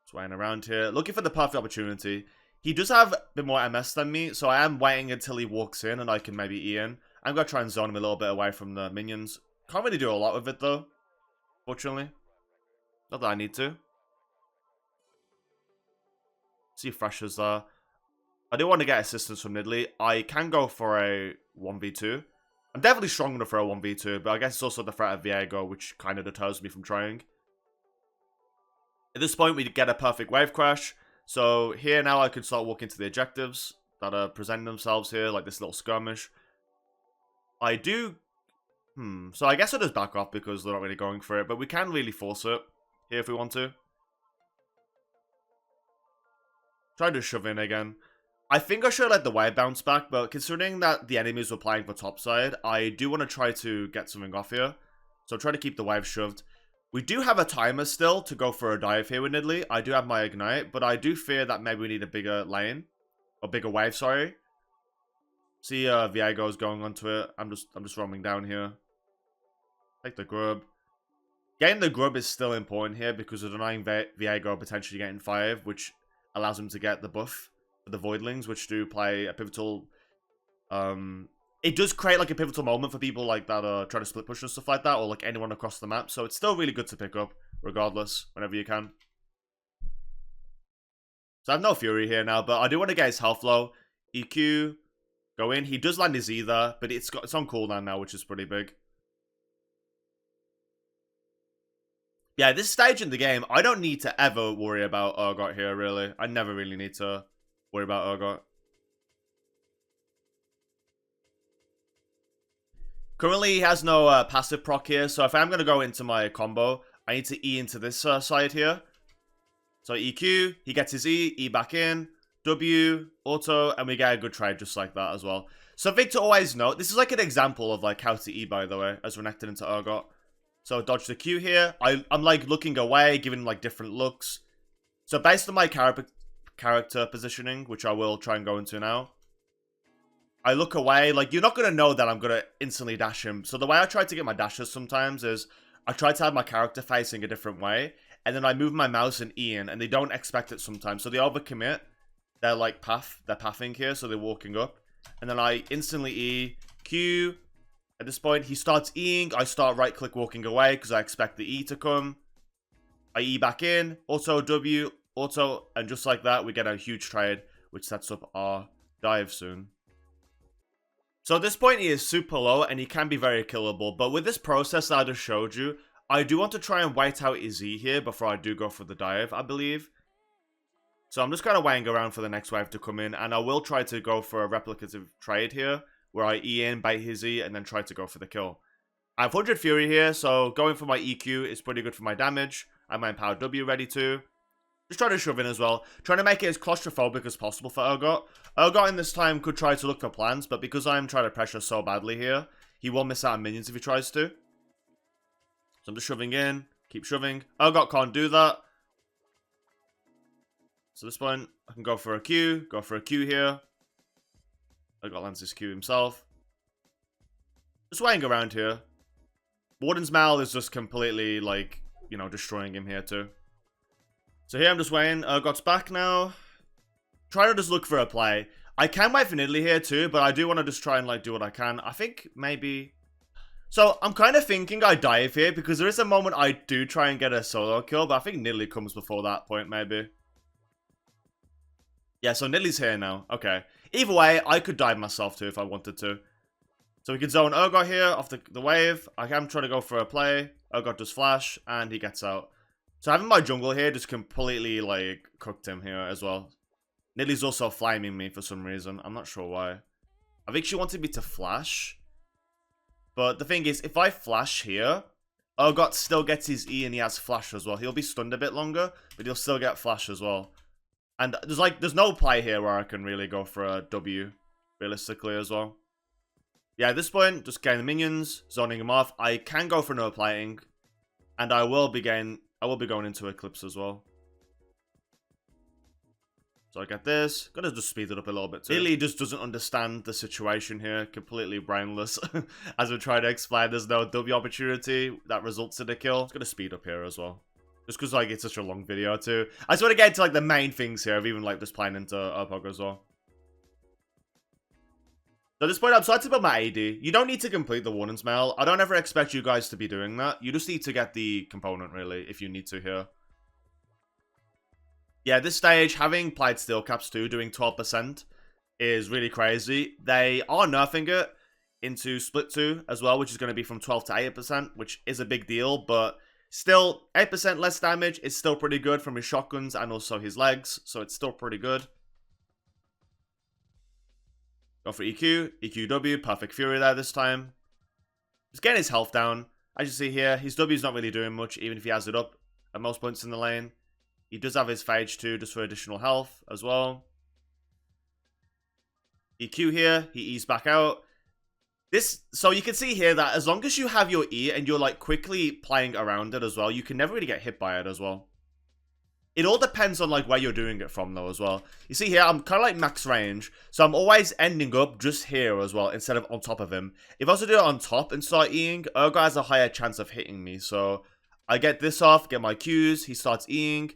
Swaying around here. Looking for the perfect opportunity. He does have a bit more MS than me, so I am waiting until he walks in, and I can maybe E in. I'm going to try and zone him a little bit away from the minions. Can't really do a lot with it, though. Fortunately. Not that I need to. See Fresh is there. I do want to get assistance from Nidley. I can go for a 1v2. I'm definitely strong enough for a 1v2, but I guess it's also the threat of Viego, which kind of deters me from trying. At this point, we get a perfect wave crash. So here now I can start walking to the objectives that are presenting themselves here, like this little skirmish. I do... So I guess I'll just back off because they're not really going for it, but we can really force it here if we want to. Try to shove in again. I think I should let the wave bounce back, but considering that the enemies were playing for topside, I do want to try to get something off here. So try to keep the wave shoved. We do have a timer still to go for a dive here with Nidalee. I do have my ignite, but I do fear that maybe we need a bigger lane. Or bigger wave, sorry. See Viego's going onto it. I'm just roaming down here. Take the grub. Getting the grub is still important here because of denying Viego potentially getting 5, which allows him to get the buff for the Voidlings, which do play a pivotal... it does create like a pivotal moment for people like that try to split push and stuff like that, or like anyone across the map. So it's still really good to pick up, regardless, whenever you can. So I have no Fury here now, but I do want to get his health low. EQ, go in. He does land his E there, but it's on cooldown now, which is pretty big. Yeah, this stage in the game, I don't need to ever worry about Urgot here, really. I never really need to worry about Urgot. Currently, he has no passive proc here, so if I'm going to go into my combo, I need to E into this side here. So EQ, he gets his E back in, W, auto, and we get a good trade just like that as well. Something to always note, this is like an example of like how to E, by the way, as Renekton into Urgot. So dodge the Q here. I'm like looking away, giving like different looks. So based on my character positioning, which I will try and go into now, I look away. Like, you're not going to know that I'm going to instantly dash him. So the way I try to get my dashes sometimes is I try to have my character facing a different way, and then I move my mouse and E in, and they don't expect it sometimes. So they overcommit. They're like they're pathing here, so they're walking up. And then I instantly E, Q. At this point, he starts Eing. I start right-click walking away because I expect the E to come. I E back in. Auto W, auto, and just like that, we get a huge trade, which sets up our dive soon. So at this point, he is super low, and he can be very killable. But with this process that I just showed you, I do want to try and wait out his E here before I do go for the dive, I believe. So I'm just kind of waiting around for the next wave to come in, and I will try to go for a replicative trade here, where I E in, bait his E, and then try to go for the kill. I have 100 Fury here, so going for my EQ is pretty good for my damage. I have my Empowered W ready too. Just trying to shove in as well. Trying to make it as claustrophobic as possible for Urgot. Urgot in this time could try to look for plans, but because I'm trying to pressure so badly here, he will miss out on minions if he tries to. So I'm just shoving in. Keep shoving. Urgot can't do that. So this point, I can go for a Q. Go for a Q here. Urgot lands his Q himself. Just waiting around here. Warden's Mal is just completely, like, you know, destroying him here too. So here I'm just waiting. Urgot's back now. Trying to just look for a play. I can wait for Nidalee here too, but I do want to just try and, like, do what I can. I think maybe... So I'm kind of thinking I dive here because there is a moment I do try and get a solo kill, but I think Nidalee comes before that point maybe. Yeah, so Nidalee's here now. Okay. Either way, I could dive myself too if I wanted to. So we can zone Urgot here off the wave. I am trying to go for a play. Urgot does flash, and he gets out. So having my jungle here just completely, like, cooked him here as well. Nidalee's also flaming me for some reason. I'm not sure why. I think she wanted me to flash. But the thing is, if I flash here, Urgot still gets his E and he has flash as well. He'll be stunned a bit longer, but he'll still get flash as well. And there's no play here where I can really go for a W, realistically, as well. Yeah, at this point, just getting the minions, zoning them off. I can go for no plating, and I will be going into Eclipse as well. So I get this. Gotta just speed it up a little bit too. Really just doesn't understand the situation here. Completely brainless. As we try to explain, there's no W opportunity that results in a kill. It's gonna speed up here as well. Just because, like, it's such a long video, too. I just want to get into, like, the main things here of even, like, just playing into URPOG as well. So at this point, I'm starting to build my AD. You don't need to complete the Warden's Mail. I don't ever expect you guys to be doing that. You just need to get the component, really, if you need to here. Yeah, this stage, having played Steel Caps too, doing 12% is really crazy. They are nerfing it. into split 2 as well, which is going to be from 12 to 8%, which is a big deal, but still 8% less damage is still pretty good from his shotguns and also his legs, so it's still pretty good. Go for EQ, EQW, perfect fury there this time. Just getting his health down. As you see here, his W is not really doing much, even if he has it up at most points in the lane. He does have his phage too, just for additional health as well. EQ here, he E's back out. So you can see here that as long as you have your E and you're like quickly playing around it as well, you can never really get hit by it as well. It all depends on like where you're doing it from though as well. You see here, I'm kind of like max range, so I'm always ending up just here as well instead of on top of him. If I was to do it on top and start Eing, Urgot has a higher chance of hitting me. So I get this off, get my Qs, he starts Eing,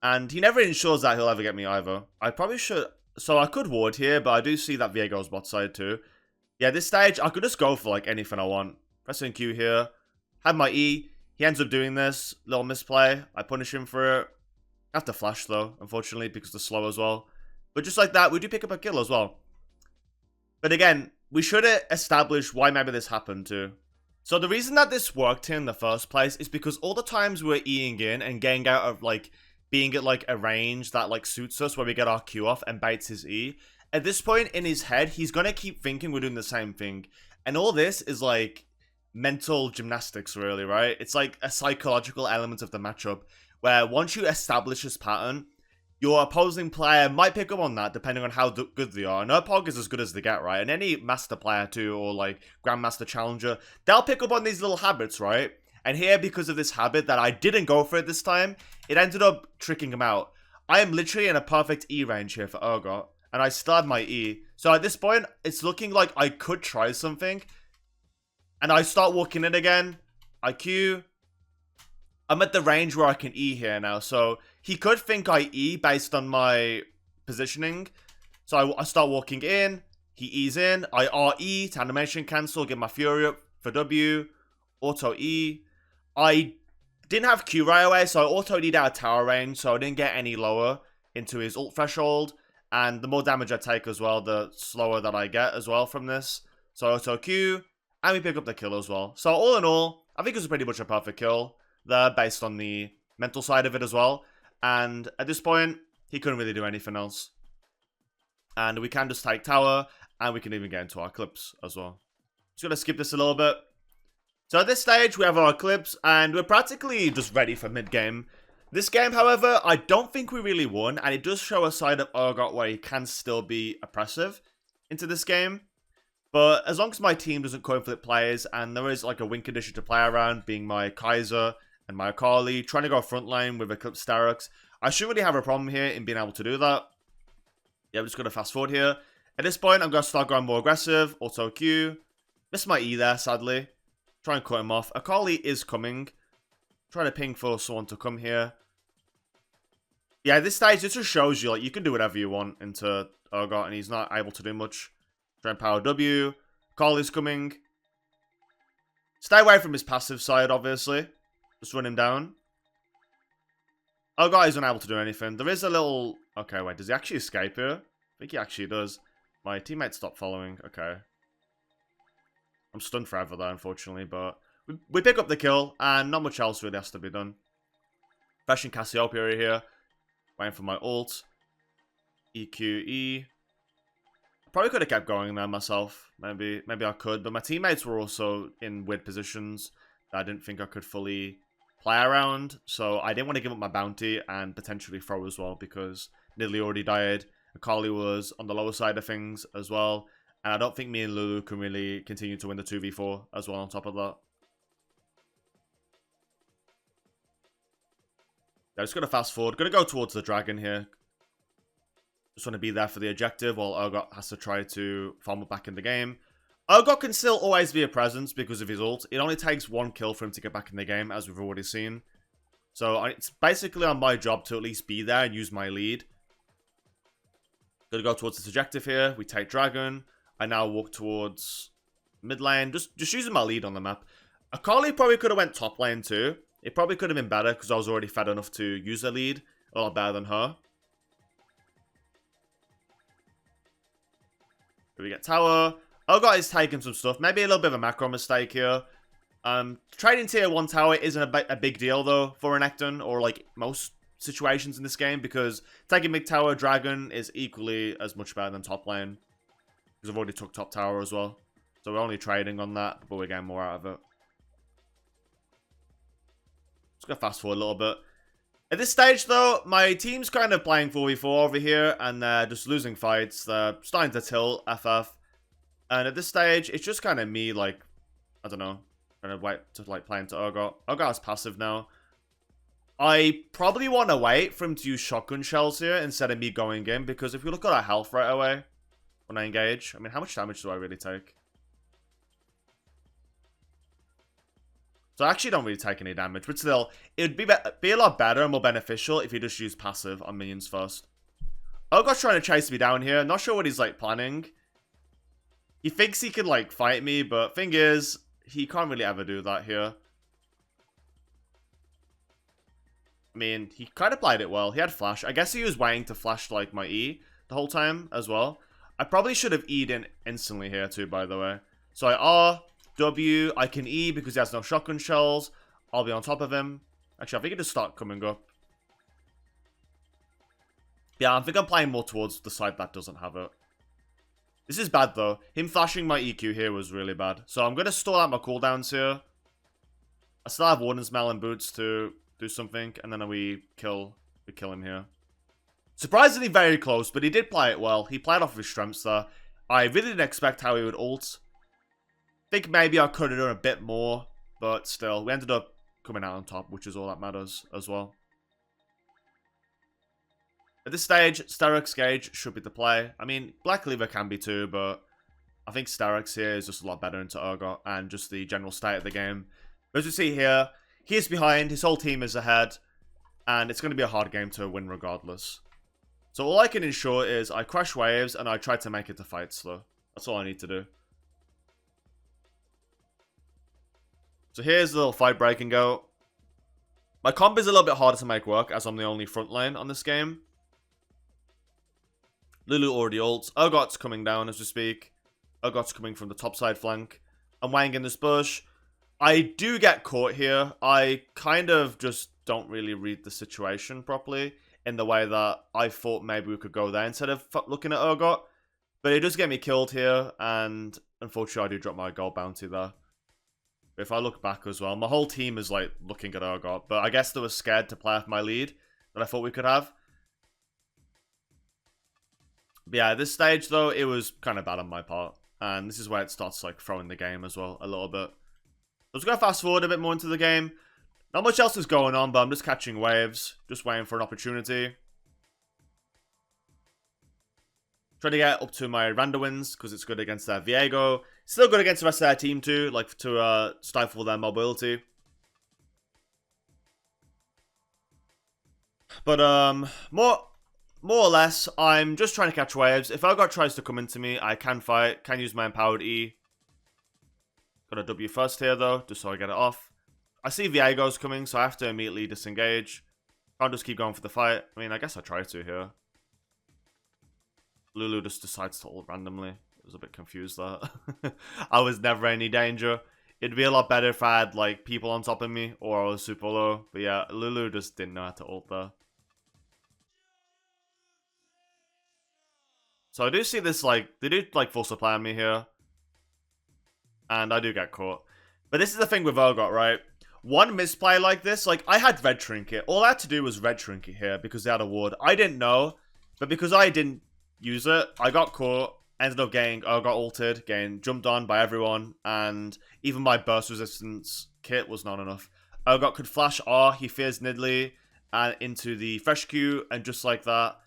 and he never ensures that he'll ever get me either. I probably should, so I could ward here, but I do see that Viego's bot side too. Yeah, this stage, I could just go for like anything I want. Pressing Q here, have my E, he ends up doing this, little misplay, I punish him for it. I have to flash though, unfortunately, because they're slow as well. But just like that, we do pick up a kill as well. But again, we should establish why maybe this happened too. So the reason that this worked here in the first place is because all the times we're Eing in and getting out of like, being at like a range that like suits us where we get our Q off and baits his E. At this point in his head, he's going to keep thinking we're doing the same thing. And all this is like mental gymnastics really, right? It's like a psychological element of the matchup where once you establish this pattern, your opposing player might pick up on that depending on how good they are. And URPOG is as good as they get, right? And any master player too, or like Grandmaster Challenger, they'll pick up on these little habits, right? And here, because of this habit that I didn't go for it this time, it ended up tricking him out. I am literally in a perfect E range here for Urgot. And I still have my E. So at this point, it's looking like I could try something. And I start walking in again. I Q. I'm at the range where I can E here now. So he could think I E based on my positioning. So I start walking in. He E's in. I RE to animation cancel. Get my fury up for W. Auto E. I didn't have Q right away. So I auto D'd out of tower range. So I didn't get any lower into his ult threshold. And the more damage I take as well, the slower that I get as well from this. So auto Q, and we pick up the kill as well. So all in all, I think it was pretty much a perfect kill there based on the mental side of it as well. And at this point, he couldn't really do anything else. And we can just take tower, and we can even get into our clips as well. Just going to skip this a little bit. So at this stage, we have our clips, and we're practically just ready for mid-game. This game, however, I don't think we really won, and it does show a side of Urgot where he can still be oppressive into this game. But as long as my team doesn't coin flip players, and there is like a win condition to play around, being my Kaiser and my Akali, trying to go front line with Eclipse Starux, I shouldn't really have a problem here in being able to do that. Yeah, I'm just going to fast forward here. At this point, I'm going to start going more aggressive, auto Q. Miss my E there, sadly. Try and cut him off. Akali is coming. Trying to ping for someone to come here. Yeah, this stage, it just shows you, like, you can do whatever you want into Urgot, and he's not able to do much. Try and power W. Call is coming. Stay away from his passive side, obviously. Just run him down. Urgot isn't able to do anything. There is a little... Okay, wait, does he actually escape here? I think he actually does. My teammate stopped following. Okay. I'm stunned forever there, unfortunately, but... We pick up the kill, and not much else really has to be done. Flashing Cassiopeia here. Waiting for my ult. EQE. Probably could have kept going there myself. Maybe I could, but my teammates were also in weird positions that I didn't think I could fully play around. So I didn't want to give up my bounty and potentially throw as well, because Nidalee already died. Akali was on the lower side of things as well. And I don't think me and Lulu can really continue to win the 2v4 as well on top of that. I'm just going to fast forward. Going to go towards the dragon here. Just want to be there for the objective while Urgot has to try to farm up back in the game. Urgot can still always be a presence because of his ult. It only takes one kill for him to get back in the game, as we've already seen. So it's basically on my job to at least be there and use my lead. Going to go towards this objective here. We take dragon. I now walk towards mid lane. Just using my lead on the map. Akali probably could have went top lane too. It probably could have been better because I was already fed enough to use a lead. A lot better than her. Here we get tower. Urgot is taking some stuff. Maybe a little bit of a macro mistake here. Trading tier 1 tower isn't a big deal, though, for Renekton, or, like, most situations in this game, because taking mid tower dragon is equally as much better than top lane. Because I've already took top tower as well. So we're only trading on that, but we're getting more out of it. Let's go fast forward a little bit. At this stage, though, my team's kind of playing 4v4 over here, and they're just losing fights. They're starting to tilt FF. And at this stage, it's just kind of me, like, I don't know, kind of wait to, like, play into Urgot. Urgot's passive now. I probably want to wait for him to use shotgun shells here instead of me going in, because if you look at our health right away when I engage, I mean, how much damage do I really take? So I actually don't really take any damage, but still, it would be a lot better and more beneficial if you just use passive on minions first. Urgot's trying to chase me down here. Not sure what he's, like, planning. He thinks he can, like, fight me, but thing is, he can't really ever do that here. I mean, he kind of played it well. He had flash. I guess he was waiting to flash, like, my E the whole time as well. I probably should have E'd in instantly here too, by the way. So I R, W, I can E because he has no shotgun shells. I'll be on top of him. Actually, I think he just start coming up. Yeah, I think I'm playing more towards the side that doesn't have it. This is bad, though. Him flashing my EQ here was really bad. So I'm going to stall out my cooldowns here. I still have Warden's Mail and Boots to do something, and then we kill him here. Surprisingly very close, but he did play it well. He played off his strengths there. I really didn't expect how he would ult. Think maybe I could have done a bit more, but still, we ended up coming out on top, which is all that matters as well. At this stage, Sterix Gage should be the play. I mean, Black Cleaver can be too, but I think Sterix here is just a lot better into Urgot and just the general state of the game. But as you see here, he is behind, his whole team is ahead, and it's going to be a hard game to win regardless. So all I can ensure is I crush waves and I try to make it to fights though. That's all I need to do. So here's the little fight break and go. My comp is a little bit harder to make work as I'm the only front lane on this game. Lulu already ults. Urgot's coming down as we speak. Urgot's coming from the top side flank. I'm weighing in this bush. I do get caught here. I kind of just don't really read the situation properly in the way that I thought maybe we could go there instead of looking at Urgot. But it does get me killed here, and unfortunately I do drop my gold bounty there. But if I look back as well, my whole team is like looking at Urgot, but I guess they were scared to play off my lead that I thought we could have. But yeah, at this stage though, it was kind of bad on my part. And this is where it starts like throwing the game as well, a little bit. Let's go fast forward a bit more into the game. Not much else is going on, but I'm just catching waves. Just waiting for an opportunity. Trying to get up to my Randuins, because it's good against their Viego. Still good against the rest of their team too, like to stifle their mobility. But more or less, I'm just trying to catch waves. If Urgot tries to come into me, I can fight. Can use my empowered E. Got a W first here though, just so I get it off. I see Viego's coming, so I have to immediately disengage. Can't just keep going for the fight. I mean, I guess I try to here. Lulu just decides to ult randomly. I was a bit confused there. I was never any danger. It'd be a lot better if I had like people on top of me or I was super low. But yeah, Lulu just didn't know how to ult there. So I do see this like, they do like full supply on me here. And I do get caught. But this is the thing with Urgot, right? One misplay like this, like I had Red Trinket. All I had to do was Red Trinket here because they had a ward. I didn't know, but because I didn't use it, I got caught, ended up getting Urgot ulted, getting jumped on by everyone, and even my burst resistance kit was not enough. Urgot could flash R, he fears Nidalee, and into the fresh Q, and just like that,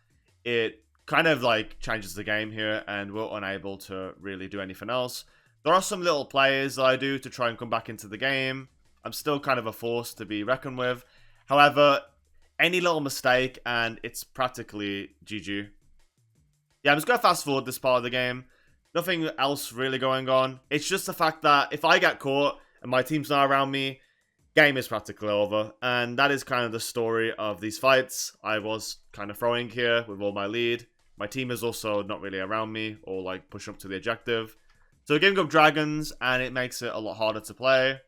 it kind of like changes the game here, and we're unable to really do anything else. There are some little plays that I do to try and come back into the game. I'm still kind of a force to be reckoned with. However, any little mistake and it's practically GG. Yeah, I'm just going to fast forward this part of the game. Nothing else really going on. It's just the fact that if I get caught and my team's not around me, game is practically over. And that is kind of the story of these fights. I was kind of throwing here with all my lead. My team is also not really around me or like pushing up to the objective. So we're giving up dragons, and it makes it a lot harder to play.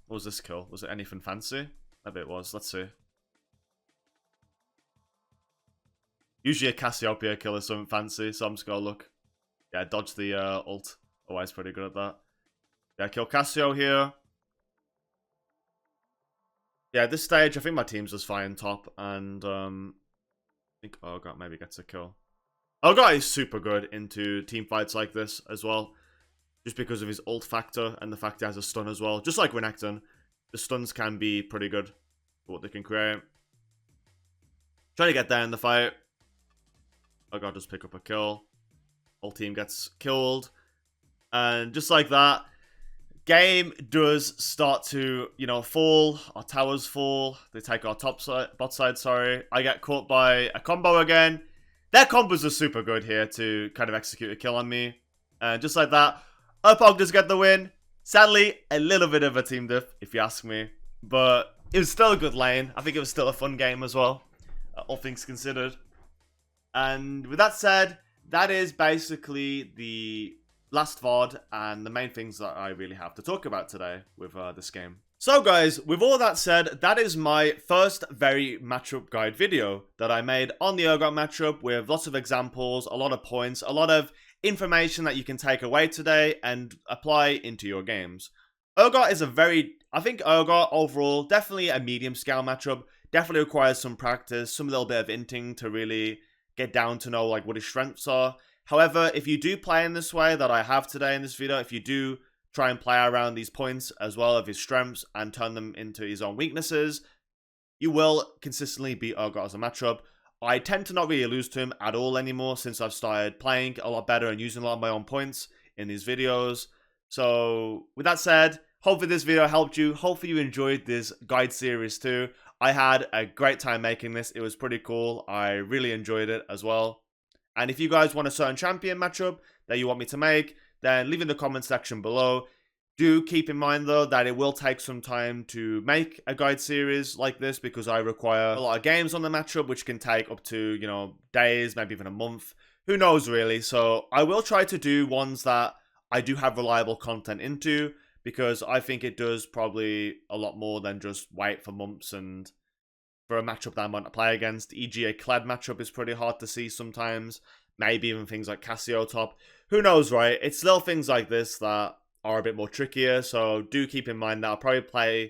What was this kill? Was it anything fancy? Maybe it was. Let's see. Usually a Cassiopeia kill is something fancy, so I'm just gonna look. Yeah, dodge the ult. Always pretty good at that. Yeah, kill Cassio here. Yeah, at this stage, I think my team's just fine top, and I think Urgot maybe gets a kill. Urgot is super good into team fights like this as well, just because of his ult factor and the fact he has a stun as well. Just like Renekton, the stuns can be pretty good for what they can create. Trying to get there in the fight. Urgot just pick up a kill. Whole team gets killed. And just like that, game does start to, fall. Our towers fall. They take our bot side, sorry. I get caught by a combo again. Their combos are super good here to kind of execute a kill on me. And just like that, URPOG does get the win. Sadly, a little bit of a team diff, if you ask me. But it was still a good lane. I think it was still a fun game as well, all things considered. And with that said, that is basically the last VOD and the main things that I really have to talk about today with this game. So guys, with all that said, that is my first very matchup guide video that I made on the Urgot matchup with lots of examples, a lot of points, a lot of information that you can take away today and apply into your games. Urgot is I think Urgot overall, definitely a medium scale matchup, definitely requires some practice, some little bit of inting to really get down to know like what his strengths are. However, if you do play in this way that I have today in this video, if you do try and play around these points as well of his strengths and turn them into his own weaknesses, you will consistently beat Urgot as a matchup. I tend to not really lose to him at all anymore since I've started playing a lot better and using a lot of my own points in these videos. So with that said, hopefully this video helped you. Hopefully you enjoyed this guide series too. I had a great time making this. It was pretty cool. I really enjoyed it as well. And if you guys want a certain champion matchup that you want me to make, then leave in the comment section below. Do keep in mind though that it will take some time to make a guide series like this because I require a lot of games on the matchup, which can take up to, days, maybe even a month. Who knows really? So I will try to do ones that I do have reliable content into, because I think it does probably a lot more than just wait for months and for a matchup that I might not play against. E.g. a Kled matchup is pretty hard to see sometimes. Maybe even things like Cassio top. Who knows, right? It's little things like this that are a bit more trickier, so do keep in mind that I'll probably play